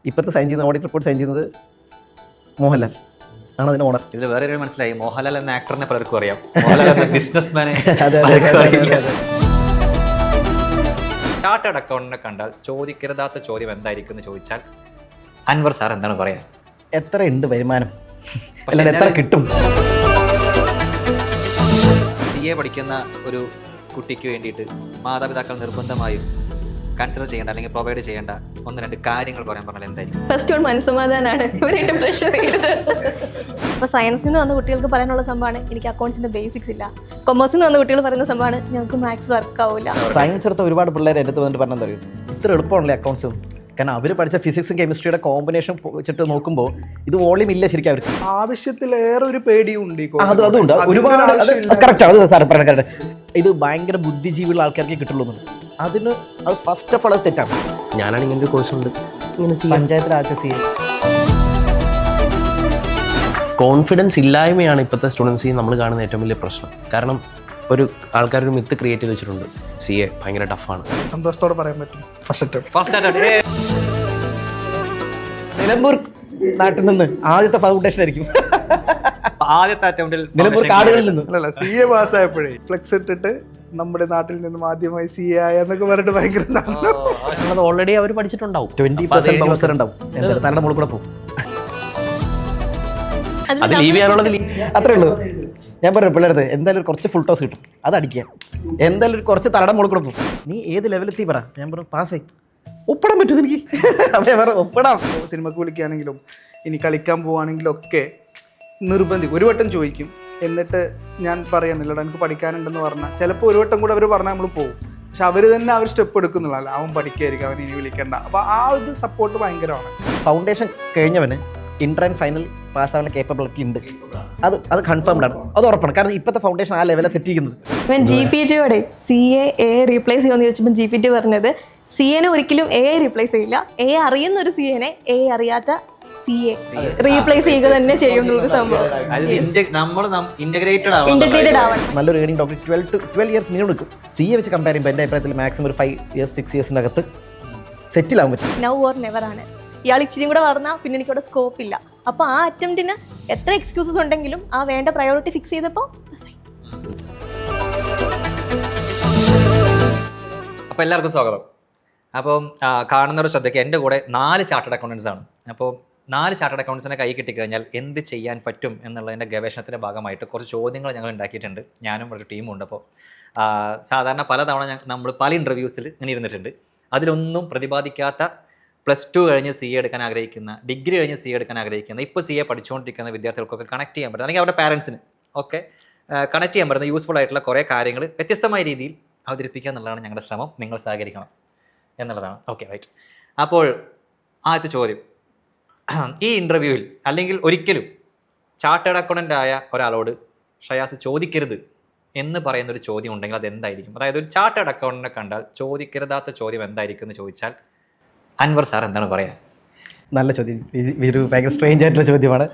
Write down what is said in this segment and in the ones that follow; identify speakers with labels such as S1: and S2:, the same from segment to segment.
S1: ഇപ്പോഴത്തെ സൈൻ ചെയ്യുന്ന audit report sign ചെയ്യുന്നത് മോഹൻലാൽ ആണ് അതിന് ഓണർ.
S2: ഇതിൽ വേറെ ഒരു മനസ്സിലായി, മോഹൻലാൽ എന്ന ആക്ടറിനെ പലർക്കും അറിയാം, മോഹൻലാൽ എന്ന ബിസിനസ്മാനെ ചാർട്ടേഡ് അക്കൗണ്ടിനെ കണ്ടാൽ ചോദിക്കരുതാത്ത ചോദ്യം എന്തായിരിക്കും എന്ന് ചോദിച്ചാൽ അൻവർ സാർ എന്താണ് പറയാ?
S1: എത്രയുണ്ട് വരുമാനം, അല്ലാതെ എത്ര കിട്ടും?
S2: CA പഠിക്കുന്ന ഒരു കുട്ടിക്ക് വേണ്ടിയിട്ട് മാതാപിതാക്കൾ നിർബന്ധമായും കൺസിഡർ ചെയ്യേണ്ട അല്ലെങ്കിൽ പ്രൊവൈഡ് ചെയ്യേണ്ട 1-2 കാര്യങ്ങൾ പറയാൻ പറഞ്ഞാൽ എന്തായിരിക്കും?
S3: ഫസ്റ്റ് വൺ മനസ്സമാധാനാണ്, ഇവരായിട്ട് പ്രഷർ ചെയ്യരുത്. അപ്പോൾ സയൻസിൽ നിന്ന് വന്ന കുട്ടികൾക്ക് പറയാനുള്ള സംഭവമാണ് എനിക്ക് അക്കൗണ്ട്സിന്റെ ബേസിക്സ് ഇല്ല. കൊമേഴ്സിൽ നിന്ന് വന്ന കുട്ടികൾ പറയുന്ന സംഭവമാണ് ഞങ്ങൾക്ക് മാത്സ് വർക്ക് ആവില്ല.
S1: സയൻസ് എടുത്ത ഒരുപാട് പിള്ളേർ എൻ്റെ വന്നിട്ട് പറഞ്ഞാൽ അറിയും ഇത്ര എളുപ്പമാണല്ലേ അക്കൗണ്ട്സ്. കാരണം അവർ പഠിച്ച ഫിസിക്സും കെമിസ്ട്രിയുടെ കോമ്പിനേഷൻ വെച്ചിട്ട് നോക്കുമ്പോൾ ഇത് വോളിയം ഇല്ല ശരിക്കും അവർക്ക്.
S4: ആവശ്യത്തിലേറെ ഒരു പേടിയും ഉണ്ട്.
S1: അതുണ്ട് ഒരുപാട് കറക്റ്റ്. അത് സാർ പറഞ്ഞ കറക്റ്റ്. ഇത് ഭയങ്കര ബുദ്ധിജീവിയുള്ള ആൾക്കാർക്ക് കിട്ടുള്ളൂ. അതിന് അത് ഫസ്റ്റ് ഓഫ് ഓൾ അത് തെറ്റാണ്.
S5: ഞാനാണ് ഇങ്ങനെ ഒരു കോഴ്സ് ഉണ്ട്, ഇങ്ങനെ
S1: പഞ്ചായത്തിൽ ആക്സസ് ചെയ്യും.
S5: കോൺഫിഡൻസ് ഇല്ലായ്മയാണ് ഇപ്പോഴത്തെ സ്റ്റുഡൻസിൽ നമ്മൾ കാണുന്ന ഏറ്റവും വലിയ പ്രശ്നം. കാരണം ഒരു ആൾക്കാരൊരു മിത്ത് ക്രിയേറ്റ് ചെയ്ത് വെച്ചിട്ടുണ്ട്, CA ഭയങ്കര ടഫാണ്.
S4: സന്തോഷത്തോടെ പറയാൻ പറ്റും
S1: നിലമ്പൂർ നാട്ടിൽ നിന്ന് ആദ്യത്തെ ഫൗണ്ടേഷൻ ആയിരിക്കും.
S2: ആദ്യത്തെ അറ്റംപ്റ്റിൽ
S1: നിലമ്പൂർ കാടുകളിൽ നിന്ന്
S4: അല്ലല്ല, CA പാസ്സായപ്പോഴേ ഫ്ലെക്സ് ഇട്ടിട്ട് നമ്മുടെ നാട്ടിൽ നിന്നും ആദ്യമായി CA ആയെന്നൊക്കെ പറഞ്ഞിട്ട് ഭയങ്കര
S5: ഓൾറെഡി അവർ പഠിച്ചിട്ടുണ്ടാവും.
S1: 20% ബൗൺസർ ഉണ്ടാവും. എന്തായാലും തലയുടെ മുകളിൽ കൂടെ പോകും.
S5: അത് ലീവ് ചെയ്യാനുള്ളത്
S1: അത്രേ ഉള്ളൂ. ഞാൻ പറഞ്ഞു പിള്ളേരത് എന്തായാലും കുറച്ച് ഫുൾ ടോസ് കിട്ടും, അത് അടിക്കുക. എന്തായാലും കുറച്ച് തലയുടെ മുകളിൽ കൂടെ പോകും. നീ ഏത് ലെവലെത്തി പറ. ഞാൻ പറഞ്ഞു പാസ്സായി. ഒപ്പിടാൻ പറ്റും എനിക്ക്. ഒപ്പിടാം.
S4: സിനിമക്ക് വിളിക്കുകയാണെങ്കിലും ഇനി കളിക്കാൻ പോവുകയാണെങ്കിലും ഒക്കെ നിർബന്ധിക്കും. ഒരു വട്ടം ചോദിക്കും, എന്നിട്ട് ഞാൻ പറയണില്ലടാ എനിക്ക് പഠിക്കാനുണ്ടെന്ന് പറഞ്ഞാൽ ചിലപ്പോൾ ഒരു വട്ടം കൂടെ അവർ പറഞ്ഞാൽ നമ്മൾ പോകും. പക്ഷെ അവർ തന്നെ അവർ സ്റ്റെപ്പ് എടുക്കുന്നുള്ളതല്ല, അവൻ പഠിക്കായിരിക്കും, അവൻ ഇനി വിളിക്കണ്ട. അപ്പോൾ ആ ഒരു സപ്പോർട്ട് ഭയങ്കരമാണ്.
S1: ഫൗണ്ടേഷൻ കഴിഞ്ഞവന് ഇന്റർ ആൻഡ് ഫൈനൽ പാസ്സാവാനുള്ള കേപ്പബിലിറ്റി ഉണ്ട്. അത് കൺഫേംഡ് ആണ്, അത് ഉറപ്പാണ്. കാരണം ഇപ്പോഴത്തെ ഫൗണ്ടേഷൻ ആ ലെവലിൽ സെറ്റ് ചെയ്യുന്നത്.
S3: GPT-യോടെ CA റീപ്ലേസ് ചെയ്യുമെന്ന് ചോദിച്ചപ്പോൾ GPT പറഞ്ഞത് CA ഒരിക്കലും AI റീപ്ലേസ് ചെയ്യില്ല, AI അറിയുന്ന ഒരു CA അറിയാത്ത CA റീപ്ലേസ് ചെയ്യുക തന്നെ ചെയ്യുന്ന സംഭവം. ഇന്റഗ്രേറ്റഡ് ആവണം.
S1: നല്ലൊരു ഏണിംഗ് ഡോക്ടർ 12 ഇയേഴ്സ് മിനിമം എടുക്കും. CA വെച്ച് കമ്പയർ ചെയ്യുമ്പോൾ എൻ്റെ അഭിപ്രായത്തിൽ മാക്സിമം ഒരു 5 ഇയേഴ്സ് 6 ഇയേഴ്സിനകത്ത് സെറ്റിലാവാൻ പറ്റും.
S3: നൗ ഓർ നെവർ ആണ്. ഇയാൾ ഇച്ചിരി കൂടെ പറഞ്ഞാൽ പിന്നെ എനിക്കവിടെ സ്കോപ്പ് ഇല്ല. അപ്പോൾ ആ അറ്റംപ്റ്റിന് എത്ര എക്സ്ക്യൂസസ് ഉണ്ടെങ്കിലും ആ വേണ്ട പ്രയോറിറ്റി ഫിക്സ് ചെയ്തപ്പോൾ
S2: അപ്പോൾ എല്ലാവർക്കും സ്വാഗതം. അപ്പം കാണുന്നവരുടെ ശ്രദ്ധയ്ക്ക് എൻ്റെ കൂടെ 4 ചാർട്ടേഡ് അക്കൗണ്ടൻസ് ആണ്. അപ്പോൾ 4 ചാർട്ടേഡ് അക്കൗണ്ടൻസിനെ കൈ കിട്ടിക്കഴിഞ്ഞാൽ എന്ത് ചെയ്യാൻ പറ്റും എന്നുള്ളതിൻ്റെ ഗവേഷണത്തിൻ്റെ ഭാഗമായിട്ട് കുറച്ച് ചോദ്യങ്ങൾ ഞങ്ങൾ ഉണ്ടാക്കിയിട്ടുണ്ട്. ഞാനും ഒരു ടീമുണ്ട്. അപ്പോൾ സാധാരണ പലതവണ നമ്മൾ പല ഇൻ്റർവ്യൂസിൽ ഇങ്ങനെ ഇരുന്നിട്ടുണ്ട്. അതിലൊന്നും പ്രതിപാദിക്കാത്ത +2 കഴിഞ്ഞ് CA എടുക്കാൻ ആഗ്രഹിക്കുന്ന, ഡിഗ്രി കഴിഞ്ഞ് CA എടുക്കാൻ ആഗ്രഹിക്കുന്ന, ഇപ്പോൾ CA പഠിച്ചുകൊണ്ടിരിക്കുന്ന വിദ്യാർത്ഥികൾക്കൊക്കെ കണക്ട് ചെയ്യാൻ പറ്റുന്ന, അല്ലെങ്കിൽ അവരുടെ പാരൻസിന് ഒക്കെ കണക്ട് ചെയ്യാൻ പറ്റുന്ന യൂസ്ഫുൾ ആയിട്ടുള്ള കുറേ കാര്യങ്ങൾ വ്യത്യസ്തമായ രീതിയിൽ അവതരിപ്പിക്കുക എന്നുള്ളതാണ് ഞങ്ങളുടെ ശ്രമം. നിങ്ങൾ സഹകരിക്കണം എന്നുള്ളതാണ്. Okay, right. അപ്പോൾ ആദ്യത്തെ ചോദ്യം, ഈ ഇൻ്റർവ്യൂവിൽ അല്ലെങ്കിൽ ഒരിക്കലും ചാർട്ടേഡ് അക്കൗണ്ടൻ്റ് ആയ ഒരാളോട് ഷയാസ് ചോദിക്കരുത് എന്ന് പറയുന്നൊരു ചോദ്യം ഉണ്ടെങ്കിൽ അത് എന്തായിരിക്കും? അതായത് ഒരു ചാർട്ടേഡ് അക്കൗണ്ടൻറ്റിനെ കണ്ടാൽ ചോദിക്കരുതാത്ത ചോദ്യം എന്തായിരിക്കും എന്ന് ചോദിച്ചാൽ അൻവർ സാർ എന്താണ് പറയുക?
S1: നല്ല ചോദ്യം. ഒരു ഭയങ്കര സ്ട്രേഞ്ച് ആയിട്ടുള്ള ചോദ്യമാണ്.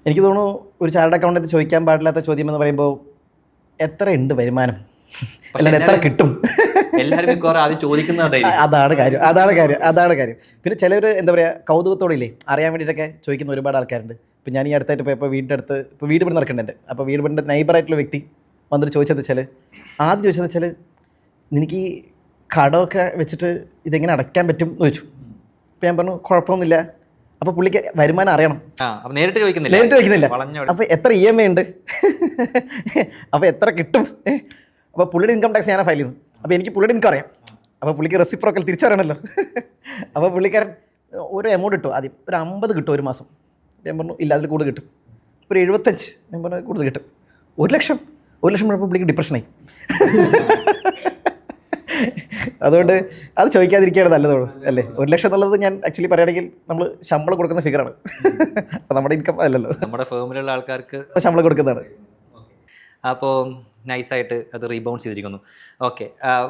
S1: എനിക്ക് തോന്നുന്നു ഒരു ചാർട്ടേഡ് അക്കൗണ്ടന്റ് ചോദിക്കാൻ പാടില്ലാത്ത ചോദ്യം എന്ന് പറയുമ്പോൾ എത്രയുണ്ട് വരുമാനം, അല്ലാതെ എത്ര കിട്ടും.
S2: എല്ലാവരും ആദ്യം ചോദിക്കുന്നത്
S1: അതാണ് കാര്യം. പിന്നെ ചിലർ എന്താ പറയുക കൗതുകത്തോടെ ഇല്ലേ അറിയാൻ വേണ്ടിയിട്ടൊക്കെ ചോദിക്കുന്ന ഒരുപാട് ആൾക്കാരുണ്ട്. ഇപ്പം ഞാൻ ഈ അടുത്തായിട്ട് പോയപ്പോൾ വീട് പണി നടക്കുന്നുണ്ട്. അപ്പോൾ വീട് പണിൻ്റെ നൈബറായിട്ടുള്ള വ്യക്തി വന്നിട്ട് ചോദിച്ചത് വെച്ചാൽ ആദ്യം ചോദിച്ചതെന്ന് വെച്ചാൽ നിനക്ക് ഈ കടമൊക്കെ വെച്ചിട്ട് ഇതെങ്ങനെ അടയ്ക്കാൻ പറ്റും എന്ന് ചോദിച്ചു. അപ്പോൾ ഞാൻ പറഞ്ഞു കുഴപ്പമൊന്നുമില്ല. അപ്പോൾ പുള്ളിക്ക് വരുമാനം അറിയണം.
S2: നേരിട്ട് ചോദിക്കുന്നില്ല.
S1: അപ്പോൾ എത്ര EMI ഉണ്ട്, അപ്പോൾ എത്ര കിട്ടും. അപ്പോൾ പുള്ളിയുടെ ഇൻകം ടാക്സ് ഞാനാണ് ഫയൽ ചെയ്യുന്നു. അപ്പോൾ എനിക്ക് പുള്ളിയുടെ ഇൻകം അറിയാം. അപ്പോൾ പുള്ളിക്ക് റെസിപ്രോക്കൽ തിരിച്ചറിയണമല്ലോ. അപ്പോൾ പുള്ളിക്കാരൻ ഒരു എമൗണ്ട് കിട്ടും. ആദ്യം ഒരു 50 കിട്ടും ഒരു മാസം. ഞാൻ പറഞ്ഞു ഇല്ല, അതിൽ കൂടുതൽ കിട്ടും. ഒരു 75. ഞാൻ പറഞ്ഞു കൂടുതൽ കിട്ടും. 1 ലക്ഷം മുഴുവൻ പുള്ളിക്ക് ഡിപ്രഷനായി. അതുകൊണ്ട് അത് ചോദിക്കാതിരിക്കുകയാണ് നല്ലതോളൂ അല്ലേ. 1 ലക്ഷം എന്നുള്ളത് ഞാൻ ആക്ച്വലി പറയുകയാണെങ്കിൽ നമ്മൾ ശമ്പളം കൊടുക്കുന്ന ഫിഗറാണ്. അപ്പോൾ നമ്മുടെ ഇൻകം അല്ലല്ലോ,
S2: നമ്മുടെ ഫേമിലുള്ള ആൾക്കാർക്ക്
S1: ശമ്പളം കൊടുക്കുന്നതാണ്.
S2: അപ്പോൾ നൈസായിട്ട് അത് റീബൗണ്ട് ചെയ്തിരിക്കുന്നു. ഓക്കെ,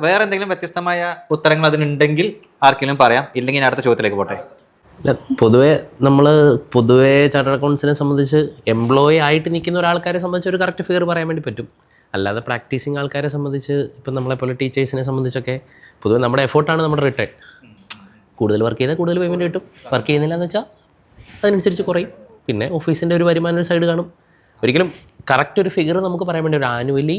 S2: വേറെ എന്തെങ്കിലും വ്യത്യസ്തമായ ഉത്തരങ്ങൾ അതിനുണ്ടെങ്കിൽ ആർക്കെങ്കിലും പറയാം, ഇല്ലെങ്കിൽ അടുത്ത ചോദ്യത്തിലേക്ക് പോട്ടെ.
S5: അല്ല, പൊതുവേ ചാർട്ടേഡ് അക്കൗണ്ട്സിനെ സംബന്ധിച്ച് എംപ്ലോയി ആയിട്ട് നിൽക്കുന്ന ഒരാൾക്കാരെ സംബന്ധിച്ച് ഒരു കറക്റ്റ് ഫിഗർ പറയാൻ വേണ്ടി പറ്റും. അല്ലാതെ പ്രാക്ടീസിങ് ആൾക്കാരെ സംബന്ധിച്ച് ഇപ്പം നമ്മളെപ്പോലെ ടീച്ചേഴ്സിനെ സംബന്ധിച്ചൊക്കെ പൊതുവെ നമ്മുടെ എഫേർട്ടാണ് നമ്മുടെ റിട്ടേൺ. കൂടുതൽ വർക്ക് ചെയ്താൽ കൂടുതൽ പേയ്മെൻറ്റ് കിട്ടും, വർക്ക് ചെയ്യുന്നില്ല എന്ന് വെച്ചാൽ അതിനനുസരിച്ച് കുറയും. പിന്നെ ഓഫീസിൻ്റെ ഒരു വരുമാനം ഒരു സൈഡ് കാണും. ഒരിക്കലും കറക്റ്റ് ഒരു ഫിഗർ നമുക്ക് പറയാൻ വേണ്ടി ഒരു ആനുവലി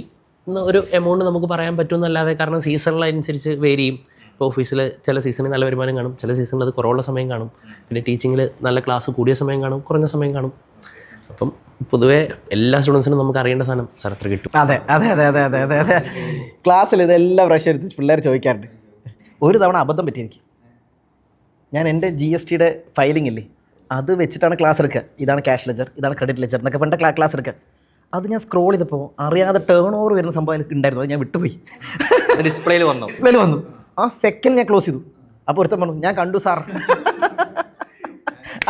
S5: ഒരു എമൗണ്ട് നമുക്ക് പറയാൻ പറ്റുമെന്നല്ലാതെ, കാരണം സീസണിലനുസരിച്ച് വേരി ചെയ്യും. ഇപ്പോൾ ഓഫീസിൽ ചില സീസണിൽ നല്ല വരുമാനം കാണും, ചില സീസണിൽ അത് കുറവുള്ള സമയം കാണും. പിന്നെ ടീച്ചിങ്ങിൽ നല്ല ക്ലാസ് കൂടിയ സമയം കാണും, കുറഞ്ഞ സമയം കാണും. അപ്പം പൊതുവേ എല്ലാ സ്റ്റുഡൻസിനും നമുക്ക് അറിയേണ്ട സാധനം സാർ എത്ര കിട്ടും.
S1: അതെ അതെ അതെ അതെ അതെ അതെ അതെ ക്ലാസ്സിൽ ഇതെല്ലാം പ്രാവശ്യം എടുത്ത് പിള്ളേർ ചോദിക്കാറുണ്ട്. ഒരു തവണ അബദ്ധം പറ്റി എനിക്ക്. ഞാൻ എൻ്റെ GSTയുടെ ഫയലിംഗ് ഇല്ലേ, അത് വെച്ചിട്ടാണ് ക്ലാസ് എടുക്കുക. ഇതാണ് ക്യാഷ് ലെജർ, ഇതാണ് ക്രെഡിറ്റ് ലെജർ എന്നൊക്കെ പണ്ട് ക്ലാസ് എടുക്കുക. അത് ഞാൻ സ്ക്രോൾ ചെയ്തപ്പോൾ അറിയാതെ ടേൺ ഓവർ വരുന്ന സംഭവം ഉണ്ടായിരുന്നു. അത് ഞാൻ വിട്ടുപോയി.
S2: ഡിസ്പ്ലേയിൽ വന്നു.
S1: ആ സെക്കൻഡ് ഞാൻ ക്ലോസ് ചെയ്തു. അപ്പോൾ ഒരുത്തൻ പറഞ്ഞു ഞാൻ കണ്ടു സാർ.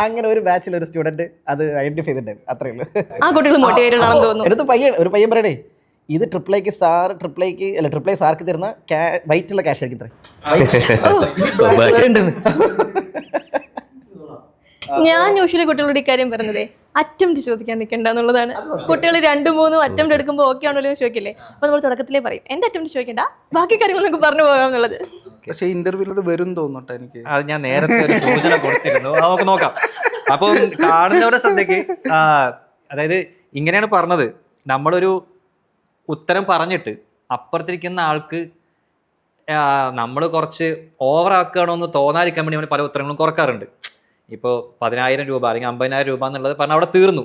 S1: അങ്ങനെ ഒരു ബാച്ചിൽ ഒരു സ്റ്റുഡൻറ്റ് അത് ഐഡൻറ്റിഫൈ ചെയ്തിട്ടുണ്ടായിരുന്നു. അത്രേ ഉള്ളൂ.
S3: ആ കുട്ടികൾ മോട്ടിവേറ്റഡ് ആണെന്ന് തോന്നുന്നു.
S1: എടുത്ത് ഒരു പയ്യൻ പറയണേ, ഇത് ട്രിപ്പിൾ ഐ സാർക്ക് തരുന്ന വൈറ്റുള്ള ക്യാഷ് ആയിരിക്കും.
S3: ഞാൻ യൂഷ്വലി കുട്ടികളോട് ഇക്കാര്യം പറഞ്ഞതേ, അറ്റംപ്റ്റ് ചോദിക്കാൻ നിൽക്കണ്ട എന്നുള്ളതാണ്. കുട്ടികൾ 2-3 അറ്റംപ്റ്റ് എടുക്കുമ്പോൾ ഓക്കെ ആണല്ലോ എന്ന് ചോദിക്കില്ലേ, അപ്പോൾ നമ്മൾ തുടക്കത്തിലേ പറയും എൻ്റെ അറ്റംപ്റ്റ് ചോദിക്കണ്ട, ബാക്കി കാര്യങ്ങൾ നമുക്ക് പറഞ്ഞു പോകാം എന്നുള്ളത്.
S4: പക്ഷേ ഇന്റർവ്യൂവിൽ അത് വരും തോന്നുട്ടോ എനിക്ക്.
S2: അത് ഞാൻ നേരത്തെ ഒരു സൂചന കൊടുത്തിരുന്നു, നമുക്ക് നോക്കാം. അപ്പം കാണുന്നവരുടെ ശ്രദ്ധയ്ക്ക് അതായത് ഇങ്ങനെയാണ് പറഞ്ഞത്, നമ്മളൊരു ഉത്തരം പറഞ്ഞിട്ട് അപ്പുറത്തിരിക്കുന്ന ആൾക്ക് നമ്മൾ കുറച്ച് ഓവറാക്കുകയാണോ എന്ന് തോന്നാതിരിക്കാൻ വേണ്ടി നമ്മൾ പല ഉത്തരങ്ങളും കുറക്കാറുണ്ട്. ഇപ്പോൾ 10,000 രൂപ അല്ലെങ്കിൽ 50,000 രൂപ എന്നുള്ളത് പറഞ്ഞാൽ അവിടെ തീർന്നു.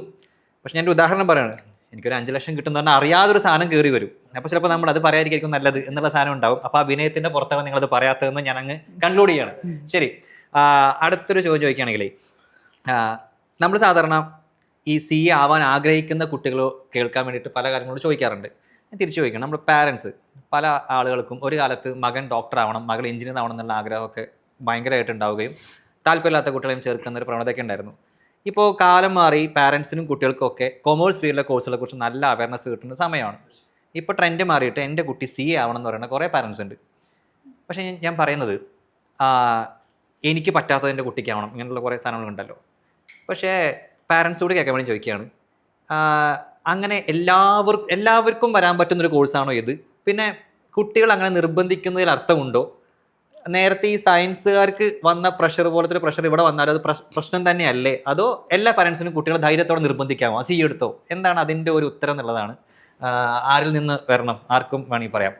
S2: പക്ഷെ ഞാൻ ഒരു ഉദാഹരണം പറയുകയാണ്, എനിക്കൊരു 5 ലക്ഷം കിട്ടുന്ന പറഞ്ഞാൽ അറിയാതൊരു സാധനം കയറി വരും. അപ്പോൾ ചിലപ്പോൾ നമ്മൾ അത് പറയാതിരിക്കും നല്ലത് എന്നുള്ള സാധനം ഉണ്ടാവും. അപ്പോൾ ആ വിനയത്തിൻ്റെ പുറത്താണ് നിങ്ങളത് പറയാത്തതെന്ന് ഞാൻ അങ്ങ് കൺക്ലൂഡ് ചെയ്യാണ്. ശരി, അടുത്തൊരു ചോദ്യം ചോദിക്കുകയാണെങ്കിലേ, നമ്മൾ സാധാരണ ഈ CA ആവാൻ ആഗ്രഹിക്കുന്ന കുട്ടികൾ കേൾക്കാൻ വേണ്ടിയിട്ട് പല കാര്യങ്ങളോട് ചോദിക്കാറുണ്ട്. ഞാൻ തിരിച്ചു ചോദിക്കണം, നമ്മുടെ പാരൻസ് പല ആളുകൾക്കും ഒരു കാലത്ത് മകൻ ഡോക്ടർ ആവണം, മകൾ എഞ്ചിനീയർ ആവണം എന്നുള്ള ആഗ്രഹമൊക്കെ ഭയങ്കരമായിട്ട് ഉണ്ടാവുകയും താല്പര്യമില്ലാത്ത കുട്ടികളെയും ചേർക്കുന്ന ഒരു പ്രവണതയൊക്കെ ഉണ്ടായിരുന്നു. ഇപ്പോൾ കാലം മാറി പാരൻസിനും കുട്ടികൾക്കൊക്കെ കൊമേഴ്സ് ഫീൽഡിലെ കോഴ്സുകളെ കുറിച്ച് നല്ല അവയർനെസ് കിട്ടുന്ന സമയമാണ്. ഇപ്പോൾ ട്രെൻഡ് മാറിയിട്ട് എൻ്റെ കുട്ടി CA ആവണം എന്ന് പറയുന്ന കുറേ പാരൻസ് ഉണ്ട്. പക്ഷേ ഞാൻ പറയുന്നത് എനിക്ക് പറ്റാത്തത് എൻ്റെ കുട്ടിക്കാവണം, ഇങ്ങനെയുള്ള കുറേ സാധനങ്ങളുണ്ടല്ലോ. പക്ഷേ പാരൻസോട് കേൾക്കാൻ വേണ്ടി ചോദിക്കുകയാണ്, അങ്ങനെ എല്ലാവർക്കും വരാൻ പറ്റുന്നൊരു കോഴ്സാണോ ഇത്? പിന്നെ കുട്ടികൾ അങ്ങനെ നിർബന്ധിക്കുന്നതിൽ അർത്ഥമുണ്ടോ? നേരത്തെ ഈ സയൻസുകാർക്ക് വന്ന പ്രഷർ പോലത്തെ ഒരു പ്രഷർ ഇവിടെ വന്നാലും അത് പ്രശ്നം തന്നെയല്ലേ? അതോ എല്ലാ പാരൻസിനും കുട്ടികളെ ധൈര്യത്തോടെ നിർബന്ധിക്കാമോ? CA എടുത്തോ? എന്താണ് അതിൻ്റെ ഒരു ഉത്തരം എന്നുള്ളതാണ്. ആരിൽ നിന്ന് വരണം? ആർക്കും വേണമെങ്കിൽ പറയാം.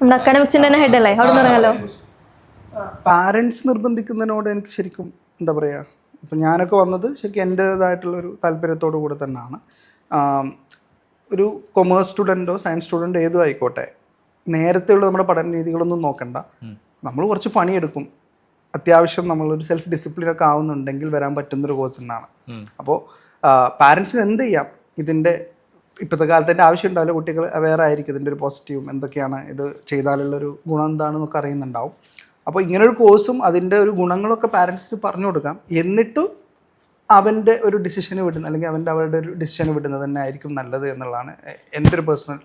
S3: നമ്മുടെ അക്കാഡമിക്സിൻ്റെ തന്നെ ഹെഡ് അല്ലേ, അവിടെ നിന്ന് പറയാമല്ലോ.
S4: പാരൻസ് നിർബന്ധിക്കുന്നതിനോട് എനിക്ക് ശരിക്കും എന്താ പറയുക, ഇപ്പം ഞാനൊക്കെ വന്നത് ശരിക്കും എൻ്റേതായിട്ടുള്ളൊരു താല്പര്യത്തോടു കൂടെ തന്നെയാണ്. ഒരു കൊമേഴ്സ് സ്റ്റുഡൻറ്റോ സയൻസ് സ്റ്റുഡൻറ്റോ ഏതും ആയിക്കോട്ടെ, നേരത്തെയുള്ള നമ്മുടെ പഠന രീതികളൊന്നും നോക്കണ്ട. നമ്മൾ കുറച്ച് പണിയെടുക്കും, അത്യാവശ്യം നമ്മളൊരു സെൽഫ് ഡിസിപ്ലിനൊക്കെ ആവുന്നുണ്ടെങ്കിൽ വരാൻ പറ്റുന്നൊരു കോഴ്സ് തന്നെയാണ്. അപ്പോൾ പാരൻസിന് എന്ത് ചെയ്യാം, ഇതിൻ്റെ ഇപ്പോഴത്തെ കാലത്തിൻ്റെ ആവശ്യം ഉണ്ടാവില്ല, കുട്ടികൾ അവെയർ ആയിരിക്കും ഇതിൻ്റെ ഒരു പോസിറ്റീവും എന്തൊക്കെയാണ്, ഇത് ചെയ്താലുള്ളൊരു ഗുണം എന്താണെന്നൊക്കെ അറിയുന്നുണ്ടാവും. അപ്പോൾ ഇങ്ങനൊരു കോഴ്സും അതിൻ്റെ ഒരു ഗുണങ്ങളൊക്കെ പാരൻസിന് പറഞ്ഞു കൊടുക്കാം. എന്നിട്ടും അവൻ്റെ ഒരു ഡിസിഷന് വിടുന്നത് അല്ലെങ്കിൽ അവരുടെ ഒരു ഡിസിഷന് വിടുന്നത് തന്നെ ആയിരിക്കും നല്ലത് എന്നുള്ളതാണ് എൻ്റെ ഒരു പേഴ്സണൽ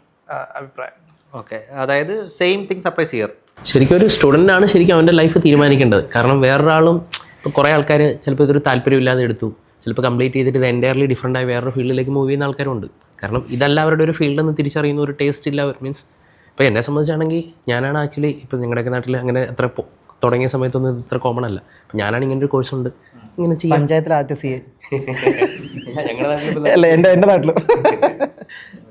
S4: അഭിപ്രായം.
S2: ഓക്കെ, അതായത് സെയിം തിങ്സ് അപ്ലൈസ് ഹിയർ.
S5: ശരിക്കും ഒരു സ്റ്റുഡൻ്റാണ് ശരിക്കും അവൻ്റെ ലൈഫ് തീരുമാനിക്കേണ്ടത്. കാരണം വേറൊരാളും ഇപ്പോൾ കുറേ ആൾക്കാർ ചിലപ്പോൾ ഇതൊരു താല്പര്യമില്ലാതെ എടുത്തു, ചിലപ്പോൾ കംപ്ലീറ്റ് ചെയ്തിട്ട് ഇത് എൻ്റയർലി ഡിഫറൻ്റായി വേറൊരു ഫീൽഡിലേക്ക് മൂവ് ചെയ്യുന്ന ആൾക്കാരുണ്ട്. കാരണം ഇതല്ല അവരുടെ ഒരു ഫീൽഡെന്ന് തിരിച്ചറിയുന്ന ഒരു ടേസ്റ്റ് ഇല്ല. മീൻസ് ഇപ്പോൾ എന്നെ സംബന്ധിച്ചാണെങ്കിൽ ഞാനാണ് ആക്ച്വലി ഇപ്പോൾ നിങ്ങളുടെയൊക്കെ നാട്ടിൽ അങ്ങനെ അത്ര തുടങ്ങിയ സമയത്തൊന്നും ഇത്ര കോമൺ അല്ല. ഞാനാണ് ഇങ്ങനെ ഒരു കോഴ്സ് ഉണ്ട് ഇങ്ങനെ ചെയ്യാം.
S1: പഞ്ചായത്തിലെ ആദ്യത്തെ CA
S5: ഞങ്ങളുടെ
S1: അല്ല, എൻ്റെ നാട്ടിലും.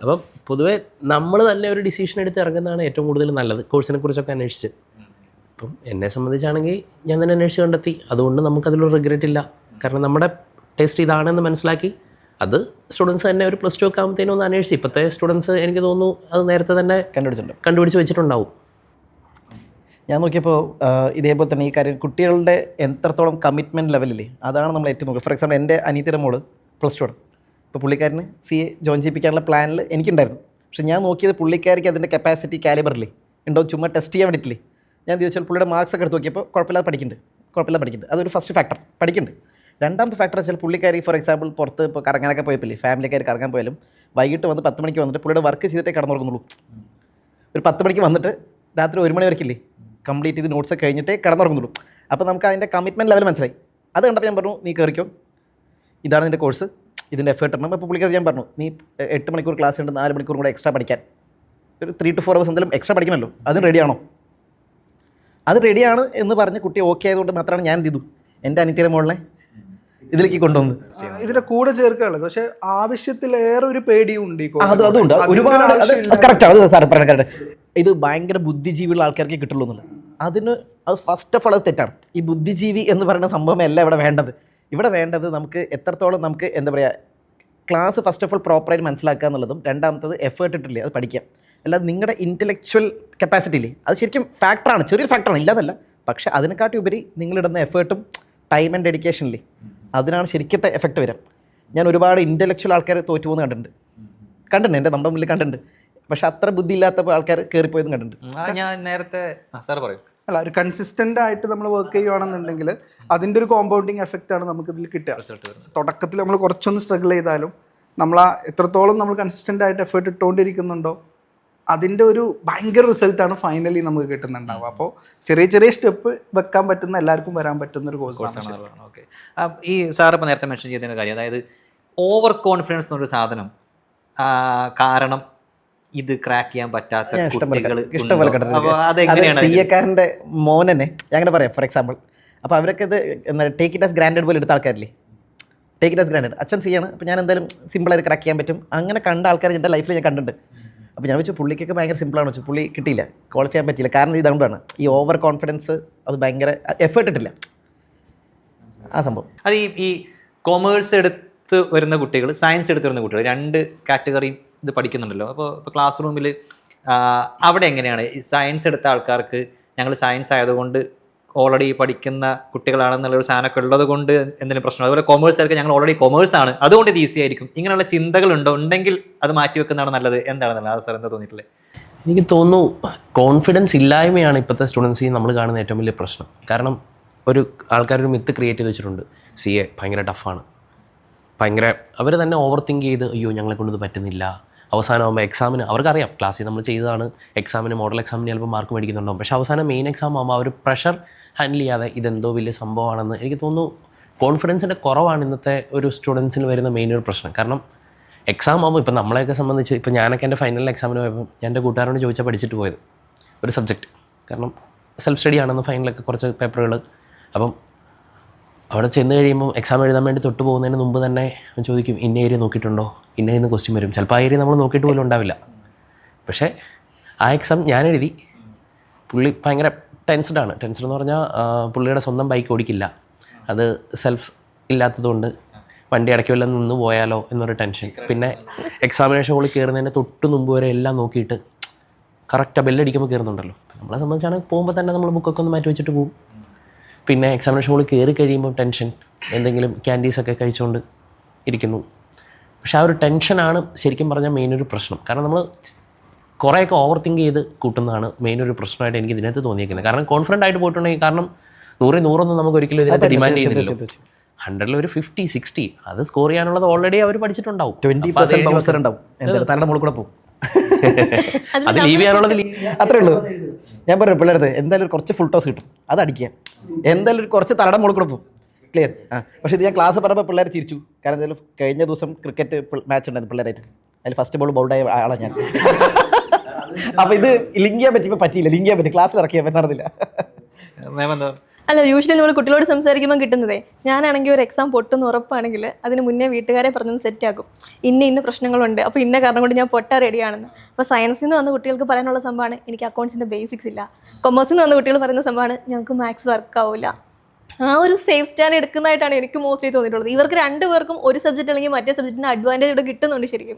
S5: അപ്പം പൊതുവേ നമ്മൾ തന്നെ ഒരു ഡിസിഷൻ എടുത്ത് ഇറങ്ങുന്നതാണ് ഏറ്റവും കൂടുതൽ നല്ലത്, കോഴ്സിനെ കുറിച്ചൊക്കെ അന്വേഷിച്ച്. അപ്പം എന്നെ സംബന്ധിച്ചാണെങ്കിൽ ഞാൻ തന്നെ അന്വേഷിച്ച് കണ്ടെത്തി, അതുകൊണ്ട് നമുക്കതിലൊരു റിഗ്രറ്റ് ഇല്ല. കാരണം നമ്മുടെ ടേസ്റ്റ് ഇതാണെന്ന് മനസ്സിലാക്കി അത് സ്റ്റുഡൻസ് തന്നെ ഒരു +2 ഒക്കെ ആകുമ്പോഴത്തേനും ഒന്ന് അന്വേഷിച്ച്. ഇപ്പോഴത്തെ സ്റ്റുഡൻസ് എനിക്ക് തോന്നുന്നു അത് നേരത്തെ തന്നെ കണ്ടുപിടിച്ച് വെച്ചിട്ടുണ്ടാവും.
S1: ഞാൻ നോക്കിയപ്പോൾ ഇതേപോലെ തന്നെ ഈ കാര്യം കുട്ടികളുടെ എത്രത്തോളം കമ്മിറ്റ്മെൻറ്റ് ലെവലില്ലേ, അതാണ് നമ്മൾ ഏറ്റവും നോക്കുക. ഫോർ എക്സാമ്പിൾ എൻ്റെ അനിയത്തിയുടെ മോള് +2 ആണ്. ഇപ്പോൾ പുള്ളിക്കാരന് CA ജോയിൻ ചെയ്യിപ്പിക്കാനുള്ള പ്ലാനിൽ എനിക്കുണ്ടായിരുന്നു. പക്ഷേ ഞാൻ നോക്കിയത് പുള്ളിക്കാരിക്ക് അതിൻ്റെ കപ്പാസിറ്റി കാലിബറില്ലേ ഉണ്ടോ ചുമ്മാ ടെസ്റ്റ് ചെയ്യാൻ വേണ്ടിയിട്ടില്ലേ. ഞാൻ ചോദിച്ചാൽ പുള്ളിയുടെ മാർക്സ് ഒക്കെ എടുത്ത് നോക്കിയപ്പോൾ കുഴപ്പമില്ലാതെ പഠിക്കുന്നുണ്ട്. അതൊരു ഫസ്റ്റ് ഫാക്ടർ, പഠിക്കുന്നുണ്ട്. രണ്ടാമത്തെ ഫാക്ടർ വെച്ചാൽ പുള്ളിക്കാരി ഫോർ എക്സാമ്പിൾ പുറത്ത് ഇപ്പോൾ കറങ്ങാനൊക്കെ പോയപ്പോഴേ ഫാമിലിക്കാർ കറങ്ങാൻ പോയാലും വൈകിട്ട് വന്ന് 10 മണിക്ക് വന്നിട്ട് പുള്ളിയുടെ വർക്ക് ചെയ്തിട്ടേ കിടന്നുറങ്ങുന്നുള്ളൂ. ഒരു 10 മണിക്ക് വന്നിട്ട് രാത്രി 1 മണി വരെക്കില്ലേ കംപ്ലീറ്റ് ചെയ്ത് നോട്ട്സ് കഴിഞ്ഞിട്ടേ കിടന്നുറങ്ങുന്നുള്ളൂ. അപ്പോൾ നമുക്ക് അതിൻ്റെ കമ്മിറ്റ്മെൻറ്റ് ലെവൽ മനസ്സിലായി. അത് കണ്ടപ്പോൾ ഞാൻ പറഞ്ഞു, നീ കയറിക്കോ, ഇതാണ് നിൻ്റെ കോഴ്സ്, ഇതിൻ്റെ എഫേർട്ട് ഇടണം. അപ്പോൾ പുള്ളിക്കാരി ഞാൻ പറഞ്ഞു, നീ 8 മണിക്കൂർ ക്ലാസ് ഉണ്ട്, 4 മണിക്കൂർ കൂടെ എക്സ്ട്രാ പഠിക്കാൻ, ഒരു 3 to 4 hours എന്തെങ്കിലും എക്സ്ട്രാ പഠിക്കണമല്ലോ, അതും റെഡിയാണോ? അത് റെഡിയാണ് എന്ന് പറഞ്ഞ് കുട്ടി ഓക്കെ ആയതുകൊണ്ട് മാത്രമാണ് ഞാൻ എന്ത് ചെയ്തു എൻ്റെ അനിത്യയുടെ മോളിനെ ഇതിലേക്ക് കൊണ്ടുവന്നത്.
S4: ഇതിന്റെ കൂടെ ചേർക്കാനുള്ളത് പക്ഷെ ആവശ്യത്തിലേറെ ഒരു പേടിയും ഉണ്ട് ഈ course.
S1: അതുണ്ട്
S4: അതിന്റെ
S1: ഒരുപാട്
S4: ഒരു ആവശ്യമില്ല.
S1: കറക്റ്റ് അത് സാർ പറയാൻ കറക്റ്റ്. ഇത് ഭയങ്കര ബുദ്ധിജീവിയുള്ള ആൾക്കാർക്ക് കിട്ടുള്ളൂ എന്നുള്ളത്. അതിന് അത് ഫസ്റ്റ് ഓഫ് ഓൾ അത് തെറ്റാണ്. ഈ ബുദ്ധിജീവി എന്ന് പറയുന്ന സംഭവമല്ല ഇവിടെ വേണ്ടത്. ഇവിടെ വേണ്ടത് നമുക്ക് എത്രത്തോളം നമുക്ക് എന്താ പറയുക ക്ലാസ് ഫസ്റ്റ് ഓഫ് ഓൾ പ്രോപ്പറായിട്ട് മനസ്സിലാക്കുക എന്നുള്ളതും രണ്ടാമത്തത് എഫേർട്ട് ഇട്ടില്ലേ അത് പഠിക്കാം. അല്ലാതെ നിങ്ങളുടെ ഇൻ്റലക്ച്വൽ കപ്പാസിറ്റി ഇല്ലേ അത് ശരിക്കും ഫാക്ടറാണ്, ചെറിയൊരു ഫാക്ടറാണ്, ഇല്ലാതല്ല. പക്ഷേ അതിനെക്കാട്ടി ഉപരി നിങ്ങളിടുന്ന എഫേർട്ടും ടൈം ആൻഡ് ഡെഡിക്കേഷനില്ലേ അതിനാണ് ശരിക്കത്തെ എഫക്റ്റ് വരാം. ഞാൻ ഒരുപാട് ഇൻ്റലക്ച്വൽ ആൾക്കാർ തോറ്റു പോകുന്നത് കണ്ടിട്ടുണ്ട് എൻ്റെ നമ്മുടെ മുന്നിൽ കണ്ടിട്ടുണ്ട്. പക്ഷെ അത്ര ബുദ്ധി ഇല്ലാത്ത ആൾക്കാർ കയറിപ്പോയതും കണ്ടിട്ടുണ്ട്.
S2: ഞാൻ നേരത്തെ സാർ പറയും
S4: അല്ല, ഒരു കൺസിസ്റ്റന്റ് ആയിട്ട് നമ്മൾ വർക്ക് ചെയ്യുകയാണെന്നുണ്ടെങ്കിൽ അതിന്റെ ഒരു കോമ്പൗണ്ടിങ് എഫക്റ്റ് ആണ് നമുക്ക് ഇതിൽ കിട്ടുക. തുടക്കത്തിൽ നമ്മൾ കുറച്ചൊന്ന് സ്ട്രഗിൾ ചെയ്താലും നമ്മൾ എത്രത്തോളം നമ്മൾ കൺസിസ്റ്റന്റ് ആയിട്ട് എഫേർട്ട് ഇട്ടുകൊണ്ടിരിക്കുന്നുണ്ടോ അതിന്റെ ഒരു ഭയങ്കര റിസൾട്ടാണ് ഫൈനലി നമുക്ക് കിട്ടുന്നുണ്ടാവുക. അപ്പോൾ ചെറിയ ചെറിയ സ്റ്റെപ്പ് വെക്കാൻ പറ്റുന്ന എല്ലാവർക്കും വരാൻ പറ്റുന്ന ഒരു കോഴ്സാണ്.
S2: ഓക്കെ. ഈ സാർ ഇപ്പോൾ നേരത്തെ മെൻഷൻ ചെയ്തതിൻ്റെ കാര്യം, അതായത് ഓവർ കോൺഫിഡൻസ് എന്നൊരു സാധനം കാരണം ഇത് ക്രാക്ക് ചെയ്യാൻ പറ്റാത്ത കുട്ടികൾ
S1: സിഎക്കാരൻ്റെ മോനെ ഞാൻ അങ്ങനെ പറയാം. ഫോർ എക്സാമ്പിൾ അപ്പോൾ അവരൊക്കെ ഇത് എന്താ ടേക്ക് ഇറ്റ് ആസ് ഗ്രാൻഡഡ് പോലെ എടുത്ത ആൾക്കാരില്ലേ, ടേക്ക് ഇറ്റ് ആസ് ഗ്രാൻഡഡ്. അച്ഛൻ സിയാണ്, അപ്പോൾ ഞാൻ എന്തായാലും സിമ്പിളായിട്ട് ക്രാക്ക് ചെയ്യാൻ പറ്റും അങ്ങനെ കണ്ട ആൾക്കാർ എൻ്റെ ലൈഫിൽ ഞാൻ കണ്ടിട്ടുണ്ട്. അപ്പോൾ ഞാൻ വെച്ചു പുള്ളിക്കൊക്കെ ഭയങ്കര സിമ്പിളാണ് വെച്ചു, പുള്ളി കിട്ടിയില്ല, ക്വാളിഫൈ ചെയ്യാൻ പറ്റിയില്ല. കാരണം ഇതുകൊണ്ടാണ് ഈ ഓവർ കോൺഫിഡൻസ്, അത് ഭയങ്കര എഫേർട്ട് ഇട്ടില്ല ആ സംഭവം.
S2: അത് ഈ കൊമേഴ്സ് എടുത്ത് വരുന്ന കുട്ടികൾ, സയൻസ് എടുത്ത് വരുന്ന കുട്ടികൾ, രണ്ട് കാറ്റഗറിയും ഇത് പഠിക്കുന്നുണ്ടല്ലോ. അപ്പോൾ ക്ലാസ് റൂമിൽ അവിടെ എങ്ങനെയാണ് ഈ സയൻസ് എടുത്ത ആൾക്കാർക്ക് ഞങ്ങൾ സയൻസ് ആയതുകൊണ്ട് ഓൾറെഡി പഠിക്കുന്ന കുട്ടികളാണെന്നുള്ളൊരു സാധനമൊക്കെ ഉള്ളത് കൊണ്ട് എന്തെങ്കിലും പ്രശ്നം, അതുപോലെ കൊമേഴ്സുകാർക്ക് ഞങ്ങൾ ഓൾറെഡി കൊമേഴ്സാണ് അതുകൊണ്ട് ഇത് ഈസി ആയിരിക്കും, ഇങ്ങനെയുള്ള ചിന്തകളുണ്ടോ? ഉണ്ടെങ്കിൽ അത് മാറ്റി വെക്കുന്നതാണ് നല്ലത്. എന്താണെന്നല്ല അത് സാർ എന്താ തോന്നിയിട്ടില്ലേ?
S5: എനിക്ക് തോന്നുന്നു കോൺഫിഡൻസ് ഇല്ലായ്മയാണ് ഇപ്പോഴത്തെ സ്റ്റുഡൻസിൽ നമ്മൾ കാണുന്ന ഏറ്റവും വലിയ പ്രശ്നം. കാരണം ഒരു ആൾക്കാരൊരു മിത്ത് ക്രിയേറ്റ് ചെയ്ത് വെച്ചിട്ടുണ്ട്, CA ഭയങ്കര ടഫാണ്, ഭയങ്കര അവർ തന്നെ ഓവർ തിങ്ക് ചെയ്ത് അയ്യോ ഞങ്ങളെ കൊണ്ടത് പറ്റുന്നില്ല, അവസാനമാകുമ്പോൾ എക്സാമിന് അവർക്കറിയാം ക്ലാസ്സിൽ നമ്മൾ ചെയ്തതാണ്, എക്സാമിന് മോഡൽ എക്സാമിന് ചിലപ്പോൾ മാർക്ക് മേടിക്കുന്നുണ്ടാവും, പക്ഷേ അവസാനം മെയിൻ എക്സാം ആകുമ്പോൾ അവർ പ്രഷർ ഹാൻഡിൽ ചെയ്യാതെ ഇതെന്തോ വലിയ സംഭവമാണെന്ന് എനിക്ക് തോന്നുന്നു. കോൺഫിഡൻസിൻ്റെ കുറവാണ് ഇന്നത്തെ ഒരു സ്റ്റുഡൻസിന് വരുന്ന മെയിൻ ഒരു പ്രശ്നം. കാരണം എക്സാം ആകുമ്പോൾ ഇപ്പം നമ്മളെയൊക്കെ സംബന്ധിച്ച് ഇപ്പോൾ ഞാനൊക്കെ എൻ്റെ ഫൈനൽ എക്സാമിന് പോയപ്പോൾ ഞാൻ എൻ്റെ കൂട്ടുകാരോട് ചോദിച്ചാൽ പഠിച്ചിട്ട് പോയത് ഒരു സബ്ജക്റ്റ്, കാരണം സെൽഫ് സ്റ്റഡി ആണെന്ന് ഫൈനലൊക്കെ കുറച്ച് പേപ്പറുകൾ. അപ്പം അവിടെ ചെന്ന് കഴിയുമ്പോൾ എക്സാം എഴുതാൻ വേണ്ടി തൊട്ട് പോകുന്നതിന് മുമ്പ് തന്നെ ചോദിക്കും ഇന്ന ഏരിയ നോക്കിയിട്ടുണ്ടോ, ഇന്ന ഇന്ന് ക്വസ്റ്റ്യൻ വരും. ചിലപ്പോൾ ആ ഏരിയ നമ്മൾ നോക്കിയിട്ട് പോലും ഉണ്ടാവില്ല. പക്ഷേ ആ എക്സാം ഞാൻ എഴുതി, പുള്ളി ഭയങ്കര ടെൻസ്ഡാണ്. ടെൻസ്ഡ് എന്ന് പറഞ്ഞാൽ പുള്ളിയുടെ സ്വന്തം ബൈക്ക് ഓടിക്കില്ല, അത് സെൽഫ് ഇല്ലാത്തതുകൊണ്ട് വണ്ടി ഇടയ്ക്ക് വല്ലതും നിന്ന് പോയാലോ എന്നൊരു ടെൻഷൻ. പിന്നെ എക്സാമിനേഷൻ ഹോളിൽ കയറുന്നതിന് തൊട്ട് മുമ്പ് വരെ എല്ലാം നോക്കിയിട്ട് കറക്റ്റ് ബെല്ലടിക്കുമ്പോൾ കയറുന്നുണ്ടല്ലോ. നമ്മളെ സംബന്ധിച്ചാണെങ്കിൽ പോകുമ്പോൾ തന്നെ നമ്മൾ ബുക്കൊക്കെ ഒന്ന് മാറ്റി വെച്ചിട്ട് പോകും. പിന്നെ എക്സാമിനേഷൻ ഹോളിൽ കയറി കഴിയുമ്പോൾ ടെൻഷൻ, എന്തെങ്കിലും ക്യാൻഡീസൊക്കെ കഴിച്ചുകൊണ്ട് ഇരിക്കുന്നു. പക്ഷെ ആ ഒരു ടെൻഷനാണ് ശരിക്കും പറഞ്ഞാൽ മെയിൻ ഒരു പ്രശ്നം. കാരണം നമ്മൾ കുറേയൊക്കെ ഓവർ തിങ്ക് ചെയ്ത് കൂട്ടുന്നതാണ് മെയിൻ ഒരു പ്രശ്നമായിട്ട് എനിക്ക് ഇതിനകത്ത് തോന്നിയിരിക്കുന്നത്. കാരണം കോൺഫിഡൻ്റ് ആയിട്ട് പോയിട്ടുണ്ടെങ്കിൽ, കാരണം 100 നമുക്ക് ഒരിക്കലും ഇതിനകത്ത് ഡിമാൻഡ് ചെയ്യുന്നില്ലല്ലോ. 100-ൽ ഒരു 50-60 അത് സ്കോർ ചെയ്യാനുള്ളത് ഓൾറെഡി അവർ പഠിച്ചിട്ടുണ്ടാവും.
S1: 20% ബൗൺസർ ഉണ്ടാവും, എന്തായാലും തലയുടെ മുകളിൽ കൂടെ പോകും.
S5: അത് ലീവ് ചെയ്യാനുള്ളത്
S1: അത്രേ ഉള്ളൂ. ഞാൻ പറഞ്ഞു പിള്ളേരത് എന്തായാലും കുറച്ച് ഫുൾ ടോസ് കിട്ടും, അത് അടിക്കുക, എന്തായാലും കുറച്ച് തലയുടെ മുകളിൽ കൂടെ പോകും. ക്ലിയർ. പക്ഷേ ഇത് ഞാൻ ക്ലാസ് പറഞ്ഞപ്പോൾ പിള്ളേർ ചിരിച്ചു. കാരണം എന്തായാലും കഴിഞ്ഞ ദിവസം ക്രിക്കറ്റ് മാച്ച് ഉണ്ടായിരുന്നു പിള്ളേരായിട്ട്, അതിൽ ഫസ്റ്റ് ബോൾ ബൗൾഡായ ആളാണ് ഞാൻ. അപ്പോൾ ഇത് ലിങ്ക് ചെയ്യാൻ പറ്റിയപ്പോൾ പറ്റിയില്ല, ലിങ്ക് ചെയ്യാൻ പറ്റി, ക്ലാസ്സിൽ ഇറക്കിയാൽ പറ്റാറില്ല.
S3: അല്ല, യൂഷ്വലി നമ്മൾ കുട്ടികളോട് സംസാരിക്കുമ്പോൾ കിട്ടുന്നതേ, ഞാനാണെങ്കിൽ ഒരു എക്സാം പൊട്ടെന്ന് ഉറപ്പാണെങ്കിൽ അതിന് മുന്നേ വീട്ടുകാരെ പറഞ്ഞൊന്ന് സെറ്റാക്കും, ഇന്ന പ്രശ്നങ്ങളുണ്ട്, അപ്പോൾ ഇന്ന കാരണം കൊണ്ട് ഞാൻ പൊട്ടാ റെഡിയാണെന്ന്. അപ്പോൾ സയൻസിൽ നിന്ന് വന്ന കുട്ടികൾക്ക് പറയാനുള്ള സംഭവമാണ് എനിക്ക് അക്കൗണ്ട്സിൻ്റെ ബേസിക്സ് ഇല്ല. കൊമേഴ്സിൽ നിന്ന് വന്ന കുട്ടികൾ പറയുന്ന സംഭവമാണ് ഞങ്ങൾക്ക് മാത്സ് വർക്ക് ആവില്ല. ആ ഒരു സേഫ് സ്റ്റാൻഡ് എടുക്കുന്നതായിട്ടാണ് എനിക്ക് മോസ്റ്റ്ലി തോന്നിയിട്ടുള്ളത്. ഇവർക്ക് രണ്ടുപേർക്കും ഒരു സബ്ജക്റ്റ് അല്ലെങ്കിൽ മറ്റേ സബ്ജക്റ്റിന് അഡ്വാൻറ്റേജ് ഇവിടെ കിട്ടുന്നുണ്ട്. ശരിക്കും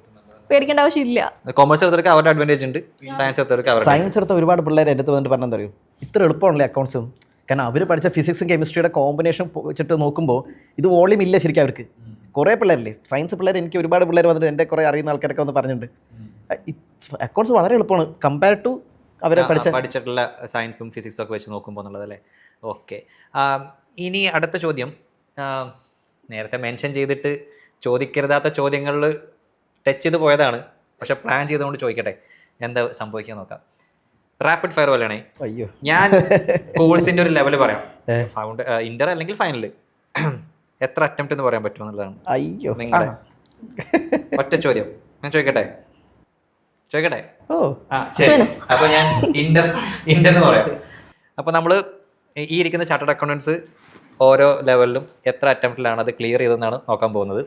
S3: പേടിക്കേണ്ട ആവശ്യമില്ല.
S2: കൊമേഴ്സ് എടുത്തവർക്ക് അവരുടെ അഡ്വാൻറ്റേജ് ഉണ്ട്, സയൻസ് എടുത്തവർക്ക്
S1: സയൻസ് എടുത്ത ഒരുപാട് പിള്ളേർ എടുത്ത് വന്നിട്ട് പറഞ്ഞാൽ അറിയും ഇത്ര എളുപ്പമാണല്ലേ അക്കൗണ്ട്സും. കാരണം അവർ പഠിച്ച ഫിസിക്സും കെമിസ്ട്രിയുടെ കോമ്പിനേഷൻ വെച്ചിട്ട് നോക്കുമ്പോൾ ഇത് വോളിയം ഇല്ല ശരിക്കും അവർക്ക്. കുറേ പിള്ളേരില്ലേ സയൻസ് പിള്ളേർ, എനിക്ക് ഒരുപാട് പിള്ളേർ വന്നിട്ട് എൻ്റെ കുറേ അറിയുന്ന ആൾക്കാരൊക്കെ വന്ന് പറഞ്ഞിട്ടുണ്ട് അക്കൗണ്ട്സ് വളരെ എളുപ്പമാണ് കമ്പയർ ടു അവരെ
S2: പഠിച്ചിട്ടുള്ള സയൻസും ഫിസിക്സും ഒക്കെ വെച്ച് നോക്കുമ്പോൾ എന്നുള്ളതല്ലേ. ഓക്കെ. ഇനി അടുത്ത ചോദ്യം, നേരത്തെ മെൻഷൻ ചെയ്തിട്ട് ചോദിക്കരുതാത്ത ചോദ്യങ്ങളിൽ ടച്ച് ചെയ്ത് പോയതാണ്, പക്ഷെ പ്ലാൻ ചെയ്തുകൊണ്ട് ചോദിക്കട്ടെ എന്താ സംഭവിക്കാൻ നോക്കാം. റാപ്പിഡ് ഫയർ പോലെയാണേ.
S1: അയ്യോ,
S2: ഞാൻ കോഴ്സിന്റെ ഒരു ലെവൽ പറയാം, ഇന്റർ അല്ലെങ്കിൽ ഫൈനൽ എത്ര അറ്റംപ്റ്റ് എന്ന് പറയാൻ പറ്റും എന്നുള്ളതാണ്.
S1: അയ്യോ,
S2: നിങ്ങളുടെ ഒറ്റ ചോദ്യം ഞാൻ ചോദിക്കട്ടെ? ഓ ശരി. അപ്പൊ ഞാൻ ഇന്റർ എന്ന് പറയാം. അപ്പോൾ നമ്മൾ ഈ ഇരിക്കുന്ന ചാർട്ടേഡ് അക്കൗണ്ടൻസ് ഓരോ ലെവലിലും എത്ര അറ്റംപ്റ്റിലാണ് അത് ക്ലിയർ ചെയ്തതെന്നാണ് നോക്കാൻ പോകുന്നത്.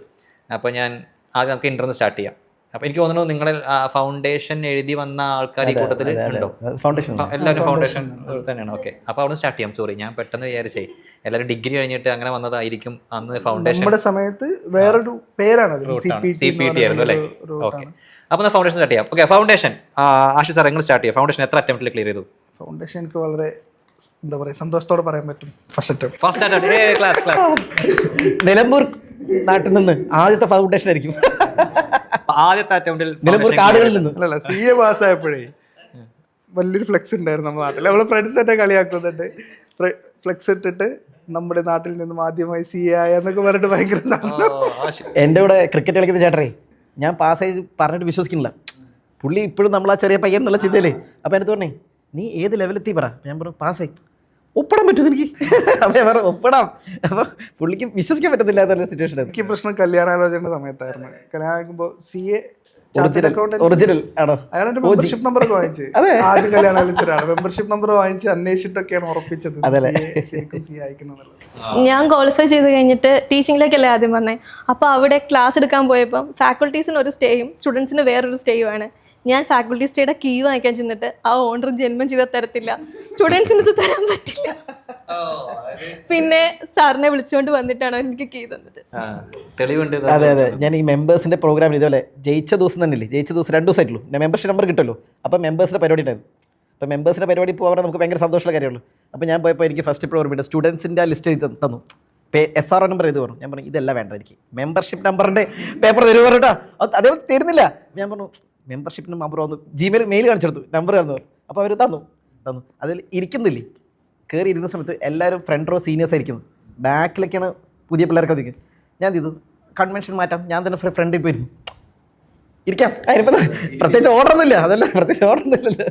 S2: അപ്പോൾ ഞാൻ ആദ്യം നമുക്ക് ഇൻ്റർന്ന് സ്റ്റാർട്ട് ചെയ്യാം. അപ്പോൾ എനിക്ക് തോന്നുന്നു നിങ്ങൾ ഫൗണ്ടേഷൻ എഴുതി വന്ന ആൾക്കാർ ഈ കൂട്ടത്തിൽ ഉണ്ടോ?
S1: ഫൗണ്ടേഷൻ
S2: എല്ലാവരും ഫൗണ്ടേഷൻ തന്നെയാണ്. ഓക്കെ, അപ്പോൾ അവിടെ സ്റ്റാർട്ട് ചെയ്യാം. സോറി, ഞാൻ പെട്ടെന്ന് വിചാരിച്ചേ എല്ലാവരും ഡിഗ്രി കഴിഞ്ഞിട്ട് അങ്ങനെ വന്നതായിരിക്കും. അന്ന് ഫൗണ്ടേഷൻ
S4: നമ്മുടെ സമയത്ത് വേറൊരു പേരാണ്
S2: CPT ആയിരുന്നു അല്ലേ? ഓക്കെ, അപ്പോൾ ഫൗണ്ടേഷൻ സ്റ്റാർട്ട് ചെയ്യാം. ഓക്കെ, ഫൗണ്ടേഷൻ ആശു സാർ നിങ്ങൾ സ്റ്റാർട്ട് ചെയ്യാം. ഫൗണ്ടേഷൻ എത്ര അറ്റംപ്റ്റിൽ ക്ലിയർ ചെയ്തു?
S4: ഫൗണ്ടേഷൻ എനിക്ക് വളരെ എന്താ പറയുക സന്തോഷത്തോടെ പറയാൻ പറ്റും.
S2: First attempt. Class class.
S1: Nilambur നാട്ടിൽ നിന്ന് ആദ്യത്തെ ഫൗണ്ടേഷൻ ആയിരിക്കും.
S2: ആദ്യത്തെ അറ്റംപ്റ്റിൽ
S1: നിലമ്പൂർ കാടുകളിൽ നിന്ന്.
S4: അല്ലല്ല, CA പാസ്സായപ്പോഴേ വലിയൊരു ഫ്ലെക്സ് ഉണ്ടായിരുന്നു നമ്മുടെ നാട്ടിൽ. നമ്മളെ ഫ്രണ്ട്സ് തന്നെ കളിയാക്കുന്നുണ്ട്. ഫ്ലെക്സ് ഇട്ടിട്ട് നമ്മുടെ നാട്ടിൽ നിന്നും ആദ്യമായി CA ആയെന്നൊക്കെ പറഞ്ഞിട്ട് ഭയങ്കര
S1: എൻ്റെ കൂടെ ക്രിക്കറ്റ് കളിക്കുന്ന ചേട്ടനെ ഞാൻ പാസ്സായി പറഞ്ഞിട്ട് വിശ്വസിക്കുന്നില്ല. പുള്ളി ഇപ്പോഴും നമ്മൾ ആ ചെറിയ പയ്യൻ എന്നുള്ള ചിന്തയില്ലേ. അപ്പോൾ എനിക്ക് തോന്നേ നീ ഏത് ലെവലെത്തി പറ. ഞാൻ പറഞ്ഞു പാസ്സായി. ഒപ്പിടാൻ പറ്റും എനിക്ക്. അപ്പോൾ ഞാൻ പറഞ്ഞു ഒപ്പിടാം. അപ്പോൾ പുള്ളിക്ക് വിശ്വസിക്കാൻ പറ്റത്തില്ല എന്നുള്ള സിറ്റുവേഷൻ.
S4: എനിക്ക് പ്രശ്നം കല്യാണാലോചനയുടെ സമയത്തായിരുന്നു. കല്യാണം കഴിക്കുമ്പോൾ CA
S1: ഒറിജിനൽ ആണോ?
S4: അയാൾ എന്റെ മെമ്പർഷിപ്പ് നമ്പർ ഒക്കെ വാങ്ങിച്ചു. ആദ്യം കല്യാണം ആലോചിച്ചൊരാണ് മെമ്പർഷിപ്പ് നമ്പർ വാങ്ങിച്ച് അന്വേഷിച്ചിട്ടൊക്കെയാണ് ഉറപ്പിച്ചത് ശരിക്കും CA അയക്കണം എന്നുള്ളത്.
S3: ഞാൻ ക്വാളിഫൈ ചെയ്ത് കഴിഞ്ഞിട്ട് ടീച്ചിങ്ങിലേക്കല്ലേ ആദ്യം വന്നേ. അപ്പോൾ അവിടെ ക്ലാസ് എടുക്കാൻ പോയപ്പം ഫാക്കൾട്ടീസിന് ഒരു സ്റ്റേയും സ്റ്റുഡൻസിന് വേറൊരു സ്റ്റേയുമാണ്. ഞാൻ ഫാക്കൾട്ടി സ്റ്റേയുടെ കീ വാങ്ങിക്കാൻ ചെന്നിട്ട് ആ ഓണർ ജന്മം ചെയ്ത തരത്തില്ല, സ്റ്റുഡൻസിന് ഇത് തരാൻ പറ്റില്ല. പിന്നെ സാറിനെ വിളിച്ചുകൊണ്ട് വന്നിട്ടാണ് എനിക്ക് കീ തന്നത്.
S2: തെളിവുണ്ട്.
S1: അതെ അതെ, ഞാൻ ഈ മെമ്പേഴ്സിൻ്റെ പ്രോഗ്രാമിൽ ഇതുപോലെ ജയിച്ച ദിവസം തന്നെ ഇല്ലേ, ജയിച്ച ദിവസം 2 ദിവസമായിട്ടുള്ളൂ ഞാൻ മെമ്പർഷിപ്പ് നമ്പർ കിട്ടുമല്ലോ. അപ്പോൾ മെമ്പേഴ്സിൻ്റെ പരിപാടി ഉണ്ടായിരുന്നു. അപ്പോൾ മെമ്പേഴ്സിൻ്റെ പരിപാടി പോകാൻ നമുക്ക് ഭയങ്കര സന്തോഷമുള്ള കാര്യമുള്ളൂ. അപ്പോൾ ഞാൻ പോയപ്പോൾ എനിക്ക് ഫസ്റ്റ് ഇപ്പോൾ ഓർമ്മയുണ്ട്, സ്റ്റുഡൻസിൻ്റെ ആ ലിസ്റ്റ് എഴുതി തന്നു. SRO നമ്പർ എഴുതി പറഞ്ഞു. ഞാൻ പറഞ്ഞു ഇതല്ല വേണ്ട, എനിക്ക് മെമ്പർഷിപ്പ് നമ്പറിൻ്റെ പേപ്പർ തരുമോ കേട്ടോ. അതേ തരുന്നില്ല. ഞാൻ പറഞ്ഞു മെമ്പർഷിപ്പ് നമ്പർ വന്നു, മെയിൽ കാണിച്ചെടുത്തു, നമ്പർ തന്നു. അപ്പോൾ അവർ തന്നു അതിൽ ഇരിക്കുന്നില്ലേ. കയറി ഇരുന്ന സമയത്ത് എല്ലാവരും ഫ്രണ്ട് റോ സീനിയേഴ്സ് ആയിരിക്കുന്നു, ബാക്കിലൊക്കെയാണ് പുതിയ പിള്ളേർക്ക് ഒതുക്കി. ഞാൻ ചെയ്തു കൺവെൻഷൻ മാറ്റാം, ഞാൻ തന്നെ ഫ്രണ്ടിൽ പോയിരുന്നു ഇരിക്കാം. അതിനിപ്പോൾ പ്രത്യേകിച്ച് ഓർഡറൊന്നുമില്ല. അതല്ല, പ്രത്യേകിച്ച് ഓർഡറൊന്നുമില്ലല്ലോ.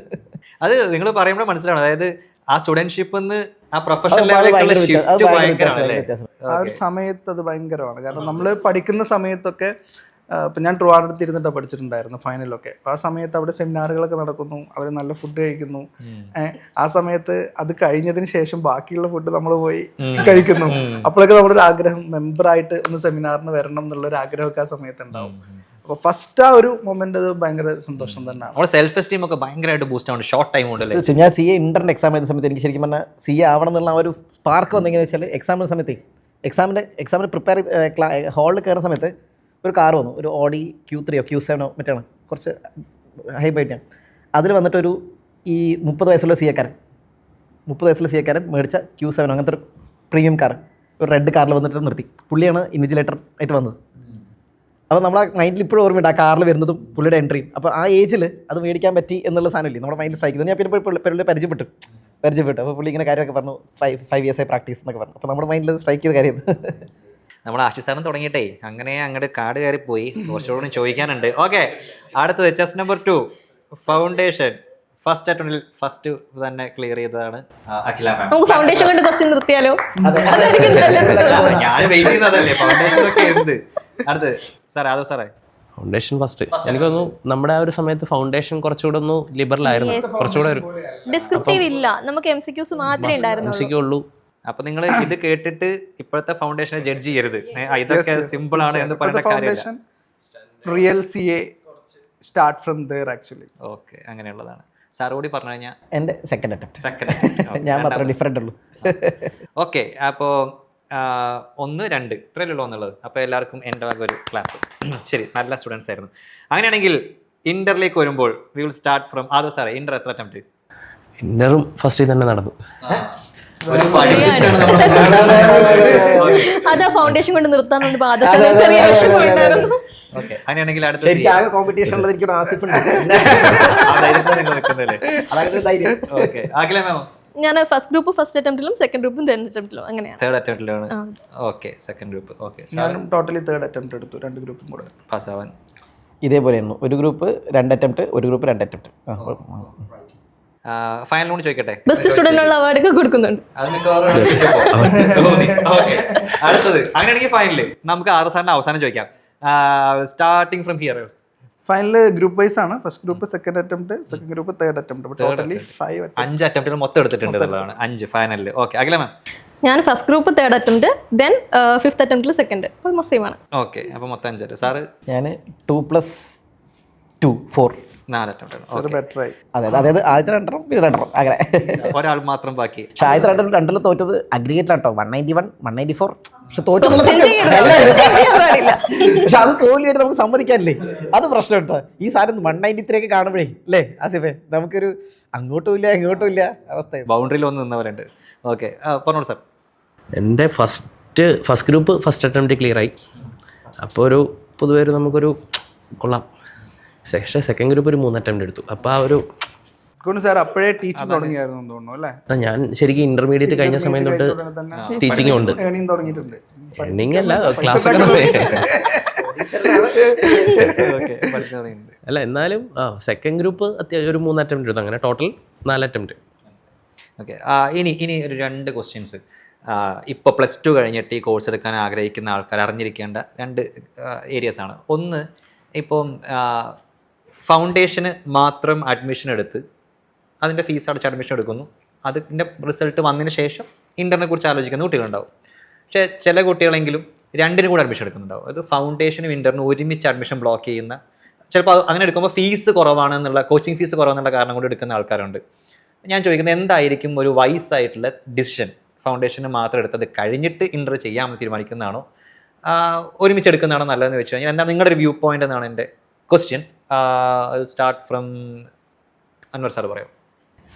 S2: അത് നിങ്ങൾ പറയുമ്പോൾ മനസ്സിലാണ്. അതായത് ആ സ്റ്റുഡൻഷിപ്പ് ആ പ്രൊഫഷണൽ ലെവലിലേക്കുള്ള ഷിഫ്റ്റ് ഭയങ്കരമാണ്.
S4: ആ ഒരു സമയത്ത് അത് ഭയങ്കരമാണ്. കാരണം നമ്മൾ പഠിക്കുന്ന സമയത്തൊക്കെ ഇപ്പം ഞാൻ ട്രിവാൻഡ്രത്ത് ഇരുന്നിട്ടാണ് പഠിച്ചിട്ടുണ്ടായിരുന്നു ഫൈനലൊക്കെ. അപ്പോൾ ആ സമയത്ത് അവിടെ സെമിനാറുകളൊക്കെ നടക്കുന്നു, അവർ നല്ല ഫുഡ് കഴിക്കുന്നു. ആ സമയത്ത് അത് കഴിഞ്ഞതിന് ശേഷം ബാക്കിയുള്ള ഫുഡ് നമ്മൾ പോയി കഴിക്കുന്നു. അപ്പോഴൊക്കെ നമ്മുടെ ഒരു ആഗ്രഹം മെമ്പറായിട്ട് ഒന്ന് സെമിനാറിന് വരണം എന്നുള്ളൊരു ആഗ്രഹമൊക്കെ ആ സമയത്ത് ഉണ്ടാവും. അപ്പോൾ ഫസ്റ്റ് ആ ഒരു മൊമെന്റ് അത് ഭയങ്കര സന്തോഷം തന്നെയാണ്.
S2: നമ്മുടെ സെൽഫ് എസ്റ്റീം ഒക്കെ ഭയങ്കരമായിട്ട് ബൂസ്റ്റ് ആവുന്നുണ്ട് ഷോർട്ട് ടൈം കൊണ്ടല്ലേ.
S1: ഞാൻ CA ഇന്ററിന്റെ എക്സാം എഴുതുന്ന സമയത്ത് എനിക്ക് ശരിക്കും പറഞ്ഞാൽ CA ആവണം എന്നുള്ള ആ ഒരു സ്പാർക്ക് വന്നെങ്കിൽ വെച്ചാൽ എക്സാമിൻ്റെ സമയത്ത് എക്സാമിന് പ്രിപ്പയർ ഹാളിൽ കയറുന്ന സമയത്ത് ഒരു കാർ വന്നു, ഒരു Audi Q3 Q7 മറ്റാണ്, കുറച്ച് ഹൈ ബൈറ്റാണ്. അതിൽ വന്നിട്ടൊരു ഈ 30 വയസ്സുള്ള CA-കാരൻ മേടിച്ച Q7 അങ്ങനത്തെ ഒരു പ്രീമിയം കാർ, ഒരു റെഡ് കാറിൽ വന്നിട്ട് നിർത്തി. പുള്ളിയാണ് ഇൻവിജിലേറ്റർ ആയിട്ട് വന്നത്. അപ്പോൾ നമ്മളെ മൈൻഡിൽ ഇപ്പോഴും ഓർമ്മയുണ്ട് ആ കാറിൽ വരുന്നതും പുള്ളിയുടെ എൻട്രിയും. അപ്പോൾ ആ ഏജിൽ അത് മേടിക്കാൻ പറ്റി എന്നുള്ള സാധനമില്ലേ നമ്മുടെ മൈൻഡിൽ സ്ട്രൈക്ക് ചെയ്തു. ഞാൻ പിന്നെ പുള്ളിയെ പരിചയപ്പെട്ടു. അപ്പോൾ പുള്ളി ഇങ്ങനെ കാര്യമൊക്കെ പറഞ്ഞു, 5 years പ്രാക്ടീസ് എന്നൊക്കെ പറഞ്ഞു. അപ്പോൾ നമ്മുടെ മൈൻഡിൽ സ്ട്രൈക്ക് ചെയ്ത കാര്യം
S2: നമ്മൾ ആശുസാനം തുടങ്ങിയിട്ടേ അങ്ങനെ അങ്ങോട്ട് കാട് കയറി പോയി. കുറച്ചുകൂടി ചോദിക്കാനുണ്ട്. ഓക്കെ, അടുത്തത് ചെസ് നമ്പർ 2 ഫൗണ്ടേഷൻ. ഫസ്റ്റ് അറ്റംപ്റ്റിൽ ഫസ്റ്റ് തന്നെ ക്ലിയർ ചെയ്തതാണ് അഖില മാം.
S3: നമുക്ക് ഫൗണ്ടേഷൻ കൊണ്ട് ക്വസ്റ്റ്യൻ നിർത്തിയാലോ?
S2: ഞാൻ വെയിറ്റ് ചെയ്യുന്നതല്ലേ ഫൗണ്ടേഷൻ ഒക്കെ എന്ത്. അടുത്തത് സാറേ, അതോ സാറേ
S5: ഫൗണ്ടേഷൻ ഫസ്റ്റ്. എനിക്ക് തോന്നുന്നു നമ്മുടെ ആ ഒരു സമയത്ത് ഫൗണ്ടേഷൻ കുറച്ചുകൂടെ ഒന്ന് ലിബറൽ ആയിരുന്നു, കുറച്ചുകൂടെ ഒരു
S3: ഡിസ്ക്രിപ്റ്റീവ് ഇല്ല, നമുക്ക് MCQs മാത്രമേ ഉണ്ടായിരുന്നുള്ളൂ.
S2: അപ്പൊ നിങ്ങൾ ഇത് കേട്ടിട്ട് ഇപ്പോഴത്തെ ഫൗണ്ടേഷനെ ജഡ്ജ് ചെയ്യരുത്. ഇതൊക്കെ സിമ്പിൾ ആണ് എന്ന് പറയുന്ന കാര്യം.
S4: Real CA start from there actually.
S2: Okay, അങ്ങനെയുള്ളതാണ്. സാറോടി പറഞ്ഞു കഴിഞ്ഞാൽ
S1: എൻ്റെ സെക്കൻഡ് അറ്റംപ്റ്റ് ഞാൻ മാത്രം ഡിഫറെൻ്റ് ഉള്ളൂ.
S2: ഓക്കെ, അപ്പോൾ 1, 2 ഇത്രയല്ലോ എന്നുള്ളത്. അപ്പോൾ എല്ലാവർക്കും എൻ്റെ വക ഒരു ക്ലാപ്പ്. ശരി, നല്ല സ്റ്റുഡൻസ് ആയിരുന്നു. അങ്ങനെയാണെങ്കിൽ ഇന്ററിലേക്ക് വരുമ്പോൾ വി വിൽ സ്റ്റാർട്ട് ഫ്രം ആദോ സാറേ. ഇന്റർ എത്ര അറ്റംപ്റ്റ്?
S5: ഇന്ററും ഫസ്റ്റ് തന്നെ നടന്നു.
S3: അതാ ഫൗണ്ടേഷൻ കൊണ്ട് നിർത്താൻ ചെറിയ വിഷമമുണ്ടായിരുന്നു.
S2: ഓക്കെ, അങ്ങനെയാണെങ്കിൽ അടുത്ത
S1: കോമ്പറ്റീഷൻ ഉള്ളത് എനിക്കൊരു ആസിഫ് ഉണ്ട്.
S2: Okay, Akhila ma'am.
S3: ഞാൻ ഫസ്റ്റ് ഗ്രൂപ്പ് ഫസ്റ്റ് അറ്റംപ്റ്റിലും സെക്കൻഡ് ഗ്രൂപ്പും തേർഡ് അറ്റംപ്റ്റിലും അങ്ങനെയാണ്.
S2: തേർഡ് അറ്റംപ്റ്റിലാണ്. Okay, second group. ഓക്കെ,
S4: ഞാനും ടോട്ടലി തേർഡ് അറ്റംപ്റ്റ് എടുത്തു, 2 ഗ്രൂപ്പും കൂടെ
S2: പാസ്സാവാൻ.
S1: ഇതേപോലെയാണ്, ഒരു ഗ്രൂപ്പ് 2 അറ്റംപ്റ്റ്, ഒരു ഗ്രൂപ്പ് 2 അറ്റംപ്റ്റ്.
S2: ഫൈനൽ കൂടി ചോദിക്കട്ടെ,
S3: ബെസ്റ്റ് സ്റ്റുഡന്റിനുള്ള അവാർഡ് ഒക്കെ കൊടുക്കുന്നുണ്ട്.
S2: അടുത്തത് അങ്ങനെയാണെങ്കിൽ ഫൈനല് നമുക്ക് ആറ് സാറിന്റെ അവസാനം ചോദിക്കാം. Starting from here
S4: final group wise ആണ്. First group second attempt, second group third attempt, totally 5
S2: 5 അറ്റംപ്റ്റുകൾ മൊത്തം എടുത്തിട്ടുണ്ട് എന്നുള്ളതാണ്. 5 ഫൈനലിൽ. Okay, Akhila ma'am.
S3: ഞാൻ first group third attempt, then fifth അറ്റംപ്റ്റിൽ സെക്കൻഡ്. ഓൾമോസ്റ്റ് സെയിം ആണ്.
S2: ഓക്കെ, അപ്പോൾ മൊത്തം 5 അറ്റംപ്റ്റ്. സാറ്
S1: ഞാൻ 2+2 4.
S2: 4 അറ്റംപ്റ്റ്.
S4: ബെറ്റർ ആയി.
S1: അതായത് ആദ്യത്തെ 2 പിന്നെ 2 അങ്ങനെ.
S2: ഒരാൾ മാത്രം ബാക്കി.
S1: പക്ഷെ ആദ്യത്തെ 2 തോറ്റത് അഗ്രിഗേറ്റിലാണ് കേട്ടോ. 191 194. പക്ഷെ തോറ്റത് പക്ഷെ അത് തോൽവിയായിട്ട് നമുക്ക് സമ്മതിക്കാനില്ലേ, അത് പ്രശ്നം കേട്ടോ. ഈ സാധനം 193 ഒക്കെ കാണുമ്പോഴേ അല്ലേ ആസിഫെ, നമുക്കൊരു അങ്ങോട്ടും ഇല്ല ഇങ്ങോട്ടും ഇല്ല അവസ്ഥ.
S2: ബൗണ്ടറിയിൽ വന്ന് നിന്നവരുണ്ട്. ഓക്കെ, പറഞ്ഞോളൂ സാർ.
S5: എൻ്റെ first group first attempt clear ആയി. അപ്പോൾ ഒരു പൊതുവെ നമുക്കൊരു കൊള്ളാം. പക്ഷേ സെക്കൻഡ് ഗ്രൂപ്പ് ഒരു 3 അറ്റംപ്റ്റ് എടുത്തു. അപ്പോൾ ആ ഒരു
S4: സാർ അപ്പോഴേ ടീച്ചിങ് തുടങ്ങിയായിരുന്നു തോന്നുന്നു അല്ലേ?
S5: ഞാൻ ശരിക്കും ഇന്റർമീഡിയറ്റ് കഴിഞ്ഞ സമയം തൊട്ട് ടീച്ചിങ് ഉണ്ട്.
S4: ഏണിങ് തുടങ്ങിയിട്ടുണ്ട്.
S5: ഏണിങ് അല്ല, ക്ലാസ് ഒക്കെ അല്ല, എന്നാലും സെക്കൻഡ് ഗ്രൂപ്പ് ഒരു 3 അറ്റംപ്റ്റ് എടുത്തു. അങ്ങനെ ടോട്ടൽ 4 അറ്റംപ്റ്റ്.
S2: ഓക്കെ, ഇനി ഒരു 2 ക്വസ്റ്റ്യൻസ്. ഇപ്പോൾ +2 കഴിഞ്ഞിട്ട് ഈ കോഴ്സ് എടുക്കാൻ ആഗ്രഹിക്കുന്ന ആൾക്കാർ അറിഞ്ഞിരിക്കേണ്ട 2 ഏരിയസ് ആണ്. ഒന്ന്, ഇപ്പം ഫൗണ്ടേഷന് മാത്രം അഡ്മിഷൻ എടുത്ത് അതിൻ്റെ ഫീസ് അടച്ച് അഡ്മിഷൻ എടുക്കുന്നു. അതിൻ്റെ റിസൾട്ട് വന്നതിന് ശേഷം ഇൻ്ററിനെ കുറിച്ച് ആലോചിക്കുന്ന കുട്ടികളുണ്ടാവും. പക്ഷേ ചില കുട്ടികളെങ്കിലും 2-നും കൂടെ അഡ്മിഷൻ എടുക്കുന്നുണ്ടാവും. അത് ഫൗണ്ടേഷനും ഇൻ്ററിനും ഒരുമിച്ച് അഡ്മിഷൻ ബ്ലോക്ക് ചെയ്യുന്ന, ചിലപ്പോൾ അങ്ങനെ എടുക്കുമ്പോൾ ഫീസ് കുറവാണെന്നുള്ള, കോച്ചിങ് ഫീസ് കുറവാണെന്നുള്ള കാരണം കൊണ്ട് എടുക്കുന്ന ആൾക്കാരുണ്ട്. ഞാൻ ചോദിക്കുന്നത്, എന്തായിരിക്കും ഒരു വൈസ് ആയിട്ടുള്ള ഡിസിഷൻ? ഫൗണ്ടേഷന് മാത്രം എടുത്തത് കഴിഞ്ഞിട്ട് ഇൻ്റർ ചെയ്യാമെന്ന് തീരുമാനിക്കുന്നതാണോ, ഒരുമിച്ച് എടുക്കുന്നതാണോ നല്ലതെന്ന് വെച്ച് കഴിഞ്ഞാൽ എന്താണ് നിങ്ങളുടെ ഒരു വ്യൂ പോയിന്റ് എന്നാണ് എൻ്റെ question. Start from Anwar sir പറയാം.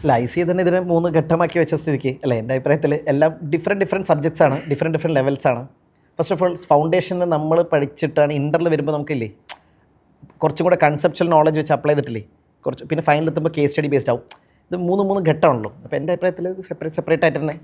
S1: അല്ല, ICA തന്നെ ഇതിനെ 3 ഘട്ടമാക്കി വെച്ച സ്ഥിതിക്ക് അല്ലേ, എൻ്റെ അഭിപ്രായത്തിൽ എല്ലാം ഡിഫറെൻറ്റ് സബ്ജക്ട്സ് ആണ്, ഡിഫറെൻറ്റ് ലെവൽസ് ആണ്. ഫസ്റ്റ് ഓഫ് ഓൾ ഫൗണ്ടേഷനിൽ നമ്മൾ പഠിച്ചിട്ടാണ് ഇൻ്ററിൽ വരുമ്പോൾ നമുക്കില്ലേ കുറച്ചും കൂടെ കൺസെപ്ച്വൽ നോളജ് വെച്ച് അപ്ലൈ ചെയ്തിട്ടില്ലേ കുറച്ച്, പിന്നെ ഫൈനൽ എത്തുമ്പോൾ കേസ് സ്റ്റഡി ബേസ്ഡ് ആവും. ഇത് 3 ഘട്ടമാണല്ലോ. അപ്പോൾ എൻ്റെ അഭിപ്രായത്തിൽ സെപ്പറേറ്റ് ആയിട്ട് തന്നെ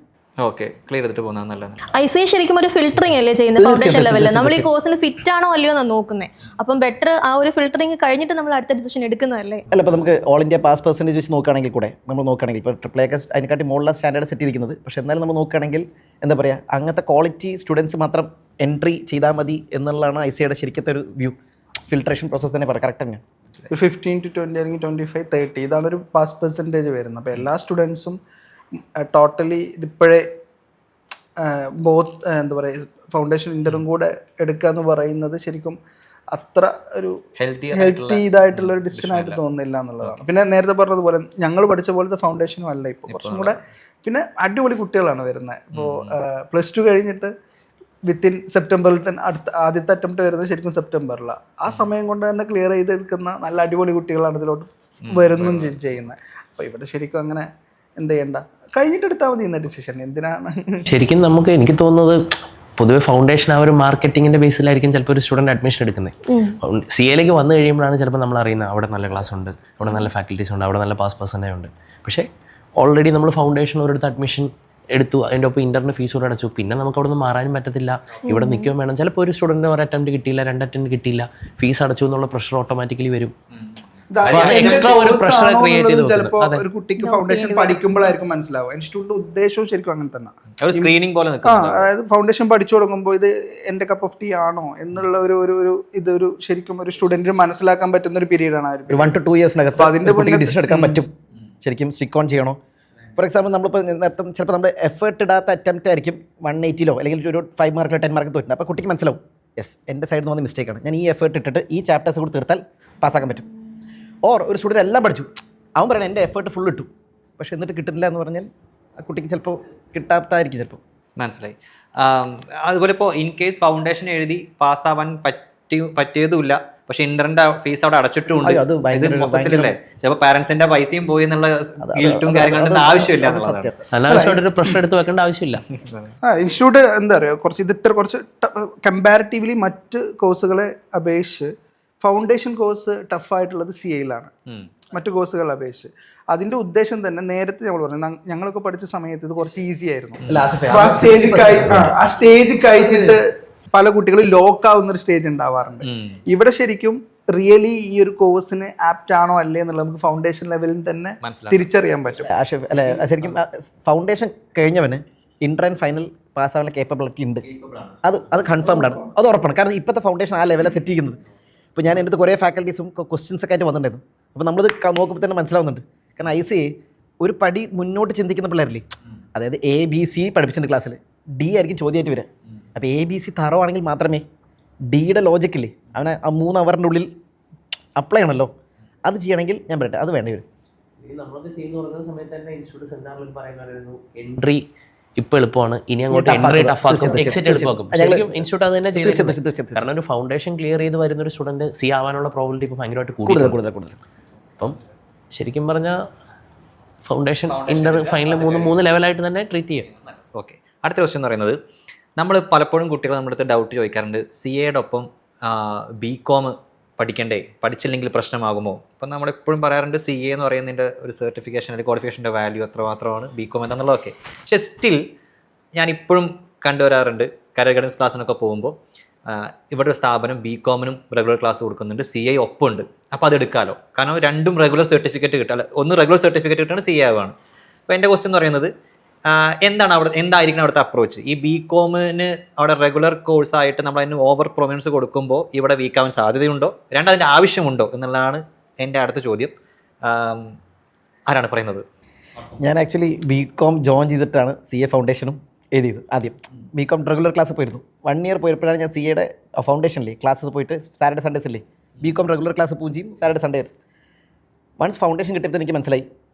S2: ഓക്കെ, ക്ലിയർ ചെയ്തിട്ട് പോകുന്നത് നല്ലതാണ്.
S3: ICA ശരിക്കും ഒരു ഫിൽറ്ററിംഗ് അല്ലേ ചെയ്യുന്നത് ഫൗണ്ടേഷൻ ലെവലിൽ? നമ്മൾ ഈ കോഴ്സിന് ഫിറ്റ് ആണോ അല്ലയോ എന്നാണ് നോക്കുന്നത്. അപ്പം ബെറ്റർ ആ ഒരു ഫിൽറ്ററിംഗ് കഴിഞ്ഞിട്ട് നമ്മൾ അടുത്ത ഡിസിഷൻ എടുക്കുന്നതല്ലേ?
S1: അല്ല, ഇപ്പോൾ നമുക്ക് ഓൾ ഇന്ത്യ പാസ് പെർസെൻറ്റേജ് വെച്ച് നോക്കുകയാണെങ്കിൽ കൂടെ നമ്മൾ നോക്കുകയാണെങ്കിൽ ഇപ്പോൾ ട്രിപ്പിൾ ഒക്കെ അതിനെക്കാട്ടി മുകളിലുള്ള സ്റ്റാൻഡേർഡ് സെറ്റ് ചെയ്തിരിക്കുന്നത്. പക്ഷേ എന്നാലും നമ്മൾ നോക്കുകയാണെങ്കിൽ എന്താ പറയുക, അങ്ങനത്തെ ക്വാളിറ്റി സ്റ്റുഡൻസ് മാത്രം എൻട്രി ചെയ്താൽ മതി എന്നുള്ളതാണ് ICAയുടെ ശരിക്കത്തെ ഒരു വ്യൂ. ഫിൽട്രേഷൻ പ്രോസസ്സ് തന്നെ പറയാം, കറക്റ്റ് തന്നെയാണ്.
S4: 15 to 20 അല്ലെങ്കിൽ 25, 30 ഇതാണ് ഒരു പാസ് പെർസെൻറ്റേജ് വരുന്നത്. അപ്പോൾ എല്ലാ സ്റ്റുഡൻസും ടോട്ടലി ഇതിപ്പോഴേ എന്താ പറയുക ഫൗണ്ടേഷൻ ഇൻ്ററും കൂടെ എടുക്കുക എന്ന് പറയുന്നത് ശരിക്കും അത്ര ഒരു ഹെൽത്തി ഇതായിട്ടുള്ള ഒരു ഡിസിഷൻ ആയിട്ട് തോന്നുന്നില്ല എന്നുള്ളതാണ്. പിന്നെ നേരത്തെ പറഞ്ഞതുപോലെ ഞങ്ങൾ പഠിച്ച പോലത്തെ ഫൗണ്ടേഷനും അല്ല ഇപ്പോൾ, കുറച്ചും കൂടെ പിന്നെ അടിപൊളി കുട്ടികളാണ് വരുന്നത്. ഇപ്പോൾ +2 കഴിഞ്ഞിട്ട് വിത്തിൻ സെപ്റ്റംബറിൽ തന്നെ ആദ്യത്തെ അറ്റംപ്റ്റ് വരുന്നത് ശരിക്കും സെപ്റ്റംബറിലാണ്. ആ സമയം കൊണ്ട് തന്നെ ക്ലിയർ ചെയ്തെടുക്കുന്ന നല്ല അടിപൊളി കുട്ടികളാണ് ഇതിലോട്ട് വരുന്നും ചെയ്യുന്നത്. അപ്പോൾ ഇവിടെ ശരിക്കും അങ്ങനെ എന്ത് ചെയ്യണ്ട, കഴിഞ്ഞിട്ട് എടുത്താൽ മതി എന്ന ഡിസിഷൻ. എന്തിനാണ്
S5: ശരിക്കും എനിക്ക് തോന്നുന്നത് പൊതുവെ ഫൗണ്ടേഷൻ ആ ഒരു മാർക്കറ്റിങ്ങിൻ്റെ ബേസിലായിരിക്കും ചിലപ്പോൾ ഒരു സ്റ്റുഡൻറ്റ് അഡ്മിഷൻ എടുക്കുന്നത്. CAയിലേക്ക് വന്നു കഴിയുമ്പോഴാണ് ചിലപ്പോൾ നമ്മൾ അറിയുന്നത് അവിടെ നല്ല ക്ലാസ് ഉണ്ട്, അവിടെ നല്ല ഫാക്കൽറ്റീസ് ഉണ്ട്, അവിടെ നല്ല പാസ് പെർസെൻറ്റേജ് ഉണ്ട്. പക്ഷേ ഓൾറെഡി നമ്മൾ ഫൗണ്ടേഷൻ ഒരിടത്ത് അഡ്മിഷൻ എടുത്തു, അതിൻ്റെ ഒപ്പം ഇൻ്റർനെറ്റ് ഫീസ് കൂടെ അടച്ചു, പിന്നെ നമുക്ക് അവിടെ നിന്ന് മാറാനും പറ്റത്തില്ല, ഇവിടെ നിൽക്കുകയും വേണം. ചിലപ്പോൾ ഒരു സ്റ്റുഡൻറ്റിന് 1 അറ്റംപ്റ്റ് കിട്ടിയില്ല, 2 അറ്റംപ്റ്റ് കിട്ടിയില്ല, ഫീസ് അടച്ചു എന്നുള്ള പ്രഷർ ഓട്ടോമാറ്റിക്കലി വരും.
S4: ചിലപ്പോ ഒരു കുട്ടിക്ക് ഫൗണ്ടേഷൻ പഠിക്കുമ്പോഴായിരിക്കും മനസ്സിലാവുക. ഇൻസ്റ്റിറ്റ്യൂട്ടിന്റെ ഉദ്ദേശവും ശരിക്കും അങ്ങനെ തന്നെ. അതായത് ഫൗണ്ടേഷൻ പഠിച്ചു തുടങ്ങുമ്പോൾ ഇത് എന്റെ കപ്പ് ഓഫ് ടീ ആണോ എന്നുള്ള ഒരു ഇതൊരു ശരിക്കും ഒരു സ്റ്റുഡന്റിന് മനസ്സിലാക്കാൻ പറ്റുന്ന ഒരു പീരീഡ് ആണ്.
S1: 1 to 2 ഇയേഴ്സിനകത്ത് അതിന്റെ ഡിസിഷൻ എടുക്കാൻ പറ്റും, ശരിക്കും സ്റ്റിക്ക് ഓൺ ചെയ്യണോ. ഫോർ എക്സാമ്പിൾ നമ്മളിപ്പോൾ നേരത്തെ ചിലപ്പോൾ നമ്മൾ എഫേർട്ട് ഇടാത്ത അറ്റംപ്റ്റ് ആയിരിക്കും 180 അല്ലെങ്കിൽ ഒരു 5 മാർക്കിലോ 10 മാർക്ക് തോറ്റുന്നത്. അപ്പോൾ കുട്ടിക്ക് മനസ്സിലാവും, യെസ് എൻ്റെ സൈഡിൽ നിന്ന് വന്ന മിസ്റ്റേക്കാണ്, ഞാൻ ഈ എഫേർട്ട് ഇട്ടിട്ട് ഈ ചാപ്റ്റേഴ്സ് കൂടി തീർത്താൽ പാസ്സാക്കാൻ പറ്റും. ഓർ ഒരു സ്റ്റുഡൻറ്റ് എല്ലാം പഠിച്ചു, അവൻ പറയണം എൻ്റെ എഫേർട്ട് ഫുൾ ഇട്ടു, പക്ഷേ എന്നിട്ട് കിട്ടുന്നില്ല എന്ന് പറഞ്ഞാൽ ആ കുട്ടിക്ക് ചിലപ്പോൾ കിട്ടാത്തായിരിക്കും ചിലപ്പോൾ.
S2: മനസ്സിലായി. അതുപോലെ ഇപ്പോൾ ഇൻ കേസ് ഫൗണ്ടേഷൻ എഴുതി പാസ്സാവാൻ പറ്റിയതുമില്ല, പക്ഷെ ഇന്ററിന്റെ ഫീസ് അവിടെ അടച്ചിട്ടുണ്ട്, ഇത് മൊത്തത്തിലല്ലേ ചിലപ്പോൾ പാരന്റ്സിന്റെ പൈസയും പോയി എന്നുള്ള ഗിൽറ്റും കാര്യങ്ങളും ആവശ്യമില്ല എന്നുള്ളതാണ്.
S5: പ്രശ്നം എടുത്ത് വെക്കേണ്ട ആവശ്യമില്ല.
S4: ഇൻസ്റ്റിറ്റ്യൂട്ട് എന്താ പറയുക, കുറച്ച് കമ്പാരിറ്റീവ്ലി മറ്റ് കോഴ്സുകളെ അപേക്ഷിച്ച് ഫൗണ്ടേഷൻ കോഴ്സ് ടഫായിട്ടുള്ളത് CAയിലാണ് മറ്റു കോഴ്സുകളെ അപേക്ഷിച്ച്. അതിന്റെ ഉദ്ദേശം തന്നെ നേരത്തെ നമ്മൾ പറഞ്ഞു, ഞങ്ങളൊക്കെ പഠിച്ച സമയത്ത് ഇത് കുറച്ച് ഈസി ആയിരുന്നു. ആ സ്റ്റേജ് കഴിഞ്ഞിട്ട് പല കുട്ടികളും ലോക്ക് ആവുന്ന ഒരു സ്റ്റേജ് ഉണ്ടാവാറുണ്ട്. ഇവിടെ ശരിക്കും റിയലി ഈ ഒരു കോഴ്സിന് ആപ്റ്റ് ആണോ അല്ലേ എന്നുള്ളത് നമുക്ക് ഫൗണ്ടേഷൻ ലെവലിൽ തന്നെ തിരിച്ചറിയാൻ പറ്റും.
S1: അല്ലെ, ശരിക്കും ഫൗണ്ടേഷൻ കഴിഞ്ഞവന് ഇന്റർ ആൻഡ് ഫൈനൽ പാസ്സാവാനുള്ള കേപ്പബിലിറ്റി ഉണ്ട്, അത് കൺഫേംഡ് ആണ്, അത് ഉറപ്പാണ്. കാരണം ഇപ്പോഴത്തെ ഫൗണ്ടേഷൻ ആ ലെവലിൽ സെറ്റ് ചെയ്യുന്നത്. ഇപ്പോൾ ഞാൻ എൻ്റെ അടുത്ത് കുറേ ഫാക്കൽറ്റീസും ക്വസ്റ്റ്യൻസ് ഒക്കെ ആയിട്ട് വന്നിട്ടുണ്ടായിരുന്നു. അപ്പോൾ നമ്മളിത് നോക്കുമ്പോൾ തന്നെ മനസ്സിലാവുന്നുണ്ട്. കാരണം ICA ഒരു പടി മുന്നോട്ട് ചിന്തിക്കുന്ന പിള്ളേരില്ലേ, അതായത് ABC പഠിപ്പിച്ചിട്ടുണ്ട് ക്ലാസ്സിൽ, D ആയിരിക്കും ചോദ്യമായിട്ട് വരിക. അപ്പോൾ ABC തറവാണെങ്കിൽ മാത്രമേ Dയുടെ ലോജിക്കില്ലേ അവനെ ആ 3 അവറിൻ്റെ ഉള്ളിൽ അപ്ലൈ ചെയ്യണമല്ലോ. അത് ചെയ്യണമെങ്കിൽ ഞാൻ പറയട്ടെ, അത് വേണ്ടി വരും.
S5: നമ്മളൊക്കെ ചെയ്യുന്ന പറയുന്ന സമയത്ത് തന്നെ ഇൻസ്റ്റിറ്റ്യൂട്ട് സെമിനാറിൽ പറയുമായിരുന്നു എൻട്രി ഇപ്പോൾ എളുപ്പമാണ്, ഇനി അങ്ങോട്ട് എൻട്രി ടഫാക്കും, എക്സിറ്റ് എളുപ്പമാക്കും. ശരിക്കും ഇൻസ്റ്റിറ്റ്യൂട്ട് അത് തന്നെ ചെയ്യുന്നത്. കാരണം ഒരു ഫൗണ്ടേഷൻ ക്ലിയർ ചെയ്ത് വരുന്ന ഒരു സ്റ്റുഡൻറ്റ് സി ആവാനുള്ള പ്രോബിലിറ്റി ഇപ്പോൾ ഭയങ്കരമായിട്ട് കൂടുതൽ. അപ്പം ശരിക്കും പറഞ്ഞാൽ ഫൗണ്ടേഷൻ ഇന്റർ ഫൈനൽ മൂന്ന് ലെവലായിട്ട് തന്നെ ട്രീറ്റ് ചെയ്യും.
S2: ഓക്കെ, അടുത്ത ക്വസ്റ്റ്യൻ എന്ന് പറയുന്നത്, നമ്മൾ പലപ്പോഴും കുട്ടികൾ നമ്മുടെ അടുത്ത് ഡൗട്ട് ചോദിക്കാറുണ്ട്, CA ഒപ്പം BCom പഠിക്കണ്ടേ, പഠിച്ചില്ലെങ്കിൽ പ്രശ്നമാകുമോ? അപ്പം നമ്മളെപ്പോഴും പറയാറുണ്ട് CA എന്ന് പറയുന്നതിൻ്റെ ഒരു സർട്ടിഫിക്കേഷൻ അല്ലെങ്കിൽ ക്വാളിഫിക്കേഷൻ്റെ വാല്യൂ എത്രമാത്രമാണ്, BCom എന്താണെന്നുള്ളതൊക്കെ. പക്ഷേ സ്റ്റിൽ ഞാൻ ഇപ്പോഴും കണ്ടുവരാറുണ്ട് കരിയർ ഗൈഡൻസ് ക്ലാസ്സിനൊക്കെ പോകുമ്പോൾ ഇവിടെ ഒരു സ്ഥാപനം BComനും റെഗുലർ ക്ലാസ് കൊടുക്കുന്നുണ്ട്, CA ഒപ്പമുണ്ട്. അപ്പോൾ അത് എടുക്കാമല്ലോ, കാരണം രണ്ടും റെഗുലർ സർട്ടിഫിക്കറ്റ് കിട്ടുക, അല്ല ഒന്ന് റെഗുലർ സർട്ടിഫിക്കറ്റ് കിട്ടുകയാണ് CA ആവുകയാണ്. അപ്പോൾ എൻ്റെ ക്വസ്റ്റ്യൻ എന്ന് പറയുന്നത്, എന്തായിരിക്കണം അവിടുത്തെ അപ്രോച്ച്? ഈ BComന് അവിടെ റെഗുലർ കോഴ്സായിട്ട് നമ്മൾ അതിന് ഓവർ പ്രൊമിനൻസ് കൊടുക്കുമ്പോൾ ഇവിടെ വീക്കാവാൻ സാധ്യതയുണ്ടോ, അതിൻ്റെ ആവശ്യമുണ്ടോ എന്നുള്ളതാണ് എൻ്റെ അടുത്ത ചോദ്യം. ആരാണ് പറയുന്നത്?
S1: ഞാൻ ആക്ച്വലി BCom ജോയിൻ ചെയ്തിട്ടാണ് CA ഫൗണ്ടേഷനും എഴുതിയത്. ആദ്യം BCom റെഗുലർ ക്ലാസ് പോയിരുന്നു. 1 ഇയർ പോയപ്പോഴാണ് ഞാൻ CAയുടെ ഫൗണ്ടേഷനിലെ ക്ലാസ്സസ് പോയിട്ട് സാറ്റർഡേ സൺഡേസ് ഇല്ലേ BCom റെഗുലർ ക്ലാസ് പോവുകയും ചെയ്യും, സാറ്റർഡേ സൺഡേ. വൺസ് ഫൗണ്ടേഷൻ കിട്ടിയപ്പോൾ എനിക്ക് മനസ്സിലായി,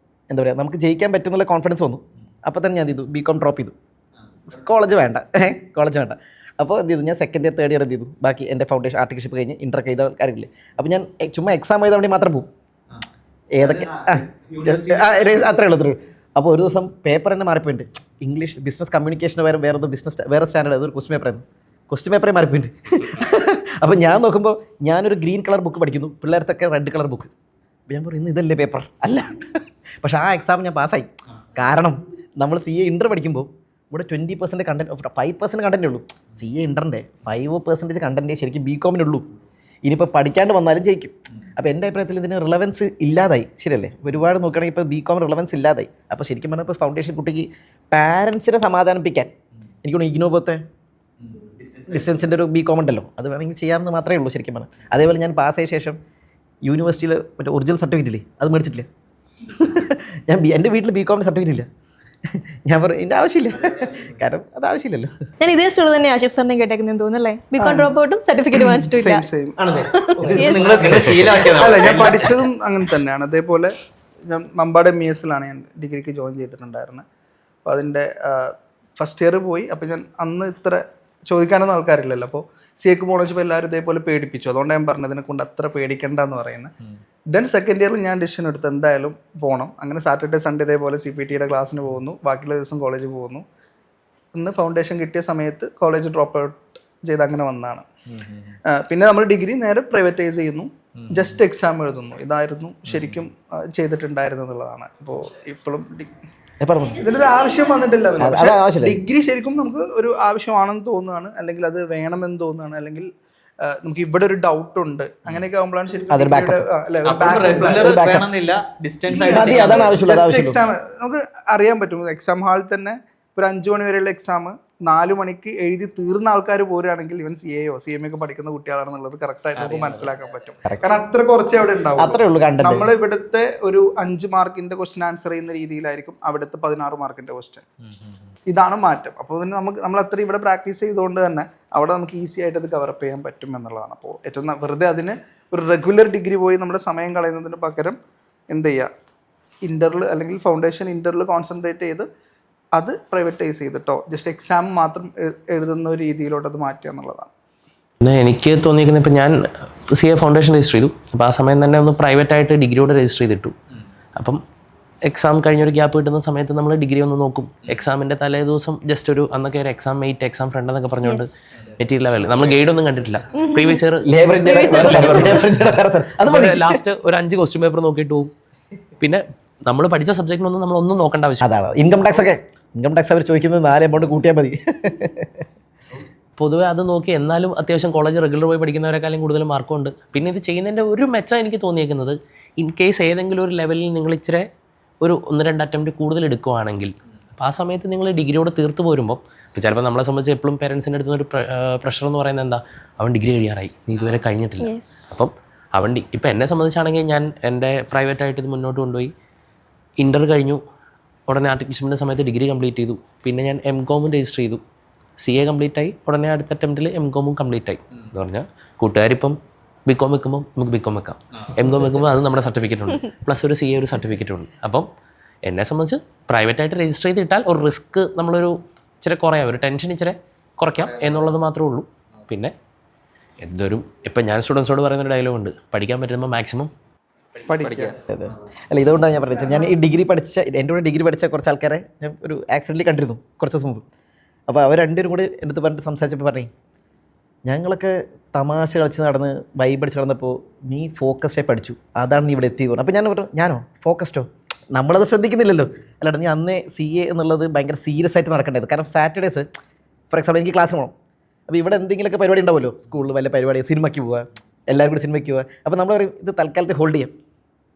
S1: എന്താ പറയുക, നമുക്ക് ജയിക്കാൻ പറ്റുന്നുള്ള കോൺഫിഡൻസ് വന്നു. അപ്പോൾ തന്നെ ഞാൻ എന്ത് ചെയ്തു, BCom ഡ്രോപ്പ് ചെയ്തു. കോളേജ് വേണ്ട. അപ്പോൾ എന്ത് ചെയ്തു, ഞാൻ സെക്കൻഡ് ഇയർ തേർഡ് ഇയർ എന്ത് ചെയ്തു, ബാക്കി എൻ്റെ ഫൗണ്ടേഷൻ ആർട്ടിക്കൽഷിപ്പ് കഴിഞ്ഞ് ഇൻ്റർ ചെയ്ത കാര്യമില്ലേ. അപ്പോൾ ഞാൻ ചുമ്മാ എക്സാം എഴുതാൻ വേണ്ടി മാത്രം പോകും. ഏതൊക്കെ അത്രേ ഉള്ളൂ. അപ്പോൾ ഒരു ദിവസം പേപ്പർ തന്നെ മാറിപ്പോയിട്ടുണ്ട്. ഇംഗ്ലീഷ് ബിസിനസ് കമ്മ്യൂണിക്കേഷന് വേറെ സ്റ്റാൻഡേർഡ്, അതൊരു ക്വസ്റ്റ്യൻ പേപ്പറായിരുന്നു. ക്വസ്റ്റ്യൻ പേപ്പറേ മാറിപ്പോയിട്ടുണ്ട്. അപ്പോൾ ഞാൻ നോക്കുമ്പോൾ ഞാനൊരു ഗ്രീൻ കളർ ബുക്ക് പഠിക്കുന്നു, പിള്ളേർത്തൊക്കെ റെഡ് കളർ ബുക്ക്. അപ്പോൾ ഞാൻ പറയും, ഇന്ന് ഇതല്ലേ പേപ്പർ അല്ല. പക്ഷേ ആ എക്സാം ഞാൻ പാസ്സായി. കാരണം നമ്മൾ CA ഇൻ്റർ പഠിക്കുമ്പോൾ ഇവിടെ 20% കണ്ടന്റ്, 5% കണ്ടൻറ്റേ ഉള്ളൂ. CA ഇൻ്ററിൻ്റെ 5% കണ്ടൻറ്റേ ശരിക്കും BComനുള്ളൂ. ഇനിയിപ്പോൾ പഠിക്കാണ്ട് വന്നാലും ജയിക്കും. അപ്പോൾ എൻ്റെ അഭിപ്രായത്തിൽ ഇതിന് റിലവൻസ് ഇല്ലാതായി, ശരിയല്ലേ? ഒരുപാട് നോക്കുകയാണെങ്കിൽ ഇപ്പോൾ BCom റിലവൻസ് ഇല്ലാതായി. അപ്പോൾ ശരിക്കും പറഞ്ഞാൽ ഇപ്പോൾ ഫൗണ്ടേഷൻ കുട്ടിക്ക് പാരൻസിനെ സമാധാനിപ്പിക്കാൻ എനിക്ക് തോന്നുന്നു ഇഗ്നോ പോലത്തെ ഡിസ്റ്റൻസിൻ്റെ ഒരു BCom ഉണ്ടല്ലോ, അത് വേണമെങ്കിൽ ചെയ്യാമെന്ന് മാത്രമേ ഉള്ളൂ ശരിക്കും പറഞ്ഞാൽ. അതേപോലെ ഞാൻ പാസ്സായ ശേഷം യൂണിവേഴ്സിറ്റിയിൽ മറ്റേ ഒറിജിനൽ സർട്ടിഫിക്കറ്റ് ഇല്ലേ, അത് മേടിച്ചിട്ടില്ല. എൻ്റെ വീട്ടിൽ BCom സർട്ടിഫിക്കറ്റ് ഇല്ല. ഞാൻ പറഞ്ഞു ഇതിൻ്റെ ആവശ്യമില്ല, കാരണം അത് ആവശ്യമില്ലല്ലോ.
S3: ഞാൻ ഇതേ സ്റ്റോറി തന്നെ ആഷിഫ് സാറിനെ കേട്ടേക്കുന്നത് തോന്നുന്നല്ലേ, BCom ഡ്രോപ്പ് ഔട്ടും സർട്ടിഫിക്കറ്റ് വാങ്ങിച്ചിട്ടില്ല.
S4: അല്ല, ഞാൻ പഠിച്ചതും അങ്ങനെ തന്നെയാണ്. അതേപോലെ ഞാൻ മമ്പാട് MESലാണ് ഞാൻ ഡിഗ്രിക്ക് ജോയിൻ ചെയ്തിട്ടുണ്ടായിരുന്നത്. അപ്പോൾ അതിൻ്റെ ഫസ്റ്റ് ഇയർ പോയി. അപ്പോൾ ഞാൻ അന്ന് ഇത്ര ചോദിക്കാനൊന്നും ആൾക്കാരില്ലല്ലോ. അപ്പോൾ CAക്ക് പോകണമെന്ന് വെച്ചപ്പോൾ എല്ലാവരും ഇതേപോലെ പേടിപ്പിച്ചു. അതുകൊണ്ട് ഞാൻ പറഞ്ഞത് ഇതിനെ കൊണ്ട് അത്ര പേടിക്കണ്ട എന്ന് പറയുന്നത്. ദെൻ സെക്കൻഡ് ഇയറിൽ ഞാൻ ഡിസിഷൻ എടുത്ത് എന്തായാലും പോകണം. അങ്ങനെ സാറ്റർഡേ സൺഡേ ഇതേപോലെ CPTയുടെ ക്ലാസ്സിന് പോകുന്നു, ബാക്കിയുള്ള ദിവസം കോളേജിൽ പോകുന്നു. ഇന്ന് ഫൗണ്ടേഷൻ കിട്ടിയ സമയത്ത് കോളേജ് ഡ്രോപ്പ് ഔട്ട് ചെയ്ത് അങ്ങനെ വന്നതാണ്. പിന്നെ നമ്മൾ ഡിഗ്രി നേരെ പ്രൈവറ്റൈസ് ചെയ്യുന്നു, ജസ്റ്റ് എക്സാം എഴുതുന്നു. ഇതായിരുന്നു ശരിക്കും ചെയ്തിട്ടുണ്ടായിരുന്നു എന്നുള്ളതാണ്. അപ്പോൾ ഇപ്പോഴും ഇതിനൊരു ആവശ്യം വന്നിട്ടില്ല. ഡിഗ്രി ശരിക്കും നമുക്ക് ഒരു ആവശ്യമാണെന്ന് തോന്നുകയാണ്, അല്ലെങ്കിൽ അത് വേണമെന്ന് തോന്നുകയാണ്, അല്ലെങ്കിൽ നമുക്ക് ഇവിടെ ഒരു ഡൗട്ട് ഉണ്ട്, അങ്ങനെയൊക്കെ ആകുമ്പോഴാണ് ശരിക്കും എക്സാം നമുക്ക് അറിയാൻ പറ്റും. എക്സാം ഹാളിൽ തന്നെ ഒരു 5 മണി വരെയുള്ള എക്സാം 4 മണിക്ക് എഴുതി തീർന്ന ആൾക്കാർ പോരുകയാണെങ്കിൽ ഇവൻ CAയോ CMA ഒക്കെ പഠിക്കുന്ന കുട്ടികളാണെന്നുള്ളത് കറക്റ്റായിട്ട് നമുക്ക് മനസ്സിലാക്കാൻ പറ്റും. കാരണം അത്ര കുറച്ചേ അവിടെ ഉണ്ടാവും. നമ്മൾ ഇവിടുത്തെ ഒരു 5 മാർക്കിന്റെ ക്വസ്റ്റ്യൻ ആൻസർ ചെയ്യുന്ന രീതിയിലായിരിക്കും അവിടുത്തെ 16 മാർക്കിന്റെ ക്വസ്റ്റ്യൻ. ഇതാണ് മാറ്റം. അപ്പോൾ പിന്നെ നമ്മൾ അത്ര ഇവിടെ പ്രാക്ടീസ് ചെയ്തുകൊണ്ട് തന്നെ അവിടെ നമുക്ക് ഈസി ആയിട്ട് അത് കവറപ്പ് ചെയ്യാൻ പറ്റും എന്നുള്ളതാണ്. അപ്പോൾ ഏറ്റവും വെറുതെ അതിന് ഒരു റെഗുലർ ഡിഗ്രി പോയി നമ്മുടെ സമയം കളയുന്നതിന് പകരം എന്ത് ചെയ്യുക, ഇൻ്ററിൽ അല്ലെങ്കിൽ ഫൗണ്ടേഷൻ ഇൻ്ററിൽ കോൺസെൻട്രേറ്റ് ചെയ്ത് അത് പ്രൈവറ്റൈസ് ചെയ്തിട്ടോ ജസ്റ്റ് എക്സാം മാത്രം എഴുതുന്ന ഒരു രീതിയിലോട്ട് അത് മാറ്റുക എന്നുള്ളതാണ്.
S5: പിന്നെ എനിക്ക് തോന്നിയിരിക്കുന്നത്, ഇപ്പോൾ ഞാൻ CA ഫൗണ്ടേഷൻ രജിസ്റ്റർ ചെയ്തു. അപ്പോൾ ആ സമയം തന്നെ ഒന്ന് പ്രൈവറ്റായിട്ട് ഡിഗ്രിയോടെ രജിസ്റ്റർ ചെയ്തിട്ടു. അപ്പം എക്സാം കഴിഞ്ഞൊരു ഗ്യാപ്പ് കിട്ടുന്ന സമയത്ത് നമ്മൾ ഡിഗ്രി ഒന്ന് നോക്കും. എക്സാമിൻ്റെ തലേ ദിവസം ജസ്റ്റ് ഒരു അന്നൊക്കെ ഒരു എക്സാം മെയ്റ്റ്, എക്സാം ഫ്രണ്ട് എന്നൊക്കെ പറഞ്ഞുകൊണ്ട് മെറ്റീരിയൽ ലെവൽ നമ്മൾ ഗൈഡൊന്നും കണ്ടിട്ടില്ല. പ്രീവിയസ് ഇയർ ലാസ്റ്റ് ഒരു 5 ക്വസ്റ്റ്യൻ പേപ്പർ നോക്കിയിട്ട് പോകും. പിന്നെ നമ്മൾ പഠിച്ച സബ്ജക്റ്റിനൊന്നും നമ്മളൊന്നും നോക്കേണ്ട ആവശ്യം.
S1: അതാണ് ഇൻകം ടാക്സ് അവർ ചോദിക്കുന്നത് 4 എമൗണ്ട് കൂട്ടിയാൽ മതി.
S5: പൊതുവെ അത് നോക്കി എന്നാലും അത്യാവശ്യം കോളേജ് റെഗുലർ പോയി പഠിക്കുന്നവരെക്കാളും കൂടുതൽ മാർക്കുണ്ട്. പിന്നെ ഇത് ചെയ്യുന്നതിൻ്റെ ഒരു മെച്ചം എനിക്ക് തോന്നിയേക്കുന്നത്, ഇൻ കേസ് ഏതെങ്കിലും ഒരു ലെവലിൽ നിങ്ങൾ ഇച്ചിരി ഒരു 1-2 അറ്റംപ്റ്റ് കൂടുതൽ എടുക്കുകയാണെങ്കിൽ അപ്പോൾ ആ സമയത്ത് നിങ്ങൾ ഡിഗ്രിയോട് തീർത്ത് പോരുമ്പോൾ ഇപ്പോൾ ചിലപ്പോൾ നമ്മളെ സംബന്ധിച്ച് എപ്പോഴും പേരൻസിൻ്റെ അടുത്ത് ഒരു പ്രഷർ എന്ന് പറയുന്നത് എന്താ, അവൻ ഡിഗ്രി കഴിയാറായി, നീ ഇതുവരെ കഴിഞ്ഞിട്ടില്ല. അപ്പം അവൻ ഇപ്പം എന്നെ സംബന്ധിച്ചാണെങ്കിൽ ഞാൻ എൻ്റെ പ്രൈവറ്റായിട്ട് ഇത് മുന്നോട്ട് കൊണ്ടുപോയി. ഇൻ്റർ കഴിഞ്ഞു, ഉടനെ ആർട്ടിഫിഷ്യലിൻ്റെ സമയത്ത് ഡിഗ്രി കംപ്ലീറ്റ് ചെയ്തു. പിന്നെ ഞാൻ MCOM രജിസ്റ്റർ ചെയ്തു. CA കംപ്ലീറ്റ് ആയി. ഉടനെ അടുത്ത അറ്റംപ്റ്റിൽ MCOM കംപ്ലീറ്റ് ആയി. എന്ന് പറഞ്ഞാൽ കൂട്ടുകാരിപ്പം BCom വെക്കുമ്പോൾ നമുക്ക് BCom വെക്കാം, MCOM വെക്കുമ്പോൾ അത് നമ്മുടെ സർട്ടിഫിക്കറ്റ് ഉണ്ട്, പ്ലസ് ഒരു CA ഒരു സർട്ടിഫിക്കറ്റ് ഉണ്ട്. അപ്പം എന്നെ സംബന്ധിച്ച് പ്രൈവറ്റായിട്ട് രജിസ്റ്റർ ചെയ്തിട്ടാൽ ഒരു റിസ്ക് നമ്മളൊരു ഇച്ചിരി കുറയാം, ഒരു ടെൻഷൻ ഇച്ചിരി കുറയ്ക്കാം എന്നുള്ളത് മാത്രമേ ഉള്ളൂ. പിന്നെ ഇപ്പം ഞാൻ സ്റ്റുഡൻസോട് പറയുന്നൊരു ഡയലോഗ് ഉണ്ട്, പഠിക്കാൻ പറ്റുമ്പോൾ മാക്സിമം
S4: പഠിക്കുക.
S1: അതെ. അല്ല, ഇതുകൊണ്ടാണ് ഞാൻ പറഞ്ഞത്. ഞാൻ ഈ ഡിഗ്രി പഠിച്ച എൻ്റെ കൂടെ ഡിഗ്രി പഠിച്ച കുറച്ച് ആൾക്കാരെ ഞാൻ ഒരു ആക്സിഡൻ്റലി കണ്ടിരുന്നു കുറച്ച് ദിവസം മുമ്പ്. അപ്പോൾ അവർ രണ്ടുപേരും കൂടി എൻ്റെ അടുത്ത് പറഞ്ഞിട്ട് സംസാരിച്ചപ്പോൾ പറഞ്ഞു, ഞങ്ങളൊക്കെ തമാശ കളിച്ച് നടന്ന് വൈബ് അടിച്ച് നടന്നപ്പോൾ നീ ഫോക്കസ്ഡായി പഠിച്ചു, അതാണ് നീ ഇവിടെ എത്തി പറഞ്ഞു. അപ്പോൾ ഞാൻ പറഞ്ഞു, ഞാനോ ഫോക്കസ്ഡോ? നമ്മളത് ശ്രദ്ധിക്കുന്നില്ലല്ലോ. അല്ലാണ്ട് നീ അന്നേ CA എന്നുള്ളത് ഭയങ്കര സീരിയസ് ആയിട്ട് നടക്കേണ്ടത്. കാരണം സാറ്റർഡേസ് ഫോർ എക്സാമ്പിൾ എനിക്ക് ക്ലാസ് പോകണം. അപ്പോൾ ഇവിടെ എന്തെങ്കിലുമൊക്കെ പരിപാടി ഉണ്ടാവുമല്ലോ, സ്കൂളിൽ വല്ല പരിപാടി, സിനിമയ്ക്ക് പോവുക, എല്ലാവരും കൂടി സിനിമയ്ക്ക് പോവുക. അപ്പോൾ നമ്മൾ പറയും ഇത് തൽക്കാലത്ത് ഹോൾഡ് ചെയ്യാം,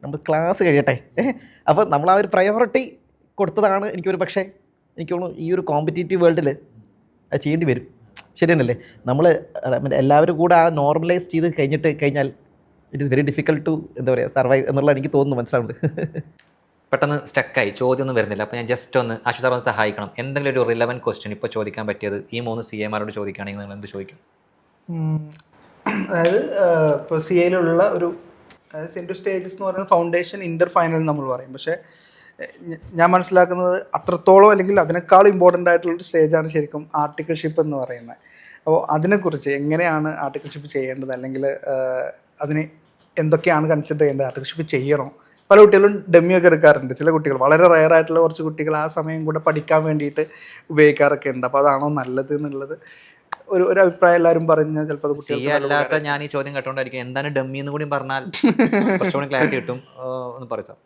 S1: നമ്മൾ ക്ലാസ് കഴിയട്ടെ. അപ്പോൾ നമ്മൾ ആ ഒരു പ്രയോറിറ്റി കൊടുത്തതാണ്. എനിക്കൊരു പക്ഷേ എനിക്ക് തോന്നുന്നു ഈ ഒരു കോമ്പറ്റീറ്റീവ് വേൾഡിൽ അത് ചെയ്യേണ്ടി വരും. ശരിയല്ലേ? നമ്മൾ എല്ലാവരും കൂടെ ആ നോർമലൈസ് ചെയ്ത് കഴിഞ്ഞാൽ it is very difficult to എന്താ പറയുക സർവൈവ് എന്നുള്ള എനിക്ക് തോന്നുന്നു, മനസ്സിലാവുന്നത്.
S2: പെട്ടെന്ന് സ്റ്റക്കായി, ചോദ്യമൊന്നും വരുന്നില്ല. അപ്പോൾ ഞാൻ ജസ്റ്റ് ഒന്ന് ആശു സാർ ഒന്ന് സഹായിക്കണം. എന്തെങ്കിലും ഒരു റിലവൻറ്റ് ക്വസ്റ്റ്യൻ ഇപ്പോൾ ചോദിക്കാൻ പറ്റിയത് ഈ 3 CAമാരോട് ചോദിക്കുകയാണെങ്കിൽ നിങ്ങൾ എന്ത് ചോദിക്കും?
S4: അതായത് ഇപ്പോൾ CAയിലുള്ള ഒരു സെൻട്രൽ സ്റ്റേജസ് എന്ന് പറയുന്നത് ഫൗണ്ടേഷൻ, ഇൻ്റർ, ഫൈനൽ നമ്മൾ പറയും. പക്ഷേ ഞാൻ മനസ്സിലാക്കുന്നത് അത്രത്തോളം അല്ലെങ്കിൽ അതിനേക്കാൾ ഇമ്പോർട്ടൻ്റ് ആയിട്ടുള്ളൊരു സ്റ്റേജാണ് ശരിക്കും ആർട്ടിക്കിൾഷിപ്പ് എന്ന് പറയുന്നത്. അപ്പോൾ അതിനെക്കുറിച്ച് എങ്ങനെയാണ് ആർട്ടിക്കിൾഷിപ്പ് ചെയ്യേണ്ടത്, അല്ലെങ്കിൽ അതിന് എന്തൊക്കെയാണ് കൺസിഡർ ചെയ്യേണ്ടത്, ആർട്ടിക്കിൾഷിപ്പ് ചെയ്യണോ? പല കുട്ടികളും ഡെമ്മിയൊക്കെ എടുക്കാറുണ്ട്. ചില കുട്ടികൾ, വളരെ റെയർ ആയിട്ടുള്ള കുറച്ച് കുട്ടികൾ ആ സമയം കൂടെ പഠിക്കാൻ വേണ്ടിയിട്ട് ഉപയോഗിക്കാറൊക്കെ ഉണ്ട്. അപ്പോൾ അതാണോ നല്ലത് എന്നുള്ളത് ഒരു അഭിപ്രായം എല്ലാവരും പറഞ്ഞാൽ ചിലപ്പോൾ അത്
S2: CA അല്ലാത്ത ഞാൻ ഈ ചോദ്യം കേട്ടോണ്ടായിരിക്കും എന്താണ് ഡമ്മി എന്ന് കൂടി പറഞ്ഞാൽ കുറച്ചുകൂടി ക്ലാരിറ്റി കിട്ടും. ഒന്ന് പറയും സാർ.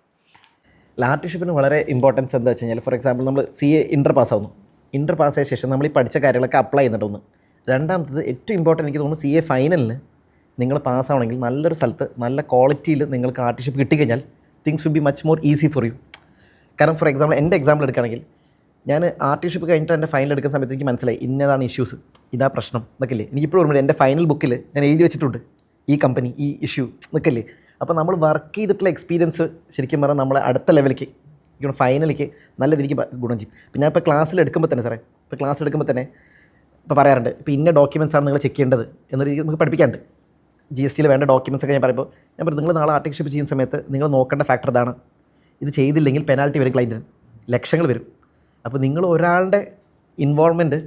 S1: ആർട്ടിഷിപ്പിന് വളരെ ഇമ്പോർട്ടൻസ് എന്താ വെച്ച് കഴിഞ്ഞാൽ, ഫോർ എക്സാമ്പിൾ നമ്മൾ CA ഇൻ്റർ പാസ്സാവുന്നു. ഇൻ്റർ പാസ്സായ ശേഷം നമ്മൾ ഈ പഠിച്ച കാര്യങ്ങളൊക്കെ അപ്ലൈ ചെയ്യുന്നുണ്ടോന്ന്. രണ്ടാമത്തത് ഏറ്റവും ഇമ്പോർട്ടൻറ്റ് എനിക്ക് തോന്നുന്നു, CA ഫൈനലിന് നിങ്ങൾ പാസ്സാവണമെങ്കിൽ നല്ലൊരു സ്ഥലത്ത് നല്ല ക്വാളിറ്റിയിൽ നിങ്ങൾക്ക് ആർട്ടിഷിപ്പ് കിട്ടിക്കഴിഞ്ഞാൽ things will be much more easy for you. കാരണം ഫോർ എക്സാമ്പിൾ എൻ്റെ എക്സാമ്പിൾ എടുക്കുകയാണെങ്കിൽ, ഞാൻ ആർട്ടിഷിപ്പ് കഴിഞ്ഞിട്ട് എൻ്റെ ഫൈനൽ എടുക്കുന്ന സമയത്ത് എനിക്ക് മനസ്സിലായി ഇന്നതാണ് ഇഷ്യൂസ്, ഇതാ പ്രശ്നം എന്നൊക്കെയില്ലേ. എനിക്കിപ്പോഴും ഓർമ്മയില്ല, എൻ്റെ ഫൈനൽ ബുക്കിൽ ഞാൻ എഴുതി വെച്ചിട്ടുണ്ട് ഈ കമ്പനി, ഈ ഇഷ്യൂ എന്നൊക്കെയില്ലേ. അപ്പോൾ നമ്മൾ വർക്ക് ചെയ്തിട്ടുള്ള എക്സ്പീരിയൻസ് ശരിക്കും പറഞ്ഞാൽ നമ്മളെ അടുത്ത ലെവലിലേക്ക് ഫൈനലിലേക്ക് നല്ല രീതിക്ക് ഗുണം ചെയ്യും. പിന്നെ ഞാൻ ഇപ്പോൾ ക്ലാസ്സിൽ എടുക്കുമ്പോൾ തന്നെ സാറേ, ഇപ്പോൾ ക്ലാസ് എടുക്കുമ്പോൾ തന്നെ ഇപ്പോൾ പറയാറുണ്ട്, ഇപ്പോൾ ഇന്ന ഡോക്യുമെൻറ്റ്സ് ആണ് നിങ്ങൾ ചെക്ക് ചെയ്യേണ്ടത് എന്ന രീതിയിൽ നമുക്ക് പഠിപ്പിക്കാറുണ്ട്. GSTയിൽ വേണ്ട ഡോക്യുമെൻറ്റ്സ് ഒക്കെ ഞാൻ പറയുമ്പോൾ ഞാൻ പറയും, നിങ്ങൾ നാളെ ആർട്ടിഷിപ്പ് ചെയ്യുന്ന സമയത്ത് നിങ്ങൾ നോക്കേണ്ട ഫാക്ടർ ഇതാണ്. ഇത് ചെയ്തില്ലെങ്കിൽ പെനാൽറ്റി വരും, ക്ലൈൻറ്റിന് ലക്ഷങ്ങൾ വരും. അപ്പോൾ നിങ്ങൾ ഒരാളുടെ ഇൻവോൾവ്മെൻറ്റ്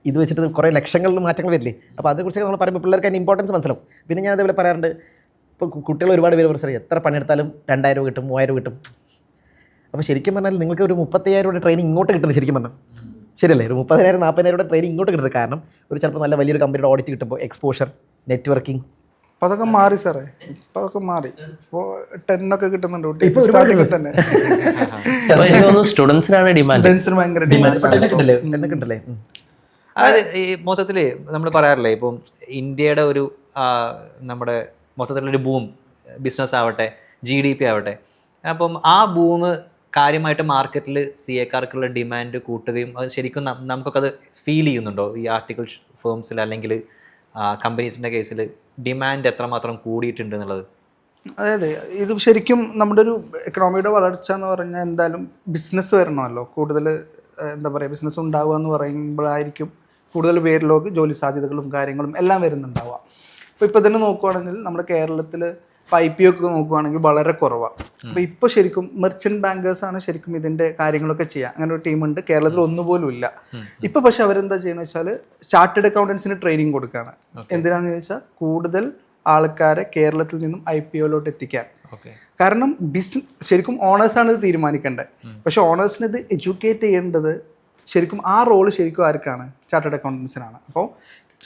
S1: ഇത് വെച്ചിട്ട് കുറേ ലക്ഷങ്ങളിൽ മാറ്റങ്ങൾ വരില്ലേ. അപ്പോൾ അതേക്കുറിച്ചൊക്കെ നമ്മൾ പറയുമ്പോൾ പിള്ളേർക്ക് അതിൻ്റെ ഇമ്പോർട്ടൻസ് മനസ്സിലാവും. പിന്നെ ഞാൻ അതേപോലെ പറയാറുണ്ട്, ഇപ്പോൾ കുട്ടികൾ ഒരുപാട് പേര് മനസ്സിലായി എത്ര പണിയെടുത്താലും 2000 രൂപ കിട്ടും, 3000 രൂപ കിട്ടും. അപ്പോൾ ശരിക്കും പറഞ്ഞാൽ നിങ്ങൾക്ക് ഒരു 35,000 രൂപ ട്രെയിനിങ് ഇങ്ങോട്ട് കിട്ടുന്നത് ശരിക്കും പറഞ്ഞാൽ ശരിയല്ലേ? ഒരു 30,000 40,000 രൂപ ട്രെയിനിങ് ഇങ്ങോട്ട് കിട്ടുന്നത്. കാരണം ഒരു ചിലപ്പോൾ നല്ല വലിയൊരു കമ്പനിയുടെ ഓഡിറ്റ് കിട്ടുമ്പോൾ എക്സ്പോഷർ, നെറ്റ്വർക്കിംഗ്.
S4: അപ്പോൾ അതൊക്കെ മാറി സാറേ, ഇപ്പോൾ അതൊക്കെ മാറി. ഇപ്പോൾ 10 ഒക്കെ കിട്ടുന്നുണ്ട് സ്റ്റാർട്ടിങ്ങിൽ തന്നെ.
S5: സ്റ്റുഡൻസിനാണ് ഡിമാൻഡ്,
S4: സ്റ്റുഡൻസിന് ഭയങ്കര ഡിമാൻഡ്
S1: കിട്ടല്ലേ.
S2: അതായത് ഈ മൊത്തത്തിൽ നമ്മൾ പറയാറില്ലേ, ഇപ്പം ഇന്ത്യയുടെ ഒരു നമ്മുടെ മൊത്തത്തിലുള്ളൊരു ബൂം, ബിസിനസ് ആവട്ടെ, GDP ആവട്ടെ, അപ്പം ആ ബൂം കാര്യമായിട്ട് മാർക്കറ്റിൽ CAക്കാർക്കുള്ള ഡിമാൻഡ് കൂട്ടുകയും അത് ശരിക്കും നമുക്കൊക്കെ അത് ഫീൽ ചെയ്യുന്നുണ്ടോ ഈ ആർട്ടിക്കിൾ ഫേംസിൽ അല്ലെങ്കിൽ കമ്പനീസിൻ്റെ കേസിൽ ഡിമാൻഡ് എത്രമാത്രം കൂടിയിട്ടുണ്ട് എന്നുള്ളത്?
S4: അതെ, ഇത് ശരിക്കും നമ്മുടെ ഒരു എക്കണോമിയുടെ വളർച്ച എന്ന് പറഞ്ഞാൽ എന്തായാലും ബിസിനസ് വരണമല്ലോ. കൂടുതൽ എന്താ പറയുക, ബിസിനസ് ഉണ്ടാവുക എന്ന് പറയുമ്പോഴായിരിക്കും കൂടുതൽ പേരിലേക്ക് ജോലി സാധ്യതകളും കാര്യങ്ങളും എല്ലാം വരുന്നുണ്ടാവുക. ഇപ്പോൾ തന്നെ നോക്കുവാണെങ്കിൽ നമ്മുടെ കേരളത്തിൽ IPO ഒക്കെ നോക്കുവാണെങ്കിൽ വളരെ കുറവാണ്. അപ്പോൾ ഇപ്പോൾ ശരിക്കും മെർച്ചൻറ്റ് ബാങ്കേഴ്സാണ് ശരിക്കും ഇതിൻ്റെ കാര്യങ്ങളൊക്കെ ചെയ്യുക. അങ്ങനെ ഒരു ടീമുണ്ട് കേരളത്തിൽ, ഒന്നുപോലും ഇല്ല ഇപ്പോൾ. പക്ഷെ അവരെന്താ ചെയ്യുന്നത് വെച്ചാൽ ചാർട്ടേഡ് അക്കൗണ്ടൻസിന് ട്രെയിനിങ് കൊടുക്കുകയാണ്. എന്തിനാണെന്ന് ചോദിച്ചാൽ കൂടുതൽ ആൾക്കാരെ കേരളത്തിൽ നിന്നും IPOയിലോട്ട് എത്തിക്കാൻ. കാരണം ശരിക്കും ഓണേഴ്സാണ് ഇത് തീരുമാനിക്കേണ്ടത്. പക്ഷെ ഓണേഴ്സിന് ഇത് എഡ്യൂക്കേറ്റ് ചെയ്യേണ്ടത് ശരിക്കും ആ റോള് ശരിക്കും ആർക്കാണ്? ചാർട്ടേഡ് അക്കൗണ്ടൻസിനാണ്. അപ്പോൾ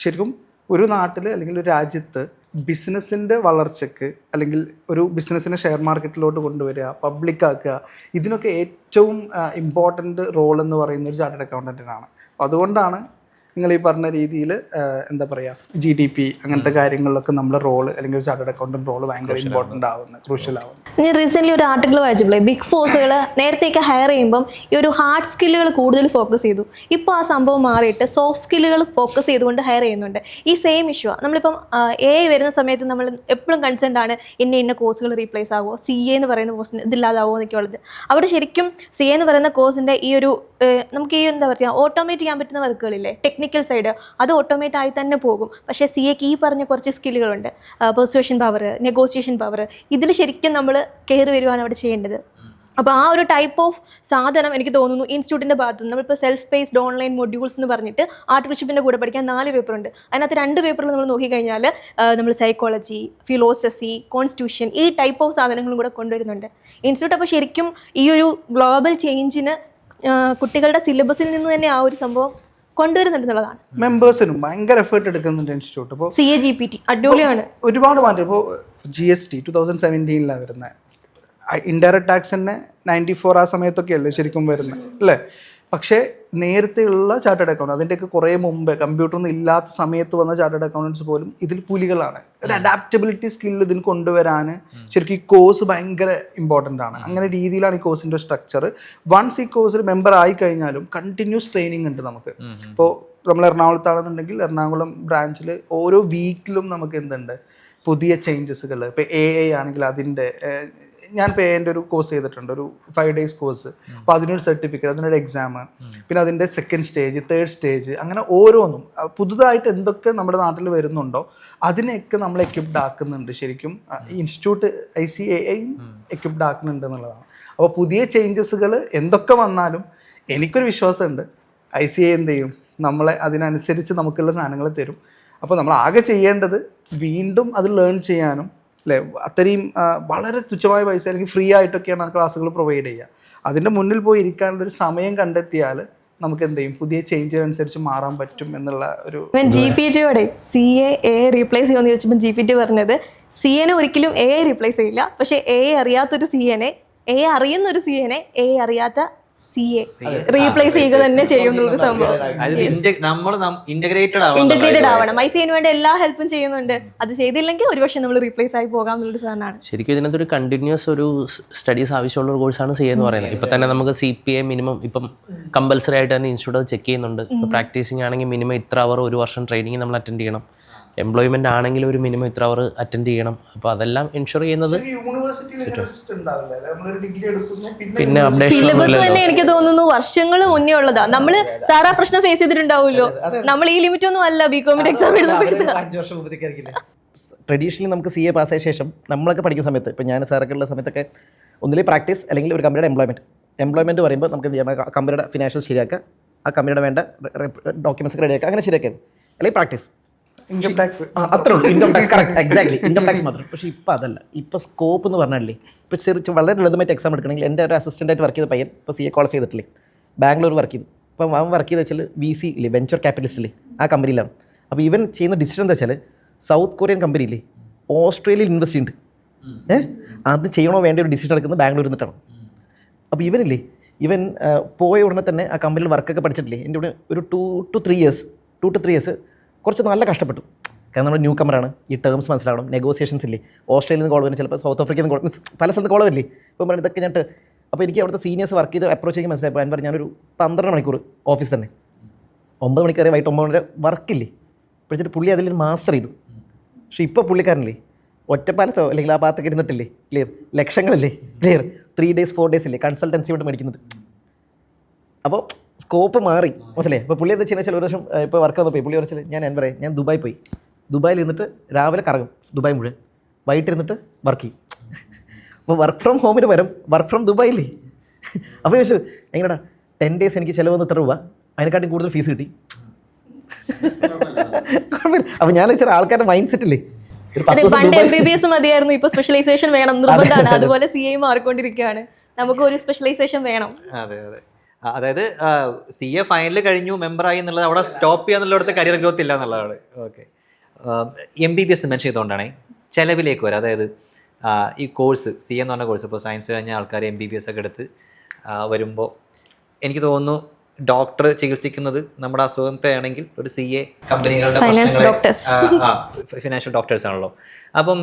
S4: ശരിക്കും ഒരു നാട്ടിൽ അല്ലെങ്കിൽ ഒരു രാജ്യത്ത് ബിസിനസ്സിൻ്റെ വളർച്ചയ്ക്ക് അല്ലെങ്കിൽ ഒരു ബിസിനസ്സിനെ ഷെയർ മാർക്കറ്റിലോട്ട് കൊണ്ടുവരിക, പബ്ലിക്കാക്കുക, ഇതിനൊക്കെ ഏറ്റവും ഇമ്പോർട്ടൻ്റ് റോൾ എന്ന് പറയുന്ന ഒരു ചാർട്ടേഡ് അക്കൗണ്ടൻറ്റിനാണ്. അപ്പോൾ അതുകൊണ്ടാണ് നിങ്ങൾ ഈ പറഞ്ഞ രീതിയിൽ എന്താ പറയുക GDP അങ്ങനത്തെ കാര്യങ്ങളിലൊക്കെ നമ്മുടെ റോള് അല്ലെങ്കിൽ ഒരു ചാർട്ടേഡ് അക്കൗണ്ടന്റ് റോള് ഭയങ്കര ഇമ്പോർട്ടൻ്റ് ആവുന്നത്, ക്രൂഷ്യൽ ആവുന്നത്.
S3: ഞാൻ റീസെൻ്റ്ലി ഒരു ആർട്ടിക്കിൾ വായിച്ചപ്പോഴേ ബിഗ് ഫോഴ്സുകൾ നേരത്തേക്ക് ഹയർ ചെയ്യുമ്പം ഈ ഒരു ഹാർഡ് സ്കില്ലുകൾ കൂടുതൽ ഫോക്കസ് ചെയ്തു. ഇപ്പോൾ ആ സംഭവം മാറിയിട്ട് സോഫ്റ്റ് സ്കില്ലുകൾ ഫോക്കസ് ചെയ്തുകൊണ്ട് ഹയർ ചെയ്യുന്നുണ്ട്. ഈ സെയിം ഇഷ്യൂ നമ്മളിപ്പം AI വരുന്ന സമയത്ത് നമ്മൾ എപ്പോഴും കൺസേൺഡ് ആണ് ഇന്ന കോഴ്സുകൾ റീപ്ലേസ് ആകുമോ, CA എന്ന് പറയുന്ന കോഴ്സിന് ഇതില്ലാതാവുമോ എന്നൊക്കെ ഉള്ളത്. അവിടെ ശരിക്കും CA എന്ന് പറയുന്ന കോഴ്സിൻ്റെ ഈ ഒരു നമുക്ക് ഈ എന്താ പറയുക ഓട്ടോമേറ്റ് ചെയ്യാൻ പറ്റുന്ന വർക്കുകളില്ലേ, ടെക്നിക്കൽ സൈഡ്, അത് ഓട്ടോമേറ്റ് ആയി തന്നെ പോകും. പക്ഷേ CAക്ക് ഈ പറഞ്ഞ കുറച്ച് സ്കില്ലുകളുണ്ട്, പെർsuasion പവർ, നെഗോസിയേഷൻ പവർ, ഇതിൽ ശരിക്കും നമ്മൾ കയറി വരുവാണ് അവിടെ ചെയ്യേണ്ടത്. അപ്പോൾ ആ ഒരു ടൈപ്പ് ഓഫ് സാധനം എനിക്ക് തോന്നുന്നു ഇൻസ്റ്റിറ്റ്യൂട്ടിൻ്റെ ഭാഗത്തുനിന്ന് നമ്മളിപ്പോൾ സെൽഫ് ബേസ്ഡ് ഓൺലൈൻ മൊഡ്യൂൾസ് എന്ന് പറഞ്ഞിട്ട് ആർട്ടിഫിഷ്യപ്പിൻ്റെ കൂടെ പഠിക്കാൻ 4 പേപ്പറുണ്ട്. അതിനകത്ത് 2 പേപ്പറിൽ നമ്മൾ നോക്കിക്കഴിഞ്ഞാൽ നമ്മൾ സൈക്കോളജി, ഫിലോസഫി, കോൺസ്റ്റിറ്റ്യൂഷൻ, ഈ ടൈപ്പ് ഓഫ് സാധനങ്ങളും കൂടെ കൊണ്ടുവരുന്നുണ്ട് ഇൻസ്റ്റിറ്റ്യൂട്ട്. അപ്പോൾ ശരിക്കും ഈ ഒരു ഗ്ലോബൽ ചേഞ്ചിന് കുട്ടികളുടെ സിലബസിൽ നിന്ന് തന്നെ ആ ഒരു സംഭവം കൊണ്ടുവരുന്നുണ്ടെന്നുള്ളതാണ്.
S4: മെമ്പേഴ്സിനും ഭയങ്കര എഫേർട്ട് എടുക്കുന്നുണ്ട് ഇൻസ്റ്റിറ്റ്യൂട്ട്. ഇപ്പോൾ
S3: CA GPT അടിപൊളിയാണ്.
S4: ഒരുപാട് മാറ്റം. ഇപ്പോൾ GST 2017 വരുന്നത്, ഇൻഡയറക്റ്റ് ടാക്സ് തന്നെ 94 ആ സമയത്തൊക്കെ അല്ലേ ശരിക്കും വരുന്നത് അല്ലേ? പക്ഷേ നേരത്തെയുള്ള ചാർട്ടേഡ് അക്കൗണ്ട്, അതിൻ്റെയൊക്കെ കുറേ മുമ്പേ കമ്പ്യൂട്ടറൊന്നും ഇല്ലാത്ത സമയത്ത് വന്ന ചാർട്ടേഡ് അക്കൗണ്ടൻസ് പോലും ഇതിൽ പുലികളാണ്. ഒരു അഡാപ്റ്റബിലിറ്റി സ്കില്ല് ഇതിന് കൊണ്ടുവരാൻ ശരിക്കും ഈ കോഴ്സ് ഭയങ്കര ഇമ്പോർട്ടൻ്റ് ആണ്. അങ്ങനെ രീതിയിലാണ് ഈ കോഴ്സിൻ്റെ സ്ട്രക്ചർ. വൺസ് ഈ കോഴ്സിൽ മെമ്പർ ആയി കഴിഞ്ഞാലും കണ്ടിന്യൂസ് ട്രെയിനിങ് ഉണ്ട് നമുക്ക്. ഇപ്പോൾ നമ്മൾ എറണാകുളത്താണെന്നുണ്ടെങ്കിൽ എറണാകുളം ബ്രാഞ്ചിൽ ഓരോ വീക്കിലും നമുക്ക് എന്തുണ്ട് പുതിയ ചേഞ്ചസുകൾ. ഇപ്പോൾ AI ആണെങ്കിൽ അതിൻ്റെ ഞാനിപ്പോൾ എൻ്റെ ഒരു കോഴ്സ് ചെയ്തിട്ടുണ്ട്, ഒരു 5 days കോഴ്സ്. അപ്പോൾ അതിനൊരു സർട്ടിഫിക്കറ്റ്, അതിനൊരു എക്സാം, പിന്നെ അതിൻ്റെ സെക്കൻഡ് സ്റ്റേജ്, തേർഡ് സ്റ്റേജ്, അങ്ങനെ ഓരോന്നും പുതുതായിട്ട് എന്തൊക്കെ നമ്മുടെ നാട്ടിൽ വരുന്നുണ്ടോ അതിനെയൊക്കെ നമ്മൾ എക്യുപ്ഡ് ആക്കുന്നുണ്ട്. ശരിക്കും ഇൻസ്റ്റിറ്റ്യൂട്ട് ICAI എക്യുപ്ഡ് ആക്കുന്നുണ്ട് എന്നുള്ളതാണ്. അപ്പോൾ പുതിയ ചേഞ്ചസുകൾ എന്തൊക്കെ വന്നാലും എനിക്കൊരു വിശ്വാസമുണ്ട് ICAI എന്ത് ചെയ്യും, നമ്മളെ അതിനനുസരിച്ച് നമുക്കുള്ള സാധനങ്ങൾ തരും. അപ്പോൾ നമ്മൾ ആകെ ചെയ്യേണ്ടത് വീണ്ടും അത് ലേൺ ചെയ്യാനും അല്ലേ, അത്രയും വളരെ തുച്ഛമായ പൈസ അല്ലെങ്കിൽ ഫ്രീ ആയിട്ടൊക്കെയാണ് ആ ക്ലാസ്സുകൾ പ്രൊവൈഡ് ചെയ്യുക. അതിൻ്റെ മുന്നിൽ പോയി ഇരിക്കാനുള്ളൊരു സമയം കണ്ടെത്തിയാൽ നമുക്ക് എന്ത് ചെയ്യും, പുതിയ ചേഞ്ചിനനുസരിച്ച് മാറാൻ പറ്റും എന്നുള്ള ഒരു.
S3: GPTയോടെ CA AI റീപ്ലേസ് ചെയ്യുമെന്ന് ചോദിച്ചപ്പോൾ GPT പറഞ്ഞത് CAനെ ഒരിക്കലും AI റീപ്ലേസ് ചെയ്യില്ല, പക്ഷേ AI അറിയാത്തൊരു CAനെ, AI അറിയുന്നൊരു CAനെ AI അറിയാത്ത CA റീപ്ലേസ് ചെയ്യുക തന്നെ ചെയ്യുന്നൊരു സംഭവം.
S2: ഇന്റഗ്രേറ്റഡ്
S3: ആവണം. ICAന് വേണ്ടി എല്ലാ ഹെൽപ്പും ചെയ്യുന്നുണ്ട്. അത് ചെയ്തില്ലെങ്കിൽ ഒരുപക്ഷെ നമ്മൾ റീപ്ലേസ് ആയി പോകാം എന്നുള്ളൊരു സാധനമാണ്.
S5: ശരിക്കും ഇതിനകത്തൊരു കണ്ടിന്യൂസ് ഒരു സ്റ്റഡീസ് ആവശ്യമുള്ള ഒരു കോഴ്സാണ് CA എന്ന് പറയുന്നത്. ഇപ്പം തന്നെ നമുക്ക് CPA മിനിമം ഇപ്പം കമ്പൽസറി ആയിട്ട് തന്നെ ഇൻസ്റ്റിറ്റ്യൂട്ട് ചെക്ക് ചെയ്യുന്നുണ്ട്. ഇപ്പോൾ പ്രാക്ടീസിങ് ആണെങ്കിൽ മിനിമം ഇത്ര അവർ ഒരു വർഷം ട്രെയിനിങ് നമ്മൾ അറ്റൻഡ് ചെയ്യണം. എംപ്ലോയ്മെന്റ് ആണെങ്കിൽ ഒരു മിനിമം ഇത്ര അവർ അറ്റൻഡ് ചെയ്യണം. അപ്പോൾ അതെല്ലാം ഇൻഷുർ ചെയ്യുന്നത് പിന്നെ
S3: സിലബസ് തന്നെ എനിക്ക് തോന്നുന്നു വർഷങ്ങൾ മുന്നേ ഉള്ളതാ. നമ്മൾ സാറാ പ്രശ്നം ഫേസ് ചെയ്തിട്ടുണ്ടാവുമല്ലോ. നമ്മൾ ഈ ലിമിറ്റ് ഒന്നും അല്ല ബികോമിന്റെ എക്സാം എഴുതുന്നത്.
S1: 5 വർഷം മുമ്പത്തേക്കായിരിക്കില്ല. ട്രഡീഷണലി നമുക്ക് CA പാസ്സായ ശേഷം നമ്മളൊക്കെ പഠിക്കുന്ന സമയത്ത്, ഇപ്പോൾ ഞാൻ സാറൊക്കെ ഉള്ള സമയത്തൊക്കെ ഒന്നിലെ പ്രാക്ടീസ് അല്ലെങ്കിൽ ഒരു കമ്പനിയുടെ എംപ്ലോയ്മെൻറ്റ് പറയുമ്പോൾ നമുക്ക് എന്ത് ചെയ്യാം, കമ്പനിയുടെ ഫിനാൻഷ്യൽ ശരിയാക്കുക, ആ കമ്പനിയുടെ വേണ്ട ഡോക്യുമെൻറ്റ്സ് റെഡിയാക്കുക, അങ്ങനെ ശരിയാക്കുക, അല്ലെങ്കിൽ പ്രാക്ടീസ്
S4: ഇൻകം ടാക്സ്
S1: അത്രേ ഉള്ളൂ. Income tax correct, exactly income tax മാത്രം. പക്ഷേ ഇപ്പോൾ അതല്ല. ഇപ്പോൾ സ്കോപ്പ് എന്ന് പറഞ്ഞാലേ, ഇപ്പോൾ ചെറിയ വളരെ ലളിതമായിട്ട് എക്സാം എടുക്കണമെങ്കിൽ എൻ്റെ ഒരു അസിസ്റ്റൻ്റായിട്ട് വർക്ക് ചെയ്ത പയ്യൻ ഇപ്പോൾ CA ക്വാളിഫൈ ചെയ്തിട്ടില്ലേ, ബാംഗ്ലൂർ വർക്ക് ചെയ്തു. ഇപ്പം അവൻ വർക്ക് ചെയ്ത് വെച്ചാൽ VC ഇല്ലേ, വെഞ്ചർ ക്യാപിറ്റലിസ്റ്റില്ലേ, ആ കമ്പനിയിലാണ്. അപ്പോൾ ഇവൻ ചെയ്യുന്ന ഡിസിഷൻ എന്താ വെച്ചാൽ സൗത്ത് കൊറിയൻ കമ്പനിയില്ലേ ഓസ്ട്രേലിയയിൽ ഇൻവെസ്റ്റ് ചെയ്യുന്നുണ്ട്, അത് ചെയ്യണോ വേണ്ട ഒരു ഡിസിഷൻ എടുക്കുന്നത് ബാംഗ്ലൂരിൽ നിന്നിട്ടാണ്. അപ്പോൾ ഇവൻ പോയ ഉടനെ തന്നെ ആ കമ്പനിയിൽ വർക്കൊക്കെ പഠിച്ചിട്ടില്ലേ, എൻ്റെ കൂടെ ഒരു 2 to 3 years കുറച്ച് നല്ല കഷ്ടപ്പെട്ടു. കാരണം നമ്മൾ ന്യൂ കമറാണ്, ഈ ടേംസ് മനസ്സിലാവണം, നെഗോസിയേഷൻസ് ഇല്ലേ, ഓസ്ട്രേലിയയിൽ നിന്ന് കോൾ വരുന്നത്, ചിലപ്പോൾ സൗത്ത് ആഫ്രിക്കയിൽ നിന്ന് കോൾ, മീൻസ് പല സ്ഥലത്ത് കോൾ വരില്ലേ. ഇപ്പം പറഞ്ഞ ഇതൊക്കെ ഞാൻ അപ്പോൾ എനിക്ക് അവിടുത്തെ സീനിയേഴ്സ് വർക്ക് ചെയ്ത് അപ്രോച്ച് ചെയ്യാൻ മനസ്സിലായപ്പോൾ ഞാൻ പറഞ്ഞു ഞാനൊരു 12 മണിക്കൂർ ഓഫീസ് തന്നെ, 9 മണിക്ക് വരെ വൈകിട്ട് 9 മണി വരെ വർക്കില്ലേ. പഠിച്ചിട്ട് പുള്ളി അതിൽ മാസ്റ്റർ ചെയ്തു. പക്ഷേ ഇപ്പോൾ പുള്ളിക്കാരനില്ലേ ഒറ്റപ്പാലത്തോ അല്ലെങ്കിൽ ആ ഭാഗത്തൊക്കെ ഇരുന്നിട്ടില്ലേ, ക്ലിയർ ലക്ഷങ്ങളില്ലേ, ക്ലിയർ 3 days 4 days ഇല്ലേ കൺസൾട്ടൻസി കൊണ്ട് മേടിക്കുന്നത്. അപ്പോൾ സ്കോപ്പ് മാറി, മനസ്സിലായി. ഇപ്പോൾ പുള്ളി എന്താ ചെയ്യുന്ന വെച്ചാൽ ഒരു വർഷം ഇപ്പോൾ വർക്ക് വന്നപ്പോൾ പുള്ളി പറഞ്ഞാൽ ഞാൻ പറയാം, ഞാൻ ദുബായി പോയി, ദുബായിൽ ഇരുന്നിട്ട് രാവിലെ കറങ്ങും ദുബായ് മുഴുവൻ, വൈകിട്ട് ഇരുന്നിട്ട് വർക്ക് ചെയ്യും. അപ്പോൾ വർക്ക് ഫ്രം ഹോമിന് പകരം വർക്ക് ഫ്രം ദുബായില്ലേ. അപ്പോൾ ചോദിച്ചു എങ്ങനെയാ 10 days എനിക്ക് ചിലവെന്ന് ഇത്ര രൂപ, അതിനെക്കാട്ടും കൂടുതൽ ഫീസ് കിട്ടി. കുഴപ്പമില്ല. അപ്പോൾ ഞാൻ വെച്ചാൽ ആൾക്കാരുടെ മൈൻഡ് സെറ്റില്ലേ,
S3: പണ്ട് MBBS മതിയായിരുന്നു, ഇപ്പോൾ സ്പെഷ്യലൈസേഷൻ വേണം നിർബന്ധമാണ്. അതുപോലെ CA മാറിക്കൊണ്ടിരിക്കുകയാണ്, നമുക്ക് ഒരു സ്പെഷ്യലൈസേഷൻ വേണം.
S2: അതെ. അതായത് CA ഫൈനൽ കഴിഞ്ഞു, മെമ്പറായി എന്നുള്ളത് അവിടെ സ്റ്റോപ്പ് ചെയ്യാന്നുള്ളിടത്ത് കരിയർ ഗ്രോത്ത് ഇല്ല എന്നുള്ളതാണ്. ഓക്കെ. MBBS മെൻഷൻ ചെയ്തുകൊണ്ടാണ് ചിലവിലേക്ക് വരാം. അതായത് ഈ കോഴ്സ് CA എന്ന് പറഞ്ഞ കോഴ്സ് ഇപ്പോൾ സയൻസ് കഴിഞ്ഞ ആൾക്കാർ MBBS ഒക്കെ എടുത്ത് വരുമ്പോൾ എനിക്ക് തോന്നുന്നു ഡോക്ടർ ചികിത്സിക്കുന്നത് നമ്മുടെ അസുഖത്തെ ആണെങ്കിൽ ഒരു CA കമ്പനികളുടെ
S3: Finance doctors.
S2: ഫിനാൻഷ്യൽ ഡോക്ടേഴ്സ് ആണല്ലോ. അപ്പം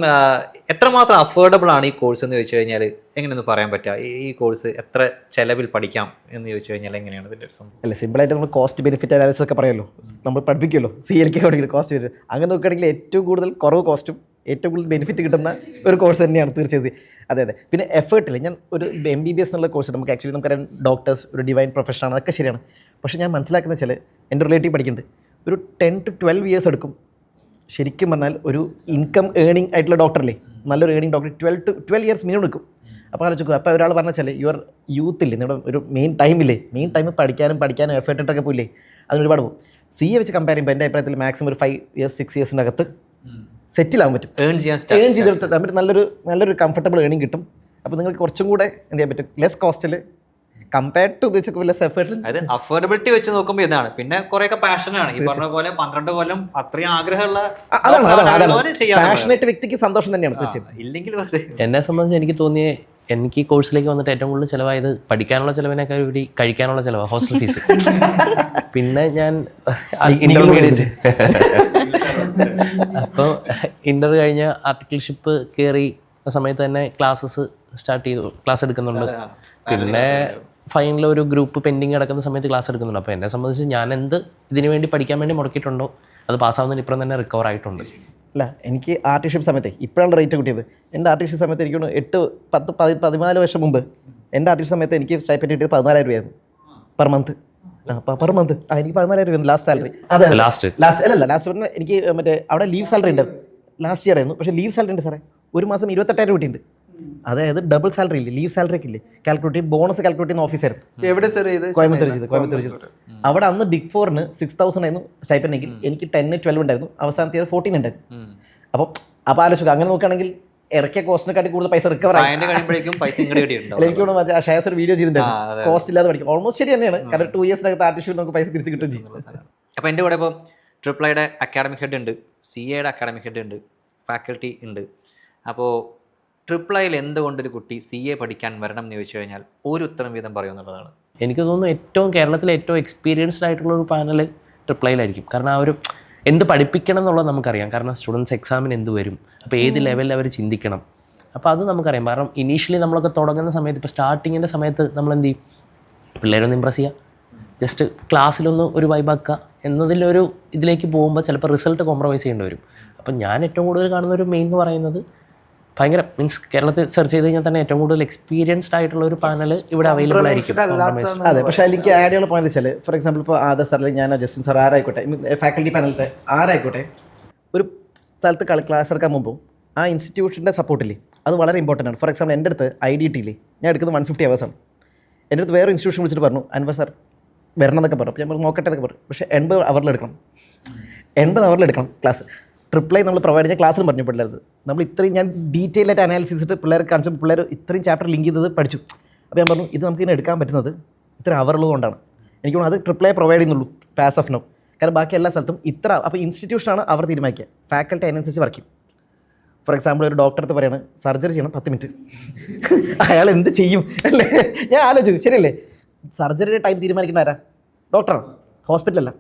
S2: എത്രമാത്രം അഫോർഡബിൾ ആണ് ഈ കോഴ്സ് എന്ന് ചോദിച്ചു കഴിഞ്ഞാൽ എങ്ങനെയൊന്ന് പറയാൻ പറ്റുക? ഈ കോഴ്സ് എത്ര ചെലവിൽ പഠിക്കാം എന്ന് ചോദിച്ചു കഴിഞ്ഞാൽ എങ്ങനെയാണ് ഇതിൻ്റെ ഒരു സംഭവം?
S1: അല്ല, സിമ്പിളായിട്ട് നമ്മൾ കോസ്റ്റ് ബെനിഫിറ്റ് അനാലിസിസ് ഒക്കെ പറയുമല്ലോ, നമ്മൾ പഠിപ്പിക്കുമല്ലോ CLK പഠിക്കുന്ന കോസ്റ്റ് വരും. അങ്ങനെ നോക്കുകയാണെങ്കിൽ ഏറ്റവും കൂടുതൽ കുറവ് കോസ്റ്റും ഏറ്റവും കൂടുതൽ ബെനിഫിറ്റ് കിട്ടുന്ന ഒരു കോഴ്സ് തന്നെയാണ് തീർച്ചയായും. അതെ അതെ. പിന്നെ എഫേർട്ടില്ല, ഞാൻ ഒരു MBBS എന്നുള്ള കോഴ്സ് നമുക്ക് ആക്ച്വലി നമുക്കറിയാം ഡോക്ടേഴ്സ് ഒരു ഡിവൈൻ പ്രൊഫഷനാണ്, അതൊക്കെ ശരിയാണ്. പക്ഷേ ഞാൻ മനസ്സിലാക്കുന്ന വെച്ചാൽ എൻ്റെ റിലേറ്റീവ് പഠിക്കുന്നുണ്ട്, ഒരു 10 to 12 years എടുക്കും ശരിക്കും പറഞ്ഞാൽ ഒരു ഇൻകം ഏണിംഗ് ആയിട്ടുള്ള ഡോക്ടറല്ലേ, നല്ലൊരു ഏണിംഗ് ഡോക്ടർ 12 years മിനിമം എടുക്കും. അപ്പോൾ ആലോചിക്കും, അപ്പോൾ ഒരാൾ പറഞ്ഞാൽ വെച്ചാൽ യുവർ യൂത്തില്ലേ, നിങ്ങളുടെ ഒരു മെയിൻ ടൈം പഠിക്കാനും എഫേർട്ട് ഇട്ടൊക്കെ പോയില്ലേ, അതിന് ഒരുപാട് പോകും. CA വെച്ച് കമ്പയർ ചെയ്യുമ്പോൾ എൻ്റെ അഭിപ്രായത്തിൽ മാക്സിമം ഒരു 5 years 6 yearsനകത്ത് സെറ്റിലാകാൻ പറ്റും, ഏൺ ചെയ്തെടുത്ത് നമുക്ക് നല്ലൊരു കംഫർട്ടബിൾ ഏണിംഗ് കിട്ടും. അപ്പോൾ നിങ്ങൾക്ക് കുറച്ചും കൂടെ എന്ത് ചെയ്യാൻ പറ്റും, ലെസ് കോസ്റ്റിൽ കമ്പയർഡ് ടു ഉദ്ദേശിച്ച ലെസ് എഫേർട്ടിൽ.
S2: അത് അഫോർഡബിലിറ്റി വെച്ച് നോക്കുമ്പോൾ ഇതാണ്. പിന്നെ കുറെയൊക്കെ പാഷനാണ്, ഈ പറഞ്ഞ പോലെ 12 കൊല്ലം അത്രയും ആഗ്രഹമുള്ള
S1: പാഷനേറ്റ് വ്യക്തിക്ക് സന്തോഷം തന്നെയാണ് തീർച്ചയായും.
S2: ഇല്ലെങ്കിൽ വെറുതെ.
S5: എന്നെ സംബന്ധിച്ച് എനിക്ക് തോന്നിയ എനിക്ക് ഈ കോഴ്സിലേക്ക് വന്നിട്ട് ഏറ്റവും കൂടുതൽ ചിലവായത് പഠിക്കാനുള്ള ചിലവിനേക്കാൾ ഒരു കഴിക്കാനുള്ള ചിലവാണ്, ഹോസ്റ്റൽ ഫീസ്. പിന്നെ ഞാൻ ഇന്റർമീഡിയറ്റ് അപ്പോൾ ഇന്റർ കഴിഞ്ഞ ആർട്ടിക്കിൾഷിപ്പ് കയറി ആ സമയത്ത് തന്നെ ക്ലാസ്സസ് സ്റ്റാർട്ട് ചെയ്തു, ക്ലാസ് എടുക്കുന്നുണ്ട്. പിന്നെ ഫൈനൽ ഒരു ഗ്രൂപ്പ് പെൻഡിങ് കിടക്കുന്ന സമയത്ത് ക്ലാസ് എടുക്കുന്നുണ്ട്. അപ്പോൾ എന്നെ സംബന്ധിച്ച് ഞാൻ എന്ത് ഇതിനു വേണ്ടി പഠിക്കാൻ വേണ്ടി മുടക്കിയിട്ടുണ്ടോ അത് പാസ്സാവുന്നതിന് ഇപ്പം തന്നെ റിക്കവർ ആയിട്ടുണ്ട്.
S1: അല്ല, എനിക്ക് ആർട്ടിഷിപ്പ് സമയത്ത് ഇപ്പോഴാണ് റേറ്റ് കിട്ടിയത്. എൻ്റെ ആർട്ടിഷിപ്പ് സമയത്ത് എനിക്ക് 8-14 വർഷം മുമ്പ് എൻ്റെ ആർട്ടിഷിപ്പ് സമയത്ത് എനിക്ക് സ്റ്റൈപ്പൻഡ് കിട്ടിയത് 14,000 രൂപയായിരുന്നു പെർ മന്ത്. എനിക്ക് 14,000 രൂപ ലാസ്റ്റ് സാലറി. അതെ, ലാസ്റ്റ് പറഞ്ഞാൽ എനിക്ക് മറ്റേ അവിടെ ലീവ് സാലറി ഉണ്ട്, ലാസ്റ്റ് ഇയർ ആയിരുന്നു. പക്ഷേ ലീവ് സാലറി ഉണ്ട് സാറേ, ഒരു മാസം 28,000 രൂപ ഉണ്ട്. അതായത് ഡബിൾ സാലറി ഇല്ലേ, ലീവ് സാലറി ഒക്കെ ഇല്ലേ, കാൽക്കുലേറ്റ് ബോണസ് കാൽക്കുലേറ്റ് ചെയ്യുന്ന ഓഫീസായിരുന്നു.
S4: എവിടെ സാർ ചെയ്ത്?
S1: കോയമ്പത്തൂർ ചെയ്ത്. അവിടെ അന്ന് ബിഗ് 4-ന് 6,000 ആയിരുന്നു സ്റ്റൈപ്പൻഡ് എങ്കിൽ എനിക്ക് 10-12 ഉണ്ടായിരുന്നു, അവസാനത്തെ 14 ഉണ്ടായിരുന്നു. അപ്പോൾ ആലോചിക്കുക, അങ്ങനെ നോക്കുകയാണെങ്കിൽ ഇറക്കിയ കോസ്റ്റിനെക്കാട്ടി കൂടുതൽ പൈസ റിക്കവർ ആയി. എനിക്ക് തോന്നുന്നു ഷെയർസ് ഒരു വീഡിയോ ചെയ്തിട്ടുണ്ടായിരുന്നു, കോസ്റ്റ് ഇല്ലാതെ പഠിക്കും. ഓൾമോസ്റ്റ് ശരി തന്നെയാണ്, കാരണം 2 yearsനകത്ത് ആർട്ടിഫിഷ്യൽ നമുക്ക് പൈസ തിരിച്ച് കിട്ടുകയും ചെയ്യും.
S2: അപ്പോൾ എൻ്റെ കൂടെ ഇപ്പോൾ ട്രിപ്പിൾ അക്കാഡമിക് ഹെഡ് ഉണ്ട്, CA അക്കാഡമിക് ഹെഡ് ഉണ്ട്, ഫാക്കൽറ്റി ഉണ്ട്. അപ്പോൾ ട്രിപ്പിൾ ഐയിൽ എന്തുകൊണ്ടൊരു കുട്ടി CA പഠിക്കാൻ വരണം എന്ന് ചോദിച്ചു കഴിഞ്ഞാൽ ഒരു ഉത്തരം വീതം പറയുമെന്നുള്ളതാണ്.
S5: എനിക്ക് തോന്നുന്നു ഏറ്റവും കേരളത്തിലെ ഏറ്റവും എക്സ്പീരിയൻസ്ഡ് ആയിട്ടുള്ള ഒരു പാനൽ ട്രിപ്പിൾ ഐയിലായിരിക്കും. കാരണം ആ ഒരു എന്ത് പഠിപ്പിക്കണം എന്നുള്ളത് നമുക്കറിയാം. കാരണം സ്റ്റുഡൻസ് എക്സാമിന് എന്ത് വരും, അപ്പോൾ ഏത് ലെവലിൽ അവർ ചിന്തിക്കണം, അപ്പോൾ അത് നമുക്കറിയാം. കാരണം ഇനീഷ്യലി നമ്മളൊക്കെ തുടങ്ങുന്ന സമയത്ത്, ഇപ്പോൾ സ്റ്റാർട്ടിങ്ങിൻ്റെ സമയത്ത് നമ്മൾ എന്ത് ചെയ്യും, പിള്ളേരൊന്ന് ഇമ്പ്രസ് ചെയ്യുക, ജസ്റ്റ് ക്ലാസ്സിലൊന്ന് ഒരു വൈബാക്കുക എന്നതിലൊരു ഇതിലേക്ക് പോകുമ്പോൾ ചിലപ്പോൾ റിസൾട്ട് കോംപ്രമൈസ് ചെയ്യേണ്ടി വരും. അപ്പം ഞാൻ ഏറ്റവും കൂടുതൽ കാണുന്ന ഒരു മെയിൻ എന്ന് പറയുന്നത് ഭയങ്കര മീൻസ് കേരളത്തിൽ സെർച്ച് ചെയ്ത് കഴിഞ്ഞാൽ തന്നെ ഏറ്റവും കൂടുതൽ എക്സ്പീരിയൻസ്ഡ് ആയിട്ടുള്ള ഒരു പാനൽ ഇവിടെ അവൈലബിൾ ആയിരിക്കും.
S1: അതെ, പക്ഷേ എനിക്ക് ആഡ് ചെയ്യാനുള്ള പോയിന്റ് വെച്ചാൽ, ഫോർ എക്സാമ്പിൾ ഇപ്പോൾ ആദർ സാർ, ഞാൻ ജസ്റ്റിൻ സാർ, ആരായിക്കോട്ടെ, ഫാക്കൽറ്റി പാനലത്തെ ആരായിക്കോട്ടെ, ഒരു സ്ഥലത്ത് ക്ലാസ് എടുക്കാൻ മുമ്പ് ആ ഇൻസ്റ്റിറ്റ്യൂഷൻ്റെ സപ്പോർട്ടില്ലേ, അത് വളരെ ഇമ്പോർട്ടൻ്റ് ആണ്. ഫോർ എക്സാമ്പിൾ എൻ്റെ അടുത്ത് IDT ഇല്ലേ, ഞാൻ എടുക്കുന്നത് 150 hours ആണ്. എൻ്റെ അടുത്ത് വേറെ ഇൻസ്റ്റിറ്റ്യൂഷൻ വിളിച്ചിട്ട് പറഞ്ഞു, അൻവർ സാർ വരണം എന്നൊക്കെ പറഞ്ഞു. അപ്പോൾ ഞാൻ നോക്കട്ടെ എന്നൊക്കെ പറഞ്ഞു. പക്ഷേ 80 hours എടുക്കണം ക്ലാസ്. ട്രിപ്പിൾ ഐ നമ്മൾ പ്രൊവൈഡ് ചെയ്ത ക്ലാസ്സിലും പറഞ്ഞു പിള്ളേർക്ക്, നമ്മൾ ഇത്രയും ഞാൻ ഡീറ്റെയിൽ ആയിട്ട് അനാലിസിസ് ചെയ്തിട്ട് പിള്ളേർക്ക് കാണിച്ചു, പിള്ളേർ ഇത്രയും ചാപ്റ്റർ ലിങ്ക് ചെയ്തത് പഠിച്ചു. അപ്പോൾ ഞാൻ പറഞ്ഞു, ഇത് നമുക്ക് ഇതിനെ എടുക്കാൻ പറ്റുന്നത് ഇത്ര അവറുള്ളത് കൊണ്ടാണ്. എനിക്ക് തോന്നുന്നു അത് ട്രിപ്പിൾ ഐ പ്രൊവൈഡ് ചെയ്യുന്നുള്ളൂ പാസ് ഓഫ് നോ. കാരണം ബാക്കി എല്ലാ സ്ഥലത്തും ഇത്ര, അപ്പോൾ ഇൻസ്റ്റിറ്റ്യൂഷനാണ് അവർ തീരുമാനിക്കുക, ഫാക്കൽറ്റി അതിനനുസരിച്ച് വർക്ക് ചെയ്യും. ഫോർ എക്സാമ്പിൾ ഒരു ഡോക്ടർ അടുത്ത് പറയാണ് സർജറി ചെയ്യണം 10 minute, അയാൾ എന്ത് ചെയ്യും അല്ലേ? ഞാൻ ആലോചിച്ചു, ശരിയല്ലേ? സർജറിയുടെ ടൈം തീരുമാനിക്കുന്ന ആരാ? ഡോക്ടറാണ്, ഹോസ്പിറ്റലല്ല.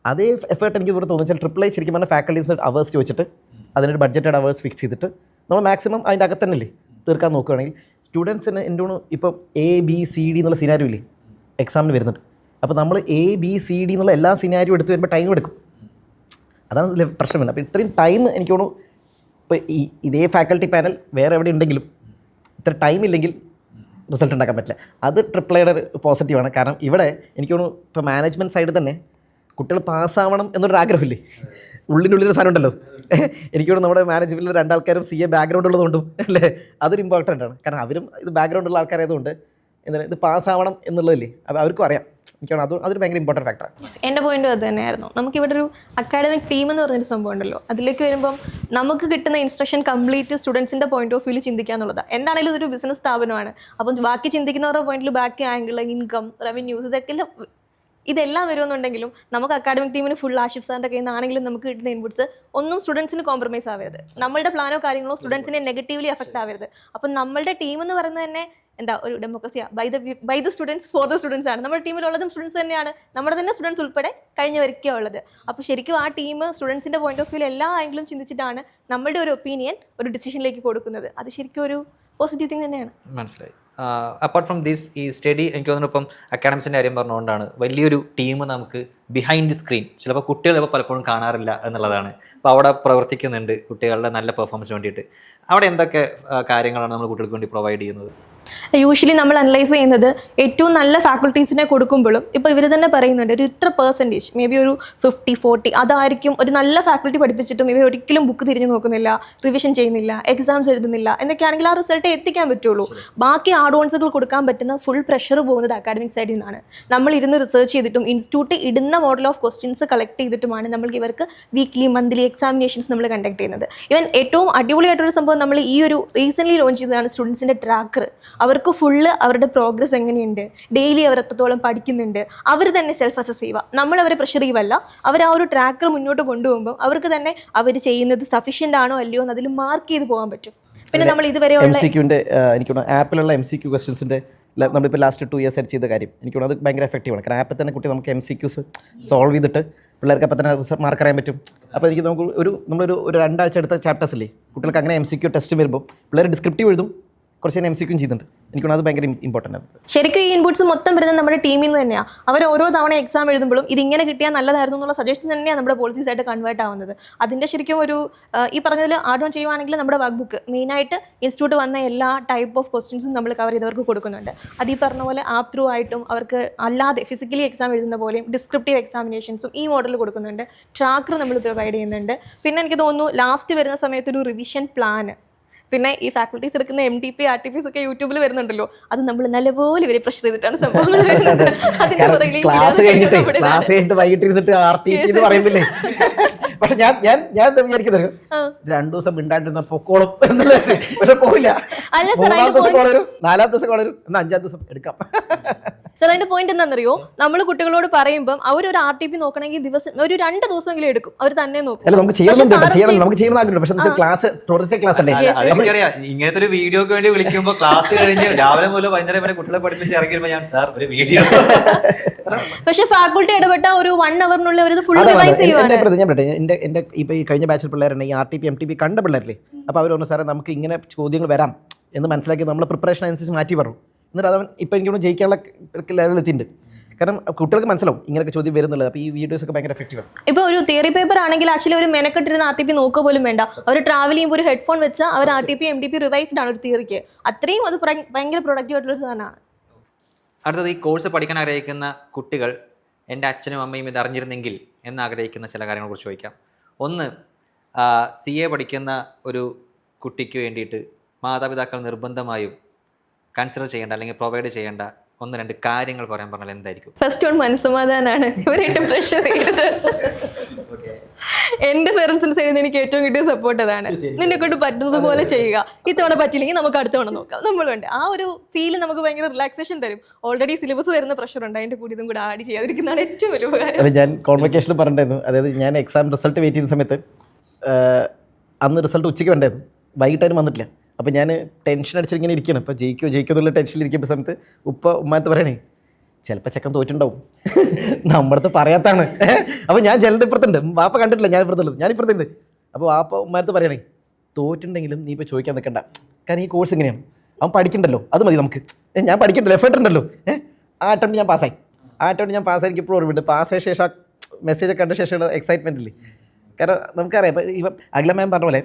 S1: അതേ എഫേർട്ട് എനിക്ക് ഇവിടെ തോന്നുന്നു. ട്രിപ്പിൾ ഐ ശരിക്കും പറഞ്ഞാൽ ഫാക്കൽറ്റീസ് അവേഴ്സ് ചോദിച്ചിട്ട് അതിനൊരു ബഡ്ജറ്റഡ് അവേഴ്സ് ഫിക്സ് ചെയ്തിട്ട് നമ്മൾ മാക്സിമം അതിൻ്റെ അകത്ത് തന്നെ അല്ലേ തീർക്കാൻ നോക്കുകയാണെങ്കിൽ സ്റ്റുഡൻസിന് എൻ്റെ തോന്നുന്നു ഇപ്പോൾ ABCD എന്നുള്ള സിനാരിയോ ഇല്ലേ എക്സാമിന് വരുന്നുണ്ട്. അപ്പോൾ നമ്മൾ ABCD എന്നുള്ള എല്ലാ സിനാരിയോ എടുത്ത് വരുമ്പോൾ ടൈം എടുക്കും, അതാണ് പ്രശ്നം വരുന്നത്. അപ്പോൾ ഇത്രയും ടൈം എനിക്ക് തോന്നുന്നു ഇപ്പോൾ ഇതേ ഫാക്കൽറ്റി പാനൽ വേറെ എവിടെ ഉണ്ടെങ്കിലും ഇത്ര ടൈം ഇല്ലെങ്കിൽ റിസൾട്ട് ഉണ്ടാക്കാൻ പറ്റില്ല. അത് ട്രിപ്പിൾ ഐയുടെ പോസിറ്റീവാണ്. കാരണം ഇവിടെ എനിക്ക് തോന്നുന്നു ഇപ്പോൾ മാനേജ്മെൻറ്റ് സൈഡ് തന്നെ കുട്ടികൾ പാസ്സാവണം എന്നൊരു ആഗ്രഹമില്ലേ, ഉള്ളിനുള്ളിലൊരു സാധനം ഉണ്ടല്ലോ. എനിക്കോട് നമ്മുടെ മാനേജ്മെൻറ്റിൽ 2 ആൾക്കാരും CA ബാക്ക്ഗ്രൗണ്ട് ഉള്ളതുകൊണ്ടും അല്ലേ, അതൊരു ഇമ്പോർട്ടൻ്റ് ആണ്. കാരണം അവരും ഇത് ബാക്ക്ഗ്രൗണ്ട് ഉള്ള ആൾക്കാരായതുകൊണ്ട് എന്താണ് ഇത് പാസ്സാവണം എന്നുള്ളതല്ലേ, അപ്പോൾ അവർക്കും അറിയാം. എനിക്കാണ് അതൊരു ഭയങ്കര ഇമ്പോർട്ടൻറ്റ് ഫാക്ടറാണ്.
S3: എൻ്റെ പോയിന്റും അത് തന്നെയായിരുന്നു. നമുക്കിവിടെ ഒരു അക്കാഡമിക് ടീം എന്ന് പറഞ്ഞൊരു സംഭവം ഉണ്ടല്ലോ, അതിലേക്ക് വരുമ്പം നമുക്ക് കിട്ടുന്ന ഇൻസ്ട്രക്ഷൻ കംപ്ലീറ്റ് സ്റ്റുഡൻസിൻ്റെ പോയിന്റ് ഓഫ് വ്യൂവിൽ ചിന്തിക്കുക എന്നുള്ളതാണ്. എന്താണെങ്കിലും ഇതൊരു ബിസിനസ് സ്ഥാപനമാണ്. അപ്പം ബാക്കി ചിന്തിക്കുന്നവരുടെ പോയിന്റിൽ ബാക്കി ആംഗിൾ, ഇൻകം, റവന്യൂസ്, ഇതെല്ലാം വരുമെന്നുണ്ടെങ്കിലും നമുക്ക് അക്കാഡമിക് ടീമിന് ഫുൾ ആഷിഫ് സാറിൻ്റെ കയ്യിൽ നിന്നാണെങ്കിലും നമുക്ക് കിട്ടുന്ന ഇൻപുട്സ് ഒന്നും സ്റ്റുഡൻസിന് കോംപ്രമൈസ് ആവരുത്. നമ്മളുടെ പ്ലാനോ കാര്യങ്ങളോ സ്റ്റുഡൻസിനെ നെഗറ്റീവ്ലി അഫക്റ്റ് ആവരുത്. അപ്പം നമ്മളുടെ ടീം എന്ന് പറയുന്നത് തന്നെ എന്താ ഒരു ഡെമോക്രസിയാ by the students for the students ആണ്. നമ്മുടെ ടീമിലുള്ളതും സ്റ്റുഡൻസ് തന്നെയാണ്, നമ്മുടെ തന്നെ സ്റ്റുഡൻസ് ഉൾപ്പെടെ കഴിഞ്ഞവരൊക്കെയാണ് ഉള്ളത്. അപ്പോൾ ശരിക്കും ആ ടീം സ്റ്റുഡൻസിൻ്റെ പോയിന്റ് ഓഫ് വ്യൂവിൽ എല്ലാ ആംഗിളും ചിന്തിച്ചിട്ടാണ് നമ്മളുടെ ഒരു ഒപ്പീനിയൻ ഒരു ഡിസിഷനിലേക്ക് കൊടുക്കുന്നത്. അത് ശരിക്കും ഒരു പോസിറ്റീവ് തിങ് തന്നെയാണ്.
S2: മനസ്സിലായി. അപ്പാർട്ട് ഫ്രം ദിസ് ഈ സ്റ്റഡി എനിക്ക് തോന്നുന്നു ഇപ്പം അക്കാഡമിക്സിൻ്റെ കാര്യം പറഞ്ഞുകൊണ്ടാണ് വലിയൊരു ടീം നമുക്ക് ബിഹൈൻഡ് ദി സ്ക്രീൻ ചിലപ്പോൾ കുട്ടികൾ ഇപ്പോൾ പലപ്പോഴും കാണാറില്ല എന്നുള്ളതാണ്. അപ്പോൾ അവിടെ പ്രവർത്തിക്കുന്നുണ്ട് കുട്ടികളുടെ നല്ല പെർഫോമൻസിന് വേണ്ടിയിട്ട്. അവിടെ എന്തൊക്കെ കാര്യങ്ങളാണ് നമ്മൾ കുട്ടികൾക്ക് വേണ്ടി പ്രൊവൈഡ് ചെയ്യുന്നത്?
S3: യൂഷ്വലി നമ്മൾ അനലൈസ് ചെയ്യുന്നത് ഏറ്റവും നല്ല ഫാക്കൾട്ടീസിനെ കൊടുക്കുമ്പോഴും ഇപ്പോൾ ഇവർ തന്നെ പറയുന്നുണ്ട് ഒരു ഇത്ര പെർസെൻറ്റേജ് മേ ബി ഒരു 50-40 അതായിരിക്കും ഒരു നല്ല ഫാക്കൾട്ടി പഠിപ്പിച്ചിട്ടും ഇവർ ഒരിക്കലും ബുക്ക് തിരിഞ്ഞു നോക്കുന്നില്ല, റിവിഷൻ ചെയ്യുന്നില്ല, എക്സാംസ് എഴുതുന്നില്ല എന്നൊക്കെയാണെങ്കിൽ ആ റിസൾട്ട് എത്തിക്കാൻ പറ്റുള്ളൂ. ബാക്കി ആഡ്വാൻസുകൾ കൊടുക്കാൻ പറ്റുന്ന ഫുൾ പ്രഷർ പോകുന്നത് അക്കാഡമിക് സൈഡിൽ നിന്നാണ്. നമ്മൾ ഇരുന്ന് റിസർച്ച് ചെയ്തിട്ടും ഇൻസ്റ്റിറ്റ്യൂട്ട് ഇടുന്ന മോഡൽ ഓഫ് ക്വസ്റ്റ്യൻസ് കളക്ട് ചെയ്തിട്ടുമാണ് നമ്മൾ ഇവർക്ക് വീക്ക്ലി മന്ത്ലി എക്സാമിനേഷൻസ് നമ്മൾ കണ്ടക്ട് ചെയ്യുന്നത്. ഇവൻ ഏറ്റവും അടിപൊളിയായിട്ടൊരു സംഭവം നമ്മൾ ഈ ഒരു റീസെൻ്റ്ലി ലോഞ്ച് ചെയ്തതാണ് സ്റ്റുഡൻസിൻ്റെ ട്രാക്കർ. അവർക്ക് ഫുള്ള് അവരുടെ പ്രോഗ്രസ് എങ്ങനെയുണ്ട്, ഡെയിലി അവർ എത്രത്തോളം പഠിക്കുന്നുണ്ട്, അവർ തന്നെ സെൽഫ് അസസ് ചെയ്യുക. നമ്മൾ അവരെ പ്രഷർ ചെയ്യുവല്ല, അവർ ആ ഒരു ട്രാക്കർ മുന്നോട്ട് കൊണ്ടുപോകുമ്പോൾ അവർക്ക് തന്നെ അവർ ചെയ്യുന്നത് സഫീഷ്യൻ്റ് ആണോ അല്ലയോ എന്ന് അതിൽ മാർക്ക് ചെയ്ത് പോകാൻ പറ്റും. പിന്നെ നമ്മൾ ഇതുവരെയുള്ള
S1: MCQൻ്റെ എനിക്ക് ആപ്പിലുള്ള MCQ ക്വസ്റ്റ്യൻസിൻ്റെ നമ്മളിപ്പോൾ ലാസ്റ്റ് 2 years ആയിട്ട് ചെയ്ത കാര്യം എനിക്ക് തോന്നുന്നു അത് ഭയങ്കര എഫക്റ്റീവാണ്. കാരണം ആപ്പിൽ തന്നെ കുട്ടി നമുക്ക് MCQs സോൾവ് ചെയ്തിട്ട് പിള്ളേർക്ക് അപ്പം തന്നെ മാർക്ക് അറിയാൻ പറ്റും. അപ്പോൾ എനിക്ക് നമുക്ക് നമ്മളൊരു 2 ആഴ്ച എടുത്ത ചാപ്റ്റേഴ്സ് ഇല്ലേ, കുട്ടികൾക്ക് അങ്ങനെ MCQ ടെസ്റ്റ് വരുമ്പോൾ പിള്ളേർ ഡിസ്ക്രിപ്റ്റീവ് എഴുതും, കുറച്ച് തന്നെ MCQ ചെയ്യുന്നുണ്ട്. എനിക്ക് അത് ഭയങ്കര ഇമ്പോർട്ടൻ്റ് ആണ്.
S3: ശരിക്കും ഈ ഇൻപുട്സ് മൊത്തം വരുന്നത് നമ്മുടെ ടീമിൽ നിന്ന് തന്നെയാണ്. അവർ ഓരോ തവണ എക്സാം എഴുതുമ്പോഴും ഇതിങ്ങനെ കിട്ടിയാൽ നല്ലതായിരുന്നു എന്നുള്ള സജഷൻ തന്നെയാണ് നമ്മുടെ പോളിസീസ് ആയിട്ട് കൺവേർട്ട് ആവുന്നത്. അതിൻ്റെ ശരിക്കും ഒരു ഈ പറഞ്ഞതിൽ ആഡ് ഓൺ ചെയ്യുവാണെങ്കിൽ നമ്മുടെ വർക്ക് ബുക്ക് മെയിനായിട്ട് ഇൻസ്റ്റിറ്റ്യൂട്ട് വന്ന എല്ലാ ടൈപ്പ് ഓഫ് ക്വസ്റ്റ്യൻസും നമ്മൾ കവർ ചെയ്തവർക്ക് കൊടുക്കുന്നുണ്ട്. അത് ഈ പറഞ്ഞ പോലെ ആപ്പ് ത്രൂ ആയിട്ടും അവർക്ക് അല്ലാതെ ഫിസിക്കലി എക്സാം എഴുതുന്ന പോലെയും ഡിസ്ക്രിപ്റ്റീവ് എക്സാമിനേഷൻസും ഈ മോഡൽ കൊടുക്കുന്നുണ്ട്. ട്രാക്കർ നമ്മൾ പ്രൊവൈഡ് ചെയ്യുന്നുണ്ട്. പിന്നെ എനിക്ക് തോന്നുന്നു ലാസ്റ്റ് വരുന്ന സമയത്തൊരു റിവിഷൻ പ്ലാന്, പിന്നെ ഈ ഫാക്കൽറ്റീസ് എടുക്കുന്ന MTP RTPs ഒക്കെ യൂട്യൂബിൽ വരുന്നുണ്ടല്ലോ, അത് നമ്മൾ നല്ലപോലെ ഇവരെ പ്രഷർ ചെയ്തിട്ടാണ് സംഭവങ്ങൾ വരുന്നത്.
S1: ക്ലാസ് കഴിഞ്ഞിട്ട് വൈകിട്ട് ഇരുന്നിട്ട് RTP എന്ന് പറയുന്നില്ലേ. പക്ഷെ ഞാൻ എന്താ വിചാരിക്കുന്നത് 2 ദിവസം മിണ്ടാണ്ടിരുന്ന പൊക്കോളം എന്നുള്ളത്. പക്ഷെ പോയില്ല. 3-ാമത്തെ ദിവസം കോൾ വരും, 4-ാമത്തെ ദിവസം കോൾ വരും, എന്നാൽ 5-ാമത്തെ ദിവസം എടുക്കാം.
S3: സാർ അതിന്റെ പോയിന്റ് എന്താണെന്നറിയോ, നമ്മൾ കുട്ടികളോട് പറയുമ്പോൾ അവരൊരു RTP നോക്കണമെങ്കിൽ ദിവസം ഒരു 2 ദിവസമെങ്കിലും എടുക്കും, അവർ തന്നെ നോക്കും.
S1: അല്ല നമുക്ക് ചെയ്യണം, പക്ഷെ ക്ലാസ് തുടർച്ച ക്ലാസ് അല്ലേ.
S2: എനിക്കറിയാം ഇങ്ങനത്തെ ഒരു വീഡിയോക്ക് വേണ്ടി വിളിക്കുമ്പോൾ ക്ലാസ് കഴിഞ്ഞ് രാവിലെ മുതൽ വൈകുന്നേരം വരെ കുട്ടികളെ പഠിപ്പിച്ച് ഇറങ്ങി വരുമ്പോൾ ഞാൻ സാർ ഒരു വീഡിയോ.
S3: പക്ഷെ ഫാക്കൾട്ടി ഇടപെട്ട ഒരു 1 hourനുള്ളിൽ അവർ ഫുൾ റിവൈസ് ചെയ്യുവാണ്.
S1: എൻ്റെ ഇപ്പോൾ ഈ കഴിഞ്ഞ ബാച്ചിൽ പിള്ളേരുണ്ട് ഈ RTP MTP കണ്ട പിള്ളേരില്ലേ, അപ്പോൾ അവർ പറഞ്ഞു സാറേ നമുക്ക് ഇങ്ങനെ ചോദ്യങ്ങൾ വരാം എന്ന് മനസ്സിലാക്കി നമ്മൾ പ്രിപ്പറേഷൻ അനുസരിച്ച് മാറ്റി പറഞ്ഞു. എന്നിട്ട് അവൻ ഇപ്പോൾ എനിക്ക് ജയിക്കാനുള്ള ലെവലിൽ എത്തിയിട്ടുണ്ട്. കാരണം കുട്ടികൾക്ക് മനസ്സിലാവും ഇങ്ങനെയൊക്കെ ചോദ്യം വരുന്നുള്ളത്. അപ്പോൾ ഈ വീഡിയോസ് ഒക്കെ ഭയങ്കര എഫക്റ്റീവാണ്.
S3: ഇപ്പോൾ ഒരു തിയറി പേപ്പർ ആണെങ്കിൽ ആക്ച്വലി ഒരു മെനക്കെട്ടിരുന്ന RTP നോക്കുക പോലും വേണ്ട, അവർ ട്രാവൽ ചെയ്യുമ്പോൾ ഒരു ഹെഡ്ഫോൺ വെച്ചാൽ അവർ RTP MTP റിവൈസ്ഡ് ആണ് ഒരു തിയറിക്ക്. അത്രയും അത് ഭയങ്കര പ്രൊഡക്റ്റീവ് ആയിട്ടുള്ള സാധനമാണ്.
S2: അടുത്തത് ഈ കോഴ്സ് പഠിക്കാൻ ആഗ്രഹിക്കുന്ന കുട്ടികൾ എൻ്റെ അച്ഛനും അമ്മയും ഇത് അറിഞ്ഞിരുന്നെങ്കിൽ എന്നാഗ്രഹിക്കുന്ന ചില കാര്യങ്ങളെക്കുറിച്ച് ചോദിക്കാം. ഒന്ന്, CA പഠിക്കുന്ന ഒരു കുട്ടിക്ക് വേണ്ടിയിട്ട് മാതാപിതാക്കൾ നിർബന്ധമായും കൺസിഡർ ചെയ്യേണ്ട അല്ലെങ്കിൽ പ്രൊവൈഡ് ചെയ്യേണ്ട 1-2 കാര്യങ്ങൾ പറയാൻ പറഞ്ഞാൽ എന്തായിരിക്കും?
S3: ഫസ്റ്റ് വൺ മനസ്സമാധാനമാണ്. ഇവരായിട്ട് പ്രഷർ ചെയ്യരുത്. എൻ്റെ പേരൻസിൻ്റെ സൈഡിൽ നിന്ന് എനിക്ക് ഏറ്റവും കിട്ടിയ സപ്പോർട്ട് അതാണ്. നിന്നെ കൊണ്ട് പറ്റുന്നത് പോലെ ചെയ്യുക, ഇത്തവണ പറ്റില്ലെങ്കിൽ നമുക്ക് അടുത്ത തവണ നോക്കാം. നമ്മളുണ്ട് ആ ഒരു ഫീൽ നമുക്ക് ഭയങ്കര റിലാക്സേഷൻ തരും. ഓൾറെഡി സിലബസ് തരുന്ന പ്രഷർ ഉണ്ട്, അതിൻ്റെ കൂടി ഇതും കൂടെ ആഡ് ചെയ്യാതിരിക്കുന്നതാണ് ഏറ്റവും വലിയ ഉപകാരം.
S1: അത് ഞാൻ കോൺവെക്കേഷനിൽ പറഞ്ഞിരുന്നു. അതായത് ഞാൻ എക്സാം റിസൾട്ട് വെയിറ്റ് ചെയ്യുന്ന സമയത്ത് അന്ന് റിസൾട്ട് ഉച്ചയ്ക്ക് വേണ്ടായിരുന്നു, വൈകിട്ടാരും വന്നിട്ടില്ല. അപ്പോൾ ഞാൻ ടെൻഷൻ അടിച്ചിങ്ങനെ ഇരിക്കുകയാണ്. അപ്പോൾ ജയിക്കോ എന്നുള്ള ടെൻഷനിൽ ഇരിക്കുമ്പോൾ സമയത്ത് ഉമ്മത്ത് പറയണേ ചിലപ്പോൾ ചെക്കൻ തോറ്റുണ്ടാവും, നമ്മുടെ അടുത്ത് പറയാത്താണ്. അപ്പോൾ ഞാൻ ജലൻ്റെ ഇപ്പുറത്തുണ്ട്, വാപ്പ കണ്ടിട്ടില്ല, ഞാൻ ഇപ്പുറത്തുള്ളത്, ഞാൻ ഇപ്പുറത്തുണ്ട്. അപ്പോൾ വാപ്പ ഉമ്മത്ത് പറയണേ തോറ്റുണ്ടെങ്കിലും നീ ഇപ്പോൾ ചോദിക്കാൻ നിൽക്കണ്ട, കാരണം ഈ കോഴ്സ് എങ്ങനെയാണ് അവൻ പഠിക്കണ്ടല്ലോ, അത് മതി നമുക്ക്. ഞാൻ പഠിക്കണ്ടല്ലോ, എഫേർട്ട് ഉണ്ടല്ലോ. ആ അറ്റംപ്റ്റ് ഞാൻ പാസ്സായി എനിക്ക് ഇപ്പോൾ ഓർമ്മയുണ്ട്. പാസ്സായ ശേഷം ആ മെസ്സേജ് കണ്ട ശേഷമുള്ള എക്സൈറ്റ്മെൻറ്റില്ലേ. കാരണം നമുക്കറിയാം ഇപ്പം അഖില മാം പറഞ്ഞ പോലെ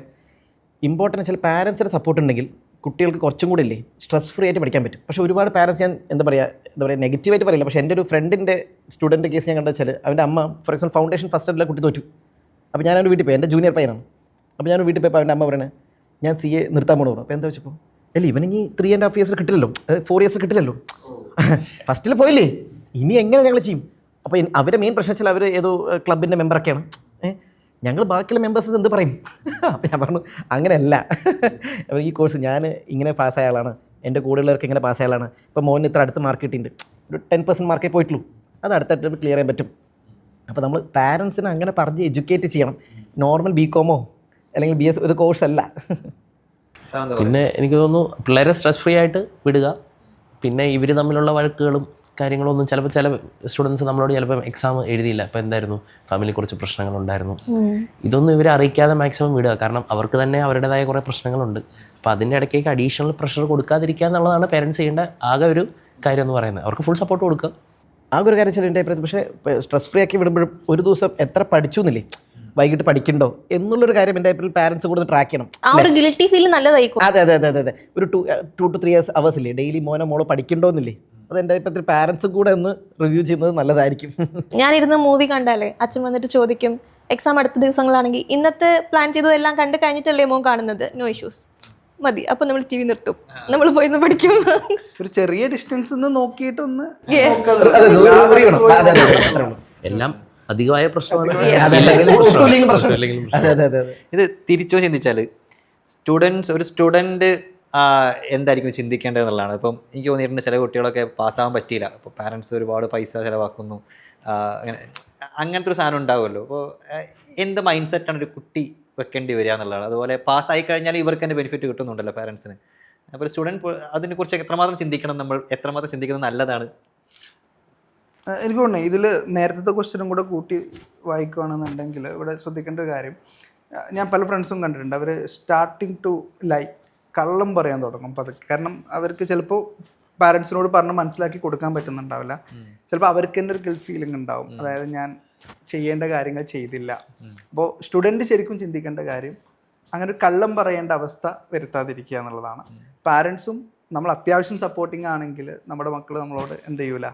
S1: ഇമ്പോർട്ടൻ്റ് വെച്ചാൽ പാരൻസിൻ്റെ സപ്പോർട്ട് ഉണ്ടെങ്കിൽ കുട്ടികൾക്ക് കുറച്ചും കൂടി ഇല്ലേ സ്ട്രെസ് ഫ്രീ ആയിട്ട് പഠിക്കാൻ പറ്റും. പക്ഷേ ഒരുപാട് പാരൻസ് ഞാൻ എന്താ പറയുക നെഗറ്റീവായിട്ട് പറയില്ല, പക്ഷേ എൻ്റെ ഒരു ഫ്രണ്ടിൻ്റെ സ്റ്റുഡൻറ്റ് കേസ് ഞാൻ കണ്ടു വെച്ചാൽ അവൻ്റെ അമ്മ ഫോർ എക്സാമ്പിൾ ഫൗണ്ടേഷൻ ഫസ്റ്റ് ഇയറിലെ കുട്ടി തോറ്റു. അപ്പോൾ ഞാൻ അവൻ്റെ വീട്ടിൽ പോയി, എൻ്റെ ജൂനിയർ പയ്യനാണ്. അപ്പോൾ ഞാൻ വീട്ടിൽ പോയപ്പോൾ അവൻ്റെ അമ്മ പറയണേ ഞാൻ CA നിർത്താൻ പോകണം പറഞ്ഞു. അപ്പോൾ എന്താ വെച്ചപ്പോൾ അല്ല ഇവനിനി 3.5 years കിട്ടില്ലല്ലോ, 4 years കിട്ടില്ലല്ലോ, ഫസ്റ്റിൽ പോയില്ലേ, ഇനി എങ്ങനെ ഞങ്ങൾ ചെയ്യും. അപ്പോൾ അവരുടെ മെയിൻ പ്രശ്നം വെച്ചാൽ അവർ ഏതോ ക്ലബിൻ്റെ മെമ്പറൊക്കെയാണ്. ഞങ്ങൾ ബാക്കിയുള്ള മെമ്പേഴ്സ് എന്ത് പറയും? അപ്പോൾ ഞാൻ പറഞ്ഞു അങ്ങനെയല്ല, ഈ കോഴ്സ് ഞാൻ ഇങ്ങനെ പാസ്സായ ആളാണ്, എൻ്റെ കൂടെയുള്ളവർക്ക് ഇങ്ങനെ പാസ്സായ ആളാണ്. ഇപ്പോൾ മോന് ഇത്ര അടുത്ത് മാർക്ക് കിട്ടിയിട്ടുണ്ട്, ഒരു 10% മാർക്കേ പോയിട്ടുള്ളൂ, അത് അടുത്തായിട്ട് ക്ലിയർ ചെയ്യാൻ പറ്റും. അപ്പോൾ നമ്മൾ പാരൻസിനെ അങ്ങനെ പറഞ്ഞ് എഡ്യൂക്കേറ്റ് ചെയ്യണം. നോർമൽ BCom അല്ലെങ്കിൽ BS ഒരു കോഴ്സ് അല്ല.
S5: പിന്നെ എനിക്ക് തോന്നുന്നു പിള്ളേരെ സ്ട്രെസ് ഫ്രീ ആയിട്ട് വിടുക, പിന്നെ ഇവർ തമ്മിലുള്ള വഴക്കുകളും കാര്യങ്ങളൊന്നും ചിലപ്പോൾ ചില സ്റ്റുഡൻസ് നമ്മളോട് ചിലപ്പോൾ എക്സാം എഴുതിയില്ല, അപ്പോൾ എന്തായിരുന്നു ഫാമിലി കുറച്ച് പ്രശ്നങ്ങളുണ്ടായിരുന്നു, ഇതൊന്നും ഇവരെ അറിയിക്കാതെ മാക്സിമം വിടുക. കാരണം അവർക്ക് തന്നെ അവരുടേതായ കുറേ പ്രശ്നങ്ങളുണ്ട്. അപ്പോൾ അതിൻ്റെ ഇടയ്ക്കേക്ക് അഡീഷണൽ പ്രഷർ കൊടുക്കാതിരിക്കുക എന്നുള്ളതാണ് പേരൻസ് ചെയ്യേണ്ട ആകെ ഒരു കാര്യം എന്ന് പറയുന്നത്. അവർക്ക് ഫുൾ സപ്പോർട്ട് കൊടുക്കുക.
S1: ആ ഒരു കാര്യം ചില എൻ്റെ അഭിപ്രായത്തിൽ. പക്ഷേ സ്ട്രെസ് ഫ്രീ ആക്കി വിടുമ്പോഴും ഒരു ദിവസം എത്ര പഠിച്ചു എന്നില്ലേ, വൈകിട്ട് പഠിക്കണ്ടോ എന്നുള്ളൊരു കാര്യം എൻ്റെ അഭിപ്രായത്തിൽ പാരൻസ് കൂടെ ട്രാക്ക് ചെയ്യണം.
S3: ആ ഒരു ഗിൽറ്റി ഫീൽ നല്ലതായിരിക്കും.
S1: അതെ അതെ അതെ അതെ അതെ. ഒരു 2 to 3 hours ഇല്ലേ ഡെയിലി മോളോ പഠിക്കണ്ടോ എന്നില്ലേ, അത് എൻ്റെ അഭിപ്രായത്തിൽ പാരൻസും കൂടെ ഒന്ന് റിവ്യൂ ചെയ്യുന്നത് നല്ലതായിരിക്കും.
S3: ഞാനിരുന്ന് മൂവി കണ്ടാലേ അച്ഛൻ വന്നിട്ട് ചോദിക്കും, എക്സാം അടുത്ത ദിവസങ്ങളാണെങ്കിൽ ഇന്നത്തെ പ്ലാൻ ചെയ്തതെല്ലാം കണ്ട് കഴിഞ്ഞിട്ടല്ലേ മോൻ കാണുന്നത്, നോ ഇഷ്യൂസ് മതി, അപ്പം നമ്മൾ TV നിർത്തും, നമ്മൾ പോയി ഒന്ന് പഠിക്കും.
S4: ഒരു ചെറിയ ഡിസ്റ്റൻസ് നോക്കിയിട്ടൊന്ന്
S3: Yes.
S5: എല്ലാം അധികമായ പ്രശ്നമാണ്.
S2: ഇത് തിരിച്ചോ ചിന്തിച്ചാൽ ഒരു സ്റ്റുഡൻറ്റ് എന്തായിരിക്കും ചിന്തിക്കേണ്ടത് എന്നുള്ളതാണ്. ഇപ്പം എനിക്ക് തോന്നിയിട്ടുണ്ട് ചില കുട്ടികളൊക്കെ പാസ്സാകാൻ പറ്റിയില്ല, അപ്പോൾ പാരൻസ് ഒരുപാട് പൈസ ചിലവാക്കുന്നു, അങ്ങനത്തെ ഒരു സാധനം ഉണ്ടാവുമല്ലോ. അപ്പോൾ എന്ത് മൈൻഡ് സെറ്റാണ് ഒരു കുട്ടി വെക്കേണ്ടി വരിക എന്നുള്ളതാണ്. അതുപോലെ പാസ്സായി കഴിഞ്ഞാൽ ഇവർക്ക് തന്നെ ബെനിഫിറ്റ് കിട്ടുന്നുണ്ടല്ലോ പാരൻസിന്. അപ്പോൾ ഒരു സ്റ്റുഡൻറ്റ് അതിനെക്കുറിച്ച് എത്രമാത്രം ചിന്തിക്കണം, നമ്മൾ എത്രമാത്രം ചിന്തിക്കുന്നത് നല്ലതാണ്?
S4: എനിക്ക് തോന്നുന്നു ഇതിൽ നേരത്തെ ക്വസ്റ്റ്യനും കൂടെ കൂട്ടി വായിക്കുകയാണെന്നുണ്ടെങ്കിൽ ഇവിടെ ശ്രദ്ധിക്കേണ്ട ഒരു കാര്യം, ഞാൻ പല ഫ്രണ്ട്സും കണ്ടിട്ടുണ്ട്, അവർ സ്റ്റാർട്ടിങ് ടു കള്ളം പറയാൻ തുടങ്ങും പതുക്കെ. കാരണം അവർക്ക് ചിലപ്പോൾ പാരൻസിനോട് പറഞ്ഞ് മനസ്സിലാക്കി കൊടുക്കാൻ പറ്റുന്നുണ്ടാവില്ല. ചിലപ്പോൾ അവർക്ക് തന്നെ ഒരു ഗിൽറ്റ് ഫീലിംഗ് ഉണ്ടാവും, അതായത് ഞാൻ ചെയ്യേണ്ട കാര്യങ്ങൾ ചെയ്തില്ല. അപ്പോൾ സ്റ്റുഡൻറ്റ് ശരിക്കും ചിന്തിക്കേണ്ട കാര്യം അങ്ങനെ ഒരു കള്ളം പറയേണ്ട അവസ്ഥ വരുത്താതിരിക്കുക എന്നുള്ളതാണ്. പാരൻസും നമ്മൾ അത്യാവശ്യം സപ്പോർട്ടിങ് ആണെങ്കിൽ നമ്മുടെ മക്കൾ നമ്മളോട് എന്ത് ചെയ്യൂല,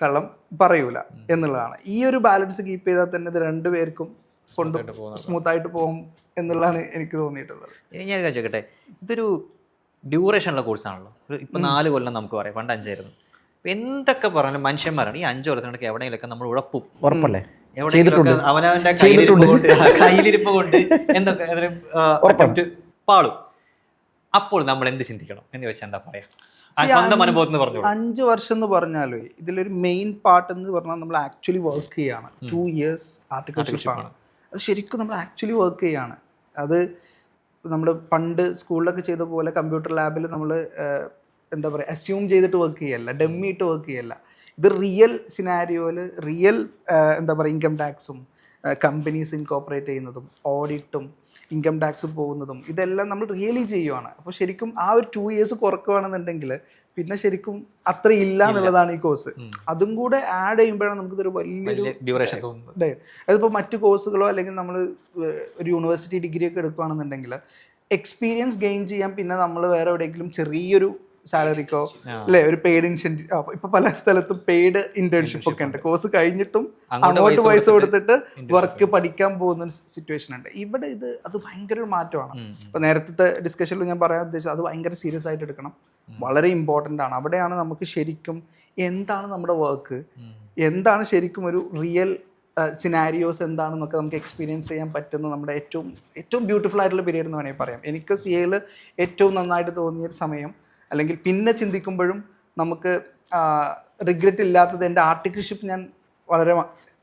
S4: കള്ളം പറയൂല എന്നുള്ളതാണ്. ഈ ഒരു ബാലൻസ് കീപ്പ് ചെയ്താൽ തന്നെ ഇത് രണ്ടുപേർക്കും കൊണ്ട് സ്മൂത്തായിട്ട് പോകും എന്നുള്ളതാണ് എനിക്ക് തോന്നിയിട്ടുള്ളത്.
S2: ഞാൻ ചോദിക്കട്ടെ, ഇതൊരു ഡ്യൂറേഷനുള്ള കോഴ്സാണല്ലോ. ഇപ്പം 4 കൊല്ലം നമുക്ക് പറയാം, പണ്ട് 5 ആയിരുന്നു. എന്തൊക്കെ പറഞ്ഞാലും മനുഷ്യന്മാരാണ്. ഈ 5 കൊല്ലത്തിനൊക്കെ എവിടെയെങ്കിലൊക്കെ നമ്മൾ ഉഴപ്പും,
S1: ഉറപ്പല്ലേ,
S2: എവിടെയെങ്കിലൊക്കെ അവനവൻ്റെ കയ്യിലിരിപ്പ് കൊണ്ട് എന്തൊക്കെ പാളും. അപ്പോൾ നമ്മൾ എന്ത് ചിന്തിക്കണം എന്ന് വെച്ചാൽ എന്താ പറയാ, സ്വന്തം അനുഭവത്തിൽ പറഞ്ഞു.
S4: 5 വർഷം എന്ന് പറഞ്ഞാലേ ഇതിലൊരു മെയിൻ പാർട്ട് എന്ന് പറഞ്ഞാൽ നമ്മൾ ആക്ച്വലി വർക്ക് ചെയ്യാണ്. 2 years ആർട്ടിക്കൽഷിപ്പാണ്. അത് ശരിക്കും നമ്മൾ ആക്ച്വലി വർക്ക് ചെയ്യാണ്. അത് നമ്മൾ പണ്ട് സ്കൂളിലൊക്കെ ചെയ്ത പോലെ കമ്പ്യൂട്ടർ ലാബിൽ നമ്മൾ എന്താ പറയുക അസ്യൂം ചെയ്തിട്ട് വർക്ക് ചെയ്യല്ല, ഡമ്മി ഇട്ട് വർക്ക് ചെയ്യല്ല. ഇത് റിയൽ സിനാരിയോയിൽ റിയൽ എന്താ പറയുക ഇൻകം ടാക്സും കമ്പനീസ് ഇൻകോപ്പറേറ്റ് ചെയ്യുന്നതും ഓഡിറ്റും ഇൻകം ടാക്സ് പോകുന്നതും ഇതെല്ലാം നമ്മൾ റിയലി ചെയ്യുവാണ്. അപ്പോൾ ശരിക്കും ആ ഒരു 2 years കുറക്കുകയാണെന്നുണ്ടെങ്കിൽ പിന്നെ ശരിക്കും അത്ര ഇല്ല എന്നുള്ളതാണ് ഈ കോഴ്സ്. അതും കൂടെ ആഡ് ചെയ്യുമ്പോഴാണ് നമുക്കിതൊരു വലിയൊരു
S2: ഡ്യൂറേഷൻ.
S4: അതിപ്പോൾ മറ്റു കോഴ്സുകളോ അല്ലെങ്കിൽ നമ്മൾ ഒരു യൂണിവേഴ്സിറ്റി ഡിഗ്രി ഒക്കെ എടുക്കുകയാണെന്നുണ്ടെങ്കിൽ എക്സ്പീരിയൻസ് ഗെയിൻ ചെയ്യാൻ പിന്നെ നമ്മൾ വേറെ എവിടെയെങ്കിലും ചെറിയൊരു സാലറിക്കോ അല്ലെ ഒരു പെയ്ഡ് ഇൻസെന്റീവ്, ഇപ്പൊ പല സ്ഥലത്തും പെയ്ഡ് ഇന്റേൺഷിപ്പ് ഒക്കെ ഉണ്ട്. കോഴ്സ് കഴിഞ്ഞിട്ടും അങ്ങോട്ട് പൈസ കൊടുത്തിട്ട് വർക്ക് പഠിക്കാൻ പോകുന്ന സിറ്റുവേഷൻ ഉണ്ട്. ഇവിടെ അത് ഭയങ്കര ഒരു മാറ്റമാണ്. ഇപ്പൊ നേരത്തെ ഡിസ്കഷനിൽ ഞാൻ പറയാൻ ഉദ്ദേശിച്ചത് അത് ഭയങ്കര സീരിയസ് ആയിട്ട് എടുക്കണം, വളരെ ഇമ്പോർട്ടൻ്റ് ആണ്. അവിടെയാണ് നമുക്ക് ശരിക്കും എന്താണ് നമ്മുടെ വർക്ക്, എന്താണ് ശരിക്കും ഒരു റിയൽ സിനാരിയോസ് എന്താണെന്നൊക്കെ നമുക്ക് എക്സ്പീരിയൻസ് ചെയ്യാൻ പറ്റുന്ന നമ്മുടെ ഏറ്റവും ബ്യൂട്ടിഫുൾ ആയിട്ടുള്ള പീരീഡ് എന്ന് വേണമെങ്കിൽ പറയാം. എനിക്ക് CA ഏറ്റവും നന്നായിട്ട് തോന്നിയൊരു സമയം, അല്ലെങ്കിൽ പിന്നെ ചിന്തിക്കുമ്പോഴും നമുക്ക് റിഗ്രറ്റ് ഇല്ലാത്തത് എൻ്റെ ആർട്ടിക്കൽഷിപ്പ് ഞാൻ വളരെ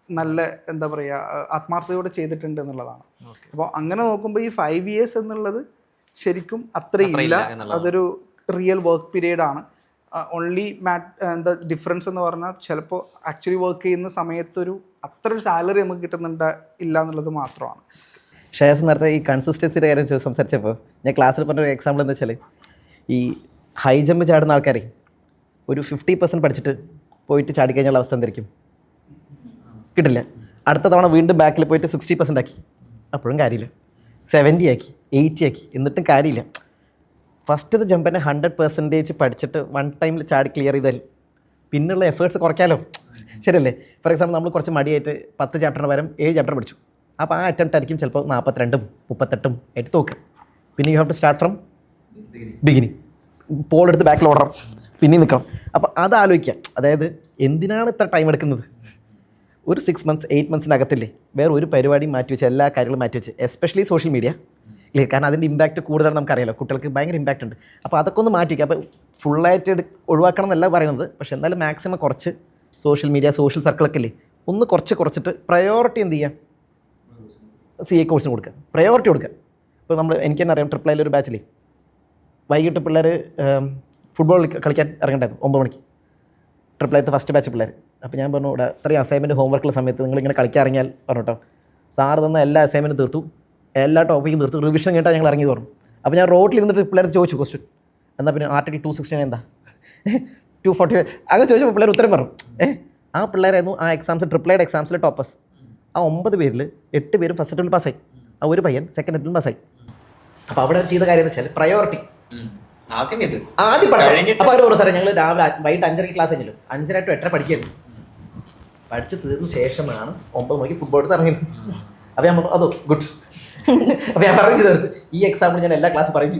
S4: നല്ല എന്താ പറയുക ആത്മാർത്ഥതയോടെ ചെയ്തിട്ടുണ്ട് എന്നുള്ളതാണ്. അപ്പോൾ അങ്ങനെ നോക്കുമ്പോൾ ഈ 5 years എന്നുള്ളത് ശരിക്കും അത്രയില്ല, അതൊരു റിയൽ വർക്ക് പീരീഡാണ്. ഓൺലി എന്താ ഡിഫറൻസ് എന്ന് പറഞ്ഞാൽ ചിലപ്പോൾ ആക്ച്വലി വർക്ക് ചെയ്യുന്ന സമയത്തൊരു അത്ര ഒരു സാലറി നമുക്ക് ഇല്ല എന്നുള്ളത് മാത്രമാണ്.
S1: ഷയാസ് നേരത്തെ ഈ കൺസിസ്റ്റൻസിയുടെ കാര്യം സംസാരിച്ചപ്പോൾ ഞാൻ ക്ലാസ്സിൽ പറഞ്ഞൊരു എക്സാമ്പിൾ എന്താ വെച്ചാൽ, ഈ ഹൈ ജമ്പ് ചാടുന്ന ആൾക്കാരെ ഒരു 50% പഠിച്ചിട്ട് പോയിട്ട് ചാടിക്കഴിഞ്ഞുള്ള അവസ്ഥ എന്തായിരിക്കും? കിട്ടില്ല. അടുത്ത തവണ വീണ്ടും ബാക്കിൽ പോയിട്ട് 60% ആക്കി, അപ്പോഴും കാര്യമില്ല. 70 ആക്കി, 80 ആക്കി, എന്നിട്ടും കാര്യമില്ല. ഫസ്റ്റത്തെ ജമ്പന്നെ 100% പഠിച്ചിട്ട് 1 ടൈമിൽ ചാടി ക്ലിയർ ചെയ്താൽ പിന്നുള്ള എഫേർട്സ് കുറയ്ക്കാമല്ലോ, ശരിയല്ലേ? ഫോർ എക്സാമ്പിൾ നമ്മൾ കുറച്ച് മടിയായിട്ട് 10 ചാപ്റ്ററിന് പകരം 7 ചാപ്റ്റർ പഠിച്ചു. അപ്പോൾ ആ അറ്റംപ്റ്റ് ആയിരിക്കും ചിലപ്പോൾ 42ഉം 38ഉം ആയിട്ട് തോക്കുക. പിന്നെ you have to start from beginning, പോളെടുത്ത് ബാക്കിൽ ഓടണം, പിന്നെ നിൽക്കണം. അപ്പോൾ അത് ആലോചിക്കാം, അതായത് എന്തിനാണ് ഇത്ര ടൈം എടുക്കുന്നത്? ഒരു 6 months 8 monthsനകത്തില്ലേ വേറെ ഒരു പരിപാടിയും മാറ്റിവെച്ച്, എല്ലാ കാര്യങ്ങളും മാറ്റിവെച്ച്, എസ്പെഷ്യലി സോഷ്യൽ മീഡിയ ഇല്ലേ, കാരണം അതിൻ്റെ ഇമ്പാക്റ്റ് കൂടുതലാണ് നമുക്കറിയാലോ, കുട്ടികൾക്ക് ഭയങ്കര ഇമ്പാക്റ്റ് ഉണ്ട്. അപ്പോൾ അതൊക്കെ ഒന്ന് മാറ്റി വയ്ക്കുക. അപ്പോൾ ഫുള്ളായിട്ട് ഒഴിവാക്കണം എന്നല്ല പറയുന്നത്, പക്ഷേ എന്നാലും മാക്സിമം കുറച്ച് സോഷ്യൽ മീഡിയ സോഷ്യൽ സർക്കിളൊക്കെ ഇല്ലേ ഒന്ന് കുറച്ചിട്ട് പ്രയോറിറ്റി എന്ത് ചെയ്യുക, CA കോഴ്സിന് കൊടുക്കുക, പ്രയോറിറ്റി കൊടുക്കുക. ഇപ്പോൾ എനിക്ക് തന്നെ അറിയാം, ട്രിപ്പിൾ ഐയിൽ ഒരു ബാച്ചിലേ വൈകിട്ട് പിള്ളേർ ഫുട്ബോൾ കളിക്കാൻ ഇറങ്ങണ്ടായിരുന്നു 9 മണിക്ക്. ട്രിപ്പിളായിട്ട് ഫസ്റ്റ് ബാച്ച് പിള്ളേർ. അപ്പോൾ ഞാൻ പറഞ്ഞു ഇവിടെ ഇത്രയും അസൈൻമെൻറ്റ് ഹോംവർക്കുള്ള സമയത്ത് നിങ്ങളിങ്ങനെ കളിക്കാൻ ഇറങ്ങിയാൽ പറഞ്ഞോട്ടോ, സാറ് തന്ന എല്ലാ അസൈൻമെൻറ്റും തീർത്തു, എല്ലാ ടോപ്പിക്കും തീർത്തു, റിവിഷൻ കേട്ടാൽ ഞങ്ങൾ ഇറങ്ങി പറഞ്ഞു. അപ്പോൾ ഞാൻ റോട്ടിൽ ഇരുന്നിട്ട് പിള്ളേർ ചോദിച്ചു ക്വസ്റ്റ്യൻ, എന്നാൽ പിന്നെ ആർട്ടിക്കിൾ 269 എന്താ 245 അങ്ങനെ ചോദിച്ചപ്പോൾ പിള്ളേർ ഉത്തരം പറഞ്ഞു. ആ പിള്ളേരായിരുന്നു ആ എക്സാംസ് ട്രിപ്പിളൈഡ് എക്സാംസിൽ ടോപ്പേഴ്സ്. ആ 9 പേരിൽ 8 പേരും ഫസ്റ്റ് അറ്റംപ്റ്റിൽ പാസ്സായി, ആ ഒരു പയ്യൻ സെക്കൻഡ് അറ്റംപ്റ്റിൽ പാസ്സായി. അപ്പോൾ അവിടെ ചെയ്ത കാര്യം എന്ന് വെച്ചാൽ പ്രയോറിറ്റി
S2: ആദ്യം ഇത്
S1: ആദ്യം പഠിക്കും. അപ്പോൾ അവർ പറഞ്ഞു സാറേ ഞങ്ങൾ രാവിലെ വൈകിട്ട് 5:30 ക്ലാസ് കഴിഞ്ഞല്ലോ, 5:30 to 8:30 പഠിക്കായിരുന്നു. പഠിച്ച് തീർന്ന ശേഷമാണ് 9 മണിക്ക് ഫുട്ബോൾ എടുത്ത് ഇറങ്ങിയത്. അപ്പോൾ ഞാൻ പറഞ്ഞു അതോ ഗുഡ്. അപ്പോൾ ഞാൻ പറഞ്ഞു തീർത്ത് ഈ എക്സാമ്പിൾ ഞാൻ എല്ലാ ക്ലാസ് പറയും.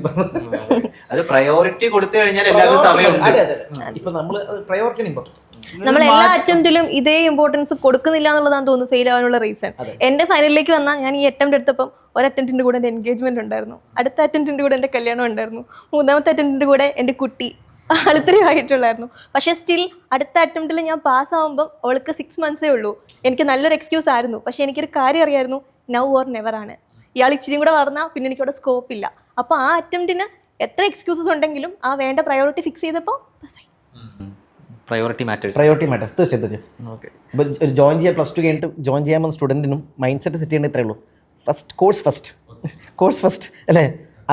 S2: അത് പ്രയോറിറ്റി കൊടുത്തു കഴിഞ്ഞാൽ എല്ലാവരും സമയമുണ്ട്.
S1: അതെ അതെ, ഇപ്പം നമ്മൾ പ്രയോറിറ്റി ഇമ്പോർട്ടൻറ്റ്.
S3: നമ്മൾ എല്ലാ അറ്റംപ്റ്റിലും ഇതേ ഇമ്പോർട്ടൻസ് കൊടുക്കുന്നില്ല എന്നുള്ളതാണ് തോന്നുന്നു ഫെയിൽ ആവാനുള്ള റീസൺ. എന്റെ ഫൈനലിലേക്ക് വന്നാൽ ഞാൻ ഈ അറ്റംപ്റ്റ് എടുത്തപ്പം ഒരു അറ്റംപ്റ്റിന്റെ കൂടെ എൻ്റെ എൻഗേജ്മെന്റ് ഉണ്ടായിരുന്നു, അടുത്ത അറ്റംപ്റ്റിന്റെ കൂടെ എൻ്റെ കല്യാണം ഉണ്ടായിരുന്നു, 3ാമത്തെ അറ്റംപ്റ്റിന്റെ കൂടെ എൻ്റെ കുട്ടി ആളിത്രയും ആയിട്ടുള്ളായിരുന്നു. പക്ഷേ സ്റ്റിൽ അടുത്ത അറ്റംപ്റ്റിൽ ഞാൻ പാസ്സാവുമ്പം അവൾക്ക് 6 monthsേ ഉള്ളൂ. എനിക്ക് നല്ലൊരു എക്സ്ക്യൂസ് ആയിരുന്നു, പക്ഷേ എനിക്കൊരു കാര്യം അറിയായിരുന്നു, നൗ ഓർ നെവർ ആണ്. ഇയാൾ ഇച്ചിരിയും കൂടെ പറഞ്ഞാൽ പിന്നെ എനിക്കവിടെ സ്കോപ്പ് ഇല്ല. അപ്പോൾ ആ അറ്റംപ്റ്റിന് എത്ര എക്സ്ക്യൂസസ് ഉണ്ടെങ്കിലും ആ വേണ്ട പ്രയോറിറ്റി ഫിക്സ് ചെയ്തപ്പോൾ പാസ്സായി.
S2: പ്രയോറിറ്റി മാറ്റേഴ്സ്
S1: തീർച്ചയായും.
S2: ഓക്കെ.
S1: ഇപ്പോൾ ഒരു ജോയിൻ ചെയ്യാൻ +2 കഴിഞ്ഞിട്ട് ജോയിൻ ചെയ്യാൻ പോകുന്ന സ്റ്റുഡൻറ്റിനും മൈൻഡ് സെറ്റ് സെറ്റ് ചെയ്യേണ്ടത് ഇത്രയേ ഉള്ളൂ. കോഴ്സ് ഫസ്റ്റ് അല്ലേ,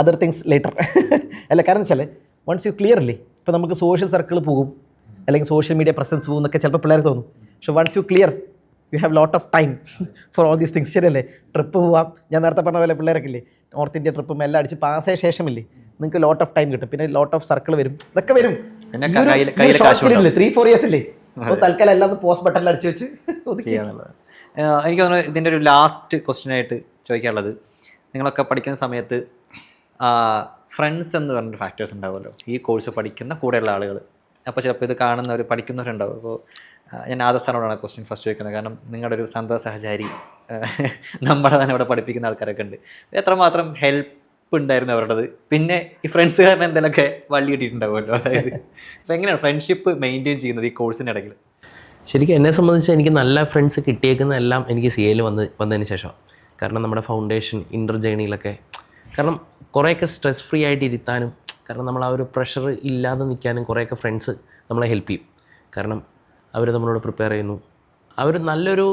S1: അതർ തിങ്സ് ലേറ്റർ അല്ല. കാരണം വെച്ചാൽ വൺസ് യു ക്ലിയർ അല്ലേ, ഇപ്പോൾ നമുക്ക് സോഷ്യൽ സർക്കിൾ പോകും അല്ലെങ്കിൽ സോഷ്യൽ മീഡിയ പ്രസൻസ് പോകും എന്നൊക്കെ ചിലപ്പോൾ പിള്ളേർക്ക് തോന്നും. പക്ഷേ once you clear you have lot of time for all these things. ശരിയല്ലേ, ട്രിപ്പ് പോവാം, ഞാൻ നേരത്തെ പറഞ്ഞ പോലെ പിള്ളേരൊക്കെ ഇല്ലേ നോർത്ത് ഇന്ത്യ ട്രിപ്പും എല്ലാം അടിച്ച് പാസ്സായ ശേഷമില്ലേ നിങ്ങൾക്ക് ലോട്ട് ഓഫ് ടൈം കിട്ടും, പിന്നെ ലോട്ട് ഓഫ് സർക്കിൾ വരും, ഇതൊക്കെ വരും. 3-4 years ഇല്ലേ, അപ്പോൾ തൽക്കാലം എല്ലാം പോസ്റ്റ് ബട്ടണിൽ അടിച്ച് വെച്ച്
S2: ചെയ്യാന്നുള്ളത്. എനിക്ക് തോന്നുന്നു ഇതിൻ്റെ ഒരു ലാസ്റ്റ് ക്വസ്റ്റ്യൻ ആയിട്ട് ചോദിക്കാനുള്ളത്, നിങ്ങളൊക്കെ പഠിക്കുന്ന സമയത്ത് ഫ്രണ്ട്സ് എന്ന് പറഞ്ഞൊരു ഫാക്ടേഴ്സ് ഉണ്ടാവുമല്ലോ ഈ കോഴ്സ് പഠിക്കുന്ന കൂടെയുള്ള ആളുകൾ. അപ്പോൾ ചിലപ്പോൾ ഇത് കാണുന്നവർ പഠിക്കുന്നവരുണ്ടാവും. അപ്പോൾ ഞാൻ ആദർശനോടാണ് ക്വസ്റ്റ്യൻ ഫസ്റ്റ് ചോദിക്കുന്നത്. കാരണം നിങ്ങളുടെ ഒരു സന്തത സഹചാരി നമ്മളെ തന്നെ ഇവിടെ പഠിപ്പിക്കുന്ന ആൾക്കാരൊക്കെ ഉണ്ട്. എത്രമാത്രം ഹെൽപ്പ് ഉണ്ടായിരുന്നു അവരുടേത്, പിന്നെ ഈ ഫ്രണ്ട്സ് കാരണം എന്തെങ്കിലുമൊക്കെ വള്ളി കിട്ടിയിട്ടുണ്ടാവുമല്ലോ. അതായത് അപ്പോൾ എങ്ങനെയാണ് ഫ്രണ്ട്ഷിപ്പ് മെയിൻറ്റെയിൻ ചെയ്യുന്നത് ഈ കോഴ്സിൻ്റെ ഇടയിൽ?
S5: ശരിക്കും എന്നെ സംബന്ധിച്ച് എനിക്ക് നല്ല ഫ്രണ്ട്സ് കിട്ടിയേക്കുന്ന എല്ലാം എനിക്ക് CAയിൽ വന്നതിന് ശേഷം. കാരണം നമ്മുടെ ഫൗണ്ടേഷൻ ഇൻ്റർ ജേണിയിലൊക്കെ കാരണം കുറേയൊക്കെ സ്ട്രെസ് ഫ്രീ ആയിട്ട് ഇരുത്താനും, കാരണം നമ്മൾ ആ ഒരു പ്രഷർ ഇല്ലാതെ നിൽക്കാനും കുറേയൊക്കെ ഫ്രണ്ട്സ് നമ്മളെ ഹെൽപ്പ് ചെയ്യും. കാരണം അവർ നമ്മളോട് പ്രിപ്പയർ ചെയ്യുന്നു. അവർ നല്ലൊരു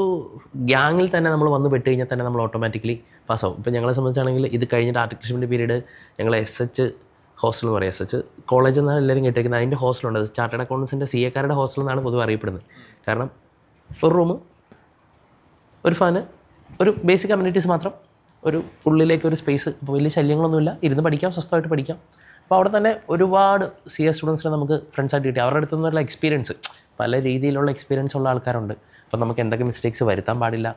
S5: ഗ്യാങ്ങിൽ തന്നെ നമ്മൾ വന്ന് പെട്ട് കഴിഞ്ഞാൽ തന്നെ നമ്മൾ ഓട്ടോമാറ്റിക്കലി പാസ്സാവും. ഇപ്പോൾ ഞങ്ങളെ സംബന്ധിച്ചാണെങ്കിൽ ഇത് കഴിഞ്ഞിട്ട് ആർട്ടിഫിഷ്യൽ പീരീഡ് ഞങ്ങൾ SH ഹോസ്റ്റൽ എന്ന് പറയും. SH കോളേജ് എന്നാണ് എല്ലാവരും കേട്ടിരിക്കുന്നത്. അതിൻ്റെ ഹോസ്റ്റലുണ്ട്, അത് ചാർട്ടേഡ് അക്കൗണ്ടൻസിൻ്റെ CAക്കാരുടെ ഹോസ്റ്റൽ എന്നാണ് പൊതുവെ അറിയപ്പെടുന്നത്. കാരണം ഒരു റൂം, ഒരു ഫാന്, ഒരു ബേസിക് കമ്മ്യൂണിറ്റീസ് മാത്രം, ഒരു ഉള്ളിലേക്ക് ഒരു സ്പേസ്, ഇപ്പോൾ വലിയ ശല്യങ്ങളൊന്നുമില്ല, ഇരുന്ന് പഠിക്കാം, സ്വസ്ഥമായിട്ട് പഠിക്കാം. അപ്പോൾ അവിടെ തന്നെ ഒരുപാട് CA സ്റ്റുഡൻസിനെ നമുക്ക് ഫ്രണ്ട്സായിട്ട് കിട്ടി. അവരുടെ അടുത്ത് നിന്നുള്ള എക്സ്പീരിയൻസ്, പല രീതിയിലുള്ള എക്സ്പീരിയൻസ് ഉള്ള ആൾക്കാരുണ്ട്. അപ്പോൾ നമുക്ക് എന്തൊക്കെ മിസ്റ്റേക്സ് വരുത്താൻ പാടില്ല,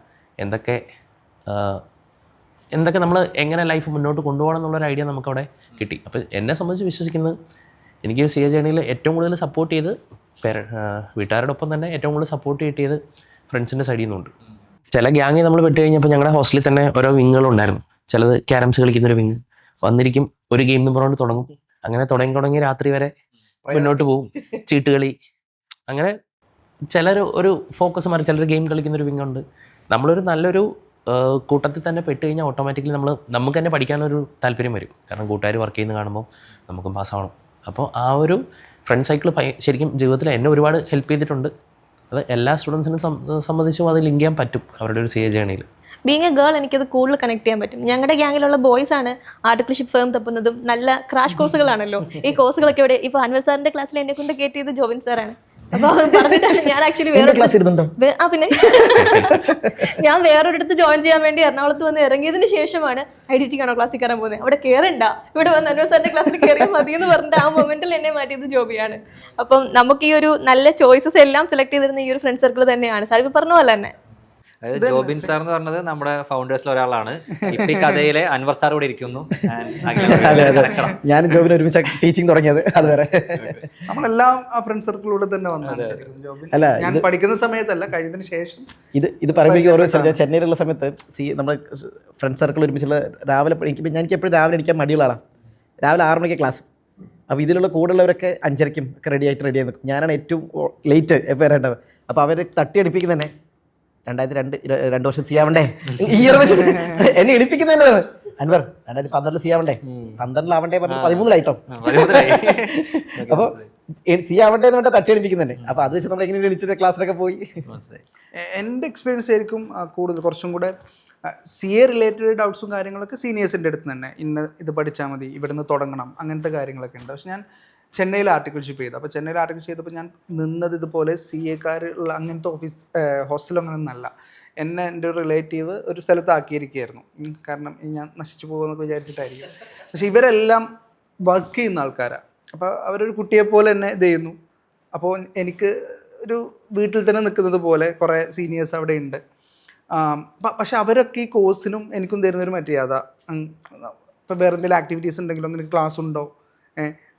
S5: എന്തൊക്കെ നമ്മൾ എങ്ങനെ ലൈഫ് മുന്നോട്ട് കൊണ്ടുപോകണം എന്നുള്ളൊരു ഐഡിയ നമുക്കവിടെ കിട്ടി. അപ്പോൾ എന്നെ സംബന്ധിച്ച് വിശ്വസിക്കുന്നത് എനിക്ക് CA ജേണിയിൽ ഏറ്റവും കൂടുതൽ സപ്പോർട്ട് ചെയ്ത് വീട്ടുകാരുടെ ഒപ്പം തന്നെ ഏറ്റവും കൂടുതൽ സപ്പോർട്ട് കിട്ടിയത് ഫ്രണ്ട്സിൻ്റെ സൈഡിൽ നിന്നുണ്ട്. ചില ഗ്യാങ്ങിൽ നമ്മൾ വിട്ട് കഴിഞ്ഞപ്പോൾ ഞങ്ങളുടെ ഹോസ്റ്റലിൽ തന്നെ ഓരോ വിങ്ങുകളുണ്ടായിരുന്നു. ചിലത് ക്യാരംസ് കളിക്കുന്നൊരു വിങ് വന്നിരിക്കും, ഒരു ഗെയിം എന്ന് പറഞ്ഞുകൊണ്ട് തുടങ്ങും. അങ്ങനെ തുടങ്ങി രാത്രി വരെ മുന്നോട്ട് പോകും, ചീട്ടുകളി. അങ്ങനെ ചിലർ ഒരു ഫോക്കസ് മാറി, ചിലർ ഗെയിം കളിക്കുന്നൊരു വിങ്ങുണ്ട്. നമ്മളൊരു നല്ലൊരു കൂട്ടത്തിൽ തന്നെ പെട്ട് കഴിഞ്ഞാൽ ഓട്ടോമാറ്റിക്കലി നമുക്ക് തന്നെ പഠിക്കാനൊരു താല്പര്യം വരും. കാരണം കൂട്ടുകാർ വർക്ക് ചെയ്യുന്ന കാണുമ്പോൾ നമുക്കും പാസ്സാവണം. അപ്പോൾ ആ ഒരു ഫ്രണ്ട് സൈക്കിൾ ശരിക്കും ജീവിതത്തിൽ എന്നെ ഒരുപാട് ഹെൽപ്പ് ചെയ്തിട്ടുണ്ട്. അത് എല്ലാ സ്റ്റുഡൻസിനും സംബന്ധിച്ചും അത് ലിങ്ക് ചെയ്യാൻ പറ്റും അവരുടെ ഒരു CA ജേണിയിൽ.
S3: ബീങ് എ ഗേൾ എനിക്കത് കൂടുതൽ കണക്ട് ചെയ്യാൻ പറ്റും. ഞങ്ങളുടെ ഗ്യാങ്ങിലുള്ള ബോയ്സ് ആണ് ആർട്ടിഫിഷ്യൽ ഫേം തപ്പുന്നതും നല്ല ക്രാഷ് കോഴ്സുകളാണല്ലോ. ഈ കോഴ്സുകളൊക്കെ ഇവിടെ ഇപ്പോൾ അൻവർ സാറിന്റെ ക്ലാസ്സിൽ എന്നെ കൊണ്ട് കയറ്റിയത് ജോബിൻ സാറാണ്. അപ്പോൾ പറഞ്ഞിട്ടാണ് ഞാൻ ആക്ച്വലി പിന്നെ ഞാൻ വേറൊരിടത്ത് ജോയിൻ ചെയ്യാൻ വേണ്ടി എറണാകുളത്ത് വന്ന് ഇറങ്ങിയതിന് ശേഷമാണ് IDT ആണോ ക്ലാസ്സിൽ കയറാൻ പോകുന്നത്, അവിടെ കയറണ്ട, ഇവിടെ വന്ന് അൻവർ സാറിന്റെ ക്ലാസ്സിൽ കയറിയാൽ മതി എന്ന് പറഞ്ഞിട്ട് ആ മൊമെന്റിൽ എന്നെ മാറ്റിയത് ജോബിയാണ്. അപ്പം നമുക്ക് ഈ ഒരു നല്ല ചോയ്സസ് എല്ലാം സെലക്ട് ചെയ്തിരുന്ന ഈ ഒരു ഫ്രണ്ട് സർക്കിൾ തന്നെയാണ്. സാർ ഇപ്പോൾ പറഞ്ഞ പോലെ തന്നെ.
S2: അതായത് ജോബിൻ സാർ എന്ന് പറഞ്ഞത് നമ്മുടെ ഫൗണ്ടേഴ്സിൽ ഒരാളാണ്. ഇപ്പൊ ഈ കഥയിലെ അൻവർ സാർ കൂടെ ഇരിക്കുന്നു.
S1: ഞാൻ ജോബിന് ഒരുമിച്ച് ടീച്ചിങ് തുടങ്ങിയത് അതുവരെ
S4: നമ്മളെല്ലാം ആ ഫ്രണ്ട് സർക്കിളിലൂടെ തന്നെ വന്നതാണ്. അല്ല, ഞാൻ പഠിക്കുന്ന സമയത്തല്ല, കഴിഞ്ഞതിന് ശേഷം ഇത്
S1: പറയുമ്പോൾ ഓരോ ചെന്നൈയിലുള്ള സമയത്ത് നമ്മുടെ ഫ്രണ്ട് സർക്കിൾ ഒരുമിച്ചുള്ള രാവിലെ എനിക്ക് എപ്പോഴും രാവിലെ എണീക്കാൻ മടിയുള്ളതാണ്. രാവിലെ 6 മണിക്ക് ക്ലാസ്. അപ്പോൾ ഇതിലുള്ള കൂടുള്ളവരൊക്കെ 5:30 ഒക്കെ റെഡി ആയി നിൽക്കും. ഞാനാണ് ഏറ്റവും ലേറ്റ് വരേണ്ടത്. അപ്പോൾ അവർ തട്ടിയടിപ്പിക്കുന്ന തന്നെ 2002 വർഷം ചെയ്യാവണ്ടേ ഈ ഇയർ വെച്ച് എന്നെ എണിപ്പിക്കുന്നതാണ്. അൻവർ 2012 സി ആവണ്ടേ, 12 പറഞ്ഞു 13 അപ്പോൾ സി ആവണ്ടേ എന്ന് പറഞ്ഞാൽ തട്ടിയടിപ്പിക്കുന്നുണ്ട്. അപ്പോൾ അത് വെച്ച് നമ്മൾ എങ്ങനെ വിളിച്ചിട്ട് ക്ലാസ്സിലൊക്കെ പോയി.
S4: എൻ്റെ എക്സ്പീരിയൻസ് ആയിരിക്കും കൂടുതൽ കുറച്ചും കൂടെ സി എ റിലേറ്റഡ് ഡൗട്ട്സും കാര്യങ്ങളൊക്കെ സീനിയേഴ്സിൻ്റെ അടുത്ത് തന്നെ, ഇന്ന ഇത് പഠിച്ചാൽ മതി, ഇവിടുന്ന് തുടങ്ങണം, അങ്ങനത്തെ കാര്യങ്ങളൊക്കെ ഉണ്ട്. പക്ഷെ ഞാൻ ചെന്നൈയിൽ ആർട്ടിക്കിൾഷിപ്പ് ചെയ്തു. അപ്പോൾ ചെന്നൈയിൽ ആർട്ടിക്കിൾഷിപ്പ് ചെയ്തപ്പോൾ ഞാൻ നിന്നത് ഇതുപോലെ സി എക്കാരുള്ള അങ്ങനത്തെ ഹോസ്റ്റലും അങ്ങനെ ഒന്നല്ല. എന്നെ എൻ്റെ ഒരു റിലേറ്റീവ് ഒരു സ്ഥലത്താക്കിയിരിക്കുകയായിരുന്നു. കാരണം ഞാൻ നശിച്ചു പോകുമെന്നൊക്കെ വിചാരിച്ചിട്ടായിരിക്കും. പക്ഷെ ഇവരെല്ലാം വർക്ക് ചെയ്യുന്ന ആൾക്കാരാണ്. അപ്പോൾ അവരൊരു കുട്ടിയെപ്പോലെ എന്നെ ഇത് ചെയ്യുന്നു. അപ്പോൾ എനിക്ക് ഒരു വീട്ടിൽ തന്നെ നിൽക്കുന്നത് പോലെ കുറേ സീനിയേഴ്സ് അവിടെ ഉണ്ട്. പക്ഷെ അവരൊക്കെ ഈ കോഴ്സിനും എനിക്കും തരുന്നൊരു മര്യാദ, ഇപ്പോൾ വേറെ എന്തെങ്കിലും ആക്ടിവിറ്റീസ് ഉണ്ടെങ്കിലോ നിനക്ക് ക്ലാസ് ഉണ്ടോ,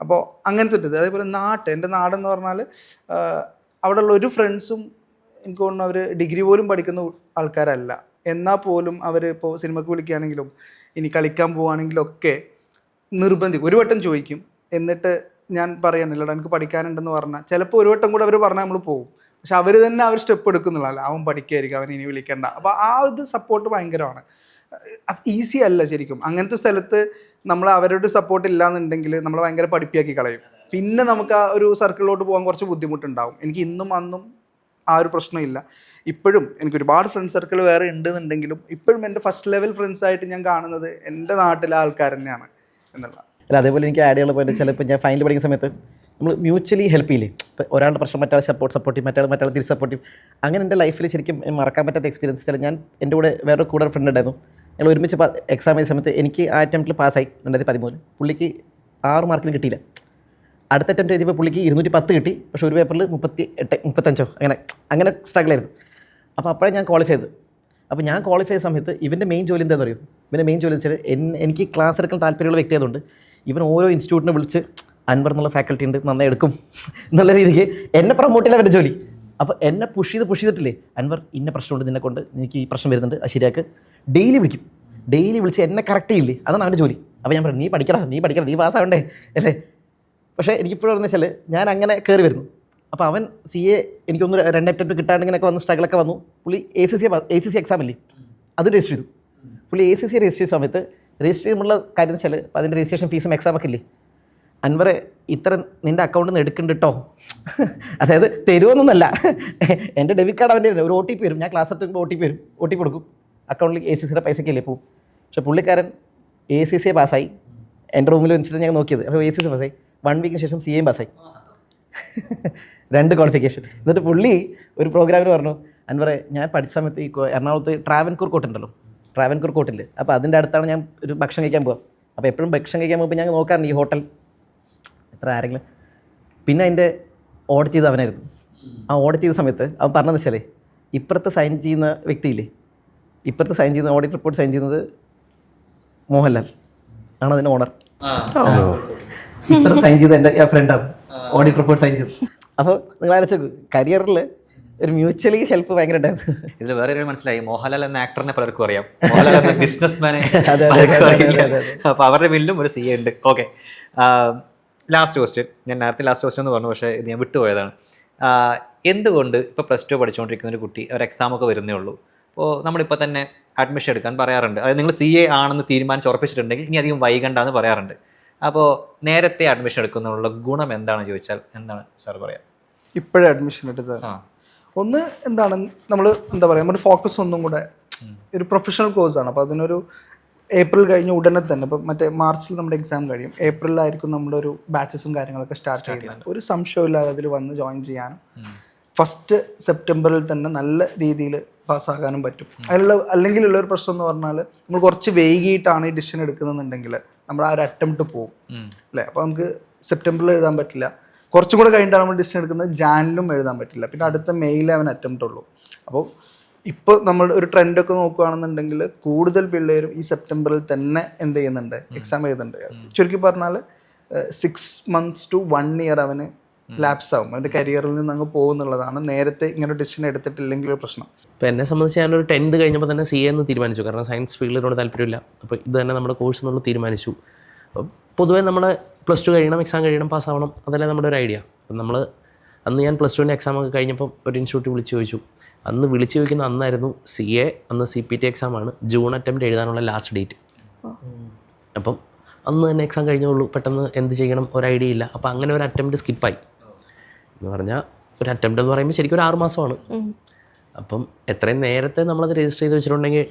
S4: അപ്പോൾ അങ്ങനത്തെ ഇത്. അതേപോലെ എൻ്റെ നാടെന്ന് പറഞ്ഞാൽ അവിടെയുള്ള ഒരു ഫ്രണ്ട്സും എനിക്ക് തോന്നുന്നു അവർ ഡിഗ്രി പോലും പഠിക്കുന്ന ആൾക്കാരല്ല. എന്നാൽ പോലും അവർ ഇപ്പോൾ സിനിമയ്ക്ക് വിളിക്കുകയാണെങ്കിലും ഇനി കളിക്കാൻ പോവുകയാണെങ്കിലും ഒക്കെ നിർബന്ധിക്കും. ഒരു വട്ടം ചോദിക്കും, എന്നിട്ട് ഞാൻ പറയണില്ലടാ എനിക്ക് പഠിക്കാനുണ്ടെന്ന് പറഞ്ഞാൽ ചിലപ്പോൾ ഒരു വട്ടം കൂടെ അവർ പറഞ്ഞാൽ നമ്മൾ പോകും. പക്ഷെ അവർ തന്നെ അവർ സ്റ്റെപ്പ് എടുക്കുന്നുള്ളതല്ല, അവൻ പഠിക്കുകയായിരിക്കും, അവൻ ഇനി വിളിക്കണ്ട. അപ്പോൾ ആ ഒരു സപ്പോർട്ട് ഭയങ്കരമാണ്. അത് ഈസി അല്ല ശരിക്കും. അങ്ങനത്തെ സ്ഥലത്ത് നമ്മൾ അവരുടെ സപ്പോർട്ട് ഇല്ലാന്നുണ്ടെങ്കിൽ നമ്മൾ ഭയങ്കര പഠിപ്പിയാക്കി കളയും. പിന്നെ നമുക്ക് ആ ഒരു സർക്കിളിലോട്ട് പോകാൻ കുറച്ച് ബുദ്ധിമുട്ടുണ്ടാവും. എനിക്ക് ഇന്നും അന്നും ആ ഒരു പ്രശ്നമില്ല. ഇപ്പോഴും എനിക്ക് ഒരുപാട് ഫ്രണ്ട് സർക്കിൾ വേറെ ഉണ്ടെന്നുണ്ടെങ്കിലും ഇപ്പോഴും എൻ്റെ ഫസ്റ്റ് ലെവൽ ഫ്രണ്ട്സായിട്ട് ഞാൻ കാണുന്നത് എൻ്റെ നാട്ടിലെ ആൾക്കാർ തന്നെയാണ് എന്നുള്ള.
S1: അല്ല, അതേപോലെ എനിക്ക് ആഡ് ചെയ്യാനുള്ള പോയിട്ട് ചിലപ്പോൾ ഞാൻ ഫൈനൽ പഠിക്കുന്ന സമയത്ത് നമ്മൾ മ്യൂച്വലി ഹെൽപ്പ് ചെയ്യില്ലേ. ഇപ്പോൾ ഒരാളുടെ പ്രശ്നം മറ്റാൾ സപ്പോർട്ട് ചെയ്യും, മറ്റാൾ തിരിച്ച് സപ്പോർട്ട് ചെയ്യും. അങ്ങനെ എൻ്റെ ലൈഫിൽ ശരിക്കും മറക്കാൻ പറ്റാത്ത എക്സ്പീരിയൻസ് വെച്ചാൽ ഞാൻ എൻ്റെ കൂടെ ഫ്രണ്ട് ഉണ്ടായിരുന്നു. ഞങ്ങൾ ഒരുമിച്ച് എക്സാം ചെയ്ത സമയത്ത് എനിക്ക് ആ അറ്റംപ്റ്റിൽ പാസ്സായി 2013. പുള്ളിക്ക് 6 മാർക്കിന് കിട്ടിയില്ല. അടുത്ത അറ്റംപ്റ്റ് എഴുതിയപ്പോൾ പുള്ളിക്ക് 210 കിട്ടി. പക്ഷേ ഒരു പേപ്പറിൽ 35 അങ്ങനെ സ്ട്രഗിൾ ആയിരുന്നു. അപ്പോൾ അപ്പോഴേ ഞാൻ ക്വാളിഫൈ ചെയ്തത്. അപ്പോൾ ഞാൻ ക്വാളിഫൈ ചെയ്ത സമയത്ത് ഇവൻ്റെ മെയിൻ ജോലി എന്താണെന്ന് അറിയും? ഇവൻ്റെ മെയിൻ ജോലി വെച്ചാൽ എനിക്ക് ക്ലാസ് എടുക്കാൻ താല്പര്യമുള്ള വ്യക്തി ആയതുകൊണ്ട് ഇവൻ ഓരോ ഇൻസ്റ്റിറ്റ്യൂട്ടിനെ വിളിച്ച് അൻവർ എന്നുള്ള ഫാക്കൽറ്റി ഉണ്ട്, നന്നായി എടുക്കും എന്നുള്ള രീതിക്ക് എന്നെ പ്രൊമോട്ട് ചെയ്യില്ല അവൻ്റെ ജോലി. അപ്പോൾ എന്നെ പുഷ് ചെയ്തിട്ടില്ലേ, അൻവർ ഇന്ന പ്രശ്നമുണ്ട്, നിന്നെ കൊണ്ട് എനിക്ക് ഈ പ്രശ്നം വരുന്നുണ്ട്, അത് ശരിയാക്ക്. ഡെയിലി വിളിച്ച് എന്നെ കറക്റ്റ് ചെയ്യില്ലേ, അതാണ് അവൻ്റെ ജോലി. അപ്പോൾ ഞാൻ പറഞ്ഞു, നീ പഠിക്കണം, നീ പാസ്സാവണ്ടേ അല്ലേ. പക്ഷേ എനിക്കിപ്പോഴും എന്ന് വെച്ചാൽ ഞാൻ അങ്ങനെ കയറി വരുന്നു. അപ്പോൾ അവൻ സി എ എനിക്കൊന്ന് 2 അറ്റംപ്റ്റ് കിട്ടാണ്ടിങ്ങനെയൊക്കെ വന്ന് സ്ട്രഗിളൊക്കെ വന്നു. പുള്ളി ACC എക്സാം ഇല്ലേ അത് രജിസ്റ്റർ ചെയ്തു. പുള്ളി ACC രജിസ്റ്റർ ചെയ്ത സമയത്ത് രജിസ്റ്റർ ചെയ്യുമ്പോൾ കാര്യം എന്ന് വെച്ചാൽ അപ്പോൾ അതിൻ്റെ രജിസ്ട്രേഷൻ ഫീസും എക്സാമൊക്കെ ഇല്ലേ, അൻവറെ ഇത്ര നിൻ്റെ അക്കൗണ്ടിൽ നിന്ന് എടുക്കുന്നുണ്ട് കേട്ടോ. അതായത് തരുമെന്നൊന്നല്ല, എൻ്റെ ഡെബിറ്റ് കാർഡ് അവൻ്റെ ഒരു OTP വരും. ഞാൻ ക്ലാസ് എടുക്കുമ്പോൾ OTP കൊടുക്കും, അക്കൗണ്ടിൽ ACCയുടെ പൈസയ്ക്കല്ലേ പോവും. പക്ഷേ പുള്ളിക്കാരൻ ACC പാസ്സായി. എൻ്റെ റൂമിൽ വെച്ചിട്ട് ഞാൻ നോക്കിയത്. അപ്പോൾ ACC പാസ്സായി. 1 വീക്കിന് ശേഷം CA പാസ്സായി. 2 ക്വാളിഫിക്കേഷൻ. എന്നിട്ട് പുള്ളി ഒരു പ്രോഗ്രാമിന് പറഞ്ഞു, അൻവറെ ഞാൻ പഠിച്ച സമയത്ത് ഈ എറണാകുളത്ത് ട്രാവൻകൂർ കോട്ടില്ലേ, അപ്പോൾ അതിൻ്റെ അടുത്താണ് ഞാൻ ഒരു ഭക്ഷണം കഴിക്കാൻ പോകാം. അപ്പോൾ എപ്പോഴും ഭക്ഷണം കഴിക്കാൻ പോകുമ്പോൾ ഞാൻ നോക്കാറുണ്ട് ഈ ഹോട്ടൽ എത്ര ആരെങ്കിലും. പിന്നെ അതിൻ്റെ ഓഡിറ്റ് ചെയ്ത് അവനായിരുന്നു. ആ ഓഡിറ്റ് ചെയ്ത സമയത്ത് അവൻ പറഞ്ഞതെന്ന് വെച്ചാൽ ഇപ്പുറത്ത് സൈൻ ചെയ്യുന്ന വ്യക്തിയില്ലേ, ഓഡിറ്റ് റിപ്പോർട്ട് സൈൻ ചെയ്യുന്നത് മോഹൻലാൽ ആണ്, അതിൻ്റെ ഓണർ. ഇപ്പുറത്ത് സൈൻ ചെയ്ത് എൻ്റെ ഫ്രണ്ടാണ് ഓഡിറ്റ് റിപ്പോർട്ട് സൈൻ ചെയ്തത്. അപ്പോൾ നിങ്ങൾ ആലോചിച്ച് കരിയറിൽ ഒരു മ്യൂച്വലി ഹെൽപ്പ് ഭയങ്കര ഉണ്ടായിരുന്നു.
S2: ഇതിൽ വേറെ ഒരു മനസ്സിലായി, മോഹൻലാൽ എന്ന ആക്ടറിനെ പലർക്കും അറിയാം, മോഹൻലാൽ എന്ന ബിസിനസ്മാനെ. അപ്പോൾ അവരുടെ വീട്ടിലും ഒരു CA ഉണ്ട്. Okay, last question. ഞാൻ നേരത്തെ ലാസ്റ്റ് ക്വസ്റ്റ്യൻ എന്ന് പറഞ്ഞു, പക്ഷേ ഇത് ഞാൻ വിട്ടുപോയതാണ്. എന്തുകൊണ്ട് ഇപ്പോൾ +2 പഠിച്ചുകൊണ്ടിരിക്കുന്ന ഒരു കുട്ടി ഒരു എക്സാമൊക്കെ വരുന്നേ ഉള്ളൂ, അപ്പോൾ നമ്മളിപ്പോൾ തന്നെ അഡ്മിഷൻ എടുക്കാൻ പറയാറുണ്ട്. അതായത് നിങ്ങൾ CA ആണെന്ന് തീരുമാനിച്ച് ഉറപ്പിച്ചിട്ടുണ്ടെങ്കിൽ ഇനി അധികം വൈകണ്ടെന്ന് പറയാറുണ്ട്. അപ്പോൾ നേരത്തെ അഡ്മിഷൻ എടുക്കുന്നതിനുള്ള ഗുണം എന്താണെന്ന് ചോദിച്ചാൽ എന്താണ് സാർ പറയാം?
S4: ഇപ്പോഴേ അഡ്മിഷൻ എടുത്തത് ഒന്ന് എന്താണ്, നമ്മൾ എന്താ പറയുക, നമ്മുടെ ഫോക്കസ് ഒന്നും കൂടെ ഒരു പ്രൊഫഷണൽ കോഴ്സാണ്. അപ്പോൾ അതിനൊരു ഏപ്രിൽ കഴിഞ്ഞ് ഉടനെ തന്നെ, ഇപ്പോൾ മറ്റേ മാർച്ചിൽ നമ്മുടെ എക്സാം കഴിയും, ഏപ്രിലായിരിക്കും നമ്മുടെ ഒരു ബാച്ചസും കാര്യങ്ങളൊക്കെ സ്റ്റാർട്ട് ചെയ്യുന്നത്. ഒരു സംശയമില്ലാതെ അതിൽ വന്ന് ജോയിൻ ചെയ്യാനും ഫസ്റ്റ് സെപ്റ്റംബറിൽ തന്നെ നല്ല രീതിയിൽ പാസ്സാകാനും പറ്റും. അല്ലെങ്കിലുള്ള ഒരു പ്രശ്നം എന്ന് പറഞ്ഞാൽ നമ്മൾ കുറച്ച് വൈകിട്ടാണ് ഈ ഡിസിഷൻ എടുക്കുന്നതെന്നുണ്ടെങ്കിൽ നമ്മൾ ആ ഒരു അറ്റംപ്റ്റ് പോകും അല്ലേ. അപ്പോൾ നമുക്ക് സെപ്റ്റംബറിൽ എഴുതാൻ പറ്റില്ല, കുറച്ചും കൂടെ കഴിഞ്ഞിട്ടാണ് നമ്മൾ ഡിസിഷൻ എടുക്കുന്നത്, ജാനിലും എഴുതാൻ പറ്റില്ല, പിന്നെ അടുത്ത മെയിലേ അവൻ അറ്റംപ്റ്റ് ഉള്ളൂ. അപ്പോൾ ഇപ്പോൾ നമ്മൾ ഒരു ട്രെൻഡൊക്കെ നോക്കുകയാണെന്നുണ്ടെങ്കിൽ കൂടുതൽ പിള്ളേരും ഈ സെപ്റ്റംബറിൽ തന്നെ എന്ത് ചെയ്യുന്നുണ്ട്, എക്സാം എഴുതുന്നുണ്ട്. ചുരുക്കി പറഞ്ഞാൽ 6 months to 1 year അവന് ലാപ്സ് ആവും, അവൻ്റെ കരിയറിൽ നിന്ന് അങ്ങ് പോകുന്നുള്ളതാണ് നേരത്തെ ഇങ്ങനെ ഡിസിഷൻ എടുത്തിട്ടില്ലെങ്കിൽ ഒരു പ്രശ്നം.
S5: ഇപ്പോൾ എന്നെ സംബന്ധിച്ച് ഞാനൊരു 10th കഴിഞ്ഞപ്പോൾ തന്നെ CA എന്ന് തീരുമാനിച്ചു. കാരണം സയൻസ് ഫീൽഡിനോട് താല്പര്യമില്ല. അപ്പോൾ ഇത് തന്നെ നമ്മുടെ കോഴ്സ് എന്നുള്ളത് തീരുമാനിച്ചു. അപ്പം പൊതുവേ നമ്മൾ +2 കഴിയണം, എക്സാം കഴിയണം, പാസ്സാവണം, അതല്ലേ നമ്മുടെ ഒരു ഐഡിയ. അപ്പം അന്ന് ഞാൻ +2ൻ്റെ എക്സാമൊക്കെ കഴിഞ്ഞപ്പം ഒരു ഇൻസ്റ്റിറ്റ്യൂട്ട് വിളിച്ച് ചോദിച്ചു. അന്ന് വിളിച്ച് ചോദിക്കുന്ന അന്നായിരുന്നു CA, അന്ന് CPT എക്സാമാണ്, ജൂൺ അറ്റംപ്റ്റ് എഴുതാനുള്ള ലാസ്റ്റ് ഡേറ്റ്. അപ്പം അന്ന് തന്നെ എക്സാം കഴിഞ്ഞുള്ളൂ, പെട്ടെന്ന് എന്ത് ചെയ്യണം ഒരു ഐഡിയ ഇല്ല. അപ്പോൾ അങ്ങനെ ഒരു അറ്റംപ്റ്റ് സ്കിപ്പായി എന്ന് പറഞ്ഞാൽ, ഒരു അറ്റംപ്റ്റ് എന്ന് പറയുമ്പോൾ ശരിക്കും ഒരു 6 മാസമാണ്. അപ്പം എത്രയും നേരത്തെ നമ്മളത് രജിസ്റ്റർ ചെയ്ത് വെച്ചിട്ടുണ്ടെങ്കിൽ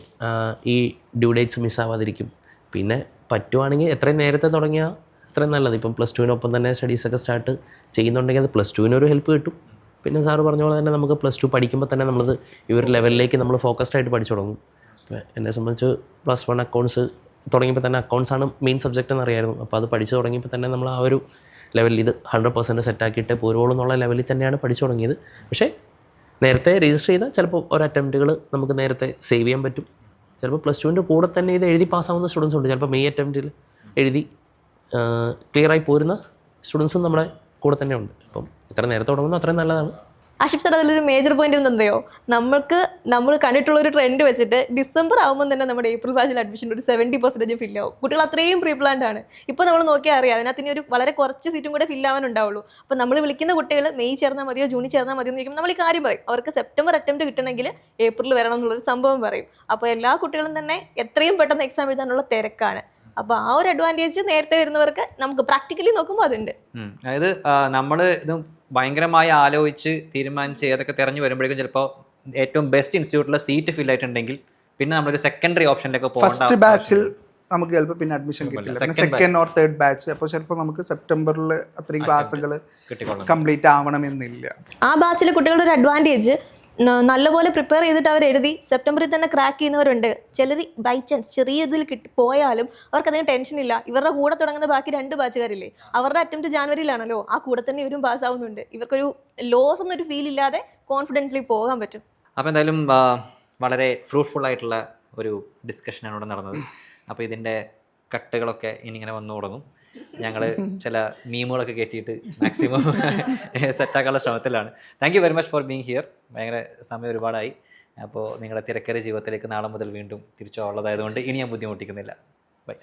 S5: ഈ ഡ്യൂ ഡേറ്റ്സ് മിസ്സാവാതിരിക്കും. പിന്നെ പറ്റുവാണെങ്കിൽ എത്രയും നേരത്തെ തുടങ്ങിയാൽ അത്രയും നല്ലത്. ഇപ്പം +2 തന്നെ സ്റ്റഡീസൊക്കെ സ്റ്റാർട്ട് ചെയ്യുന്നുണ്ടെങ്കിൽ അത് +2 ഒരു ഹെൽപ്പ് കിട്ടും. പിന്നെ സാറ് പറഞ്ഞ പോലെ തന്നെ നമുക്ക് +2 പഠിക്കുമ്പോൾ തന്നെ നമ്മളത് ഈ ഒരു ലെവലിലേക്ക് നമ്മൾ ഫോക്കസ്ഡ് ആയിട്ട് പഠിച്ചു തുടങ്ങും. അപ്പോൾ എന്നെ സംബന്ധിച്ച് +1 അക്കൗണ്ട്സ് തുടങ്ങിയപ്പോൾ തന്നെ അക്കൗണ്ട്സാണ് മെയിൻ സബ്ജക്റ്റ് എന്നറിയായിരുന്നു. അപ്പോൾ അത് പഠിച്ചു തുടങ്ങിയപ്പോൾ തന്നെ നമ്മൾ ആ ഒരു ലെവലിൽ ഇത് 100% സെറ്റാക്കിയിട്ട് പോരുവോളൂ എന്നുള്ള ലെവലിൽ തന്നെയാണ് പഠിച്ചു തുടങ്ങിയത്. പക്ഷേ നേരത്തെ രജിസ്റ്റർ ചെയ്താൽ ചിലപ്പോൾ ഒരു അറ്റംപ്റ്റുകൾ നമുക്ക് നേരത്തെ സേവ് ചെയ്യാൻ പറ്റും. ചിലപ്പോൾ +2ൻ്റെ കൂടെ തന്നെ ഇത് എഴുതി പാസ്സാവുന്ന സ്റ്റുഡൻസ് ഉണ്ട്. ചിലപ്പോൾ മെയ് അറ്റംപ്റ്റിൽ എഴുതി ക്ലിയറായി പോരുന്ന സ്റ്റുഡൻസും നമ്മുടെ കൂടെ തന്നെ ഉണ്ട്. അപ്പം എത്ര നേരത്തെ തുടങ്ങുന്നു അത്രയും നല്ലതാണ്.
S3: ആഷിഫ് സാർ, അതിലൊരു മേജർ പോയിന്റ് എന്തെന്നറിയോ, നമ്മൾ കണ്ടിട്ടുള്ള ഒരു ട്രെൻഡ് വെച്ചിട്ട് ഡിസംബർ ആകുമ്പോൾ തന്നെ നമ്മുടെ ഏപ്രിൽ ബാച്ചിൽ അഡ്മിഷൻ ഒരു 70% ഫില്ലാവും. കുട്ടികൾ അത്രയും പ്രീ പ്ലാൻഡ് ആണ്. ഇപ്പോൾ നമ്മൾ നോക്കിയാൽ അറിയാം, അതിനകത്ത് ഇനി ഒരു വളരെ കുറച്ച് സീറ്റും കൂടെ ഫില്ലാവാനുണ്ടാവുള്ളൂ. അപ്പോൾ നമ്മൾ വിളിക്കുന്ന കുട്ടികൾ മെയ് ചേർന്നാൽ മതിയോ ജൂണിൽ ചേർന്നാൽ മതിയോ എന്ന് ചോദിക്കുമ്പോൾ നമ്മൾ ഈ കാര്യം പറയും, അവർക്ക് സെപ്റ്റംബർ അറ്റംപ്റ്റ് കിട്ടണമെങ്കിൽ ഏപ്രിൽ വരണം എന്നുള്ളൊരു സംഭവം പറയും. അപ്പോൾ എല്ലാ കുട്ടികളും തന്നെ എത്രയും പെട്ടെന്ന് എക്സാം എഴുതാനുള്ള തിരക്കാണ്. അപ്പോൾ ആ ഒരു അഡ്വാൻറ്റേജ് നേരത്തെ വരുന്നവർക്ക് നമുക്ക് പ്രാക്ടിക്കലി നോക്കുമ്പോൾ അതുണ്ട്.
S2: അതായത് നമ്മൾ ഇത് ഭയങ്കരമായി ആലോചിച്ച് തീരുമാനിച്ച് ഏതൊക്കെ തിരഞ്ഞു വരുമ്പോഴേക്കും ചിലപ്പോൾ ഏറ്റവും ബെസ്റ്റ് ഇൻസ്റ്റിറ്റ്യൂട്ടിൽ സീറ്റ് ഫിൽ ആയിട്ടുണ്ടെങ്കിൽ പിന്നെ നമ്മളൊരു സെക്കൻഡറി ഓപ്ഷനിലേക്ക്
S4: ഫസ്റ്റ് ബാച്ചിൽ നമുക്ക് ചിലപ്പോൾ പിന്നെ അഡ്മിഷൻ കിട്ടില്ല. Second or third batch. അപ്പോൾ ചിലപ്പോൾ നമുക്ക് സെപ്റ്റംബറിൽ അത്രയും ക്ലാസ്സുകൾ കംപ്ലീറ്റ് ആവണമെന്നില്ല.
S3: ആ ബാച്ചിലെ കുട്ടികളുടെ ഒരു അഡ്വാൻറ്റേജ്, നല്ലപോലെ പ്രിപ്പയർ ചെയ്തിട്ട് അവർ എഴുതി സെപ്റ്റംബറിൽ തന്നെ ക്രാക്ക് ചെയ്യുന്നവരുണ്ട്. ചിലർ ബൈ ചാൻസ് ചെറിയ ഇതിൽ പോയാലും അവർക്കതിന് ടെൻഷനില്ല. ഇവരുടെ കൂടെ തുടങ്ങുന്ന ബാക്കി 2 ബാച്ചുകാരില്ലേ, അവരുടെ അറ്റംപ്റ്റ് ജാനുവരിയിലാണല്ലോ, ആ കൂടെ തന്നെ ഇവരും പാസ്സാവുന്നുണ്ട്. ഇവർക്കൊരു ലോസ് ഒന്നൊരു ഫീൽ ഇല്ലാതെ കോൺഫിഡൻ്റ്ലി പോകാൻ പറ്റും.
S2: അപ്പോൾ എന്തായാലും വളരെ ഫ്രൂട്ട്ഫുൾ ആയിട്ടുള്ള ഒരു ഡിസ്കഷനാണ് ഇവിടെ നടന്നത്. അപ്പോൾ ഇതിൻ്റെ കട്ടുകളൊക്കെ ഇനി ഇങ്ങനെ വന്നു തുടങ്ങും. ഞങ്ങൾ ചില മീമുകളൊക്കെ കയറ്റിയിട്ട് മാക്സിമം സെറ്റാക്കാനുള്ള ശ്രമത്തിലാണ്. Thank you very much for being here. ഭയങ്കര സമയം ഒരുപാടായി. അപ്പോൾ നിങ്ങളുടെ തിരക്കേറിയ ജീവിതത്തിലേക്ക് നാളെ മുതൽ വീണ്ടും തിരിച്ചു ഉള്ളതായതുകൊണ്ട് ഇനി ഞാൻ ബുദ്ധിമുട്ടിക്കുന്നില്ല. ബൈ.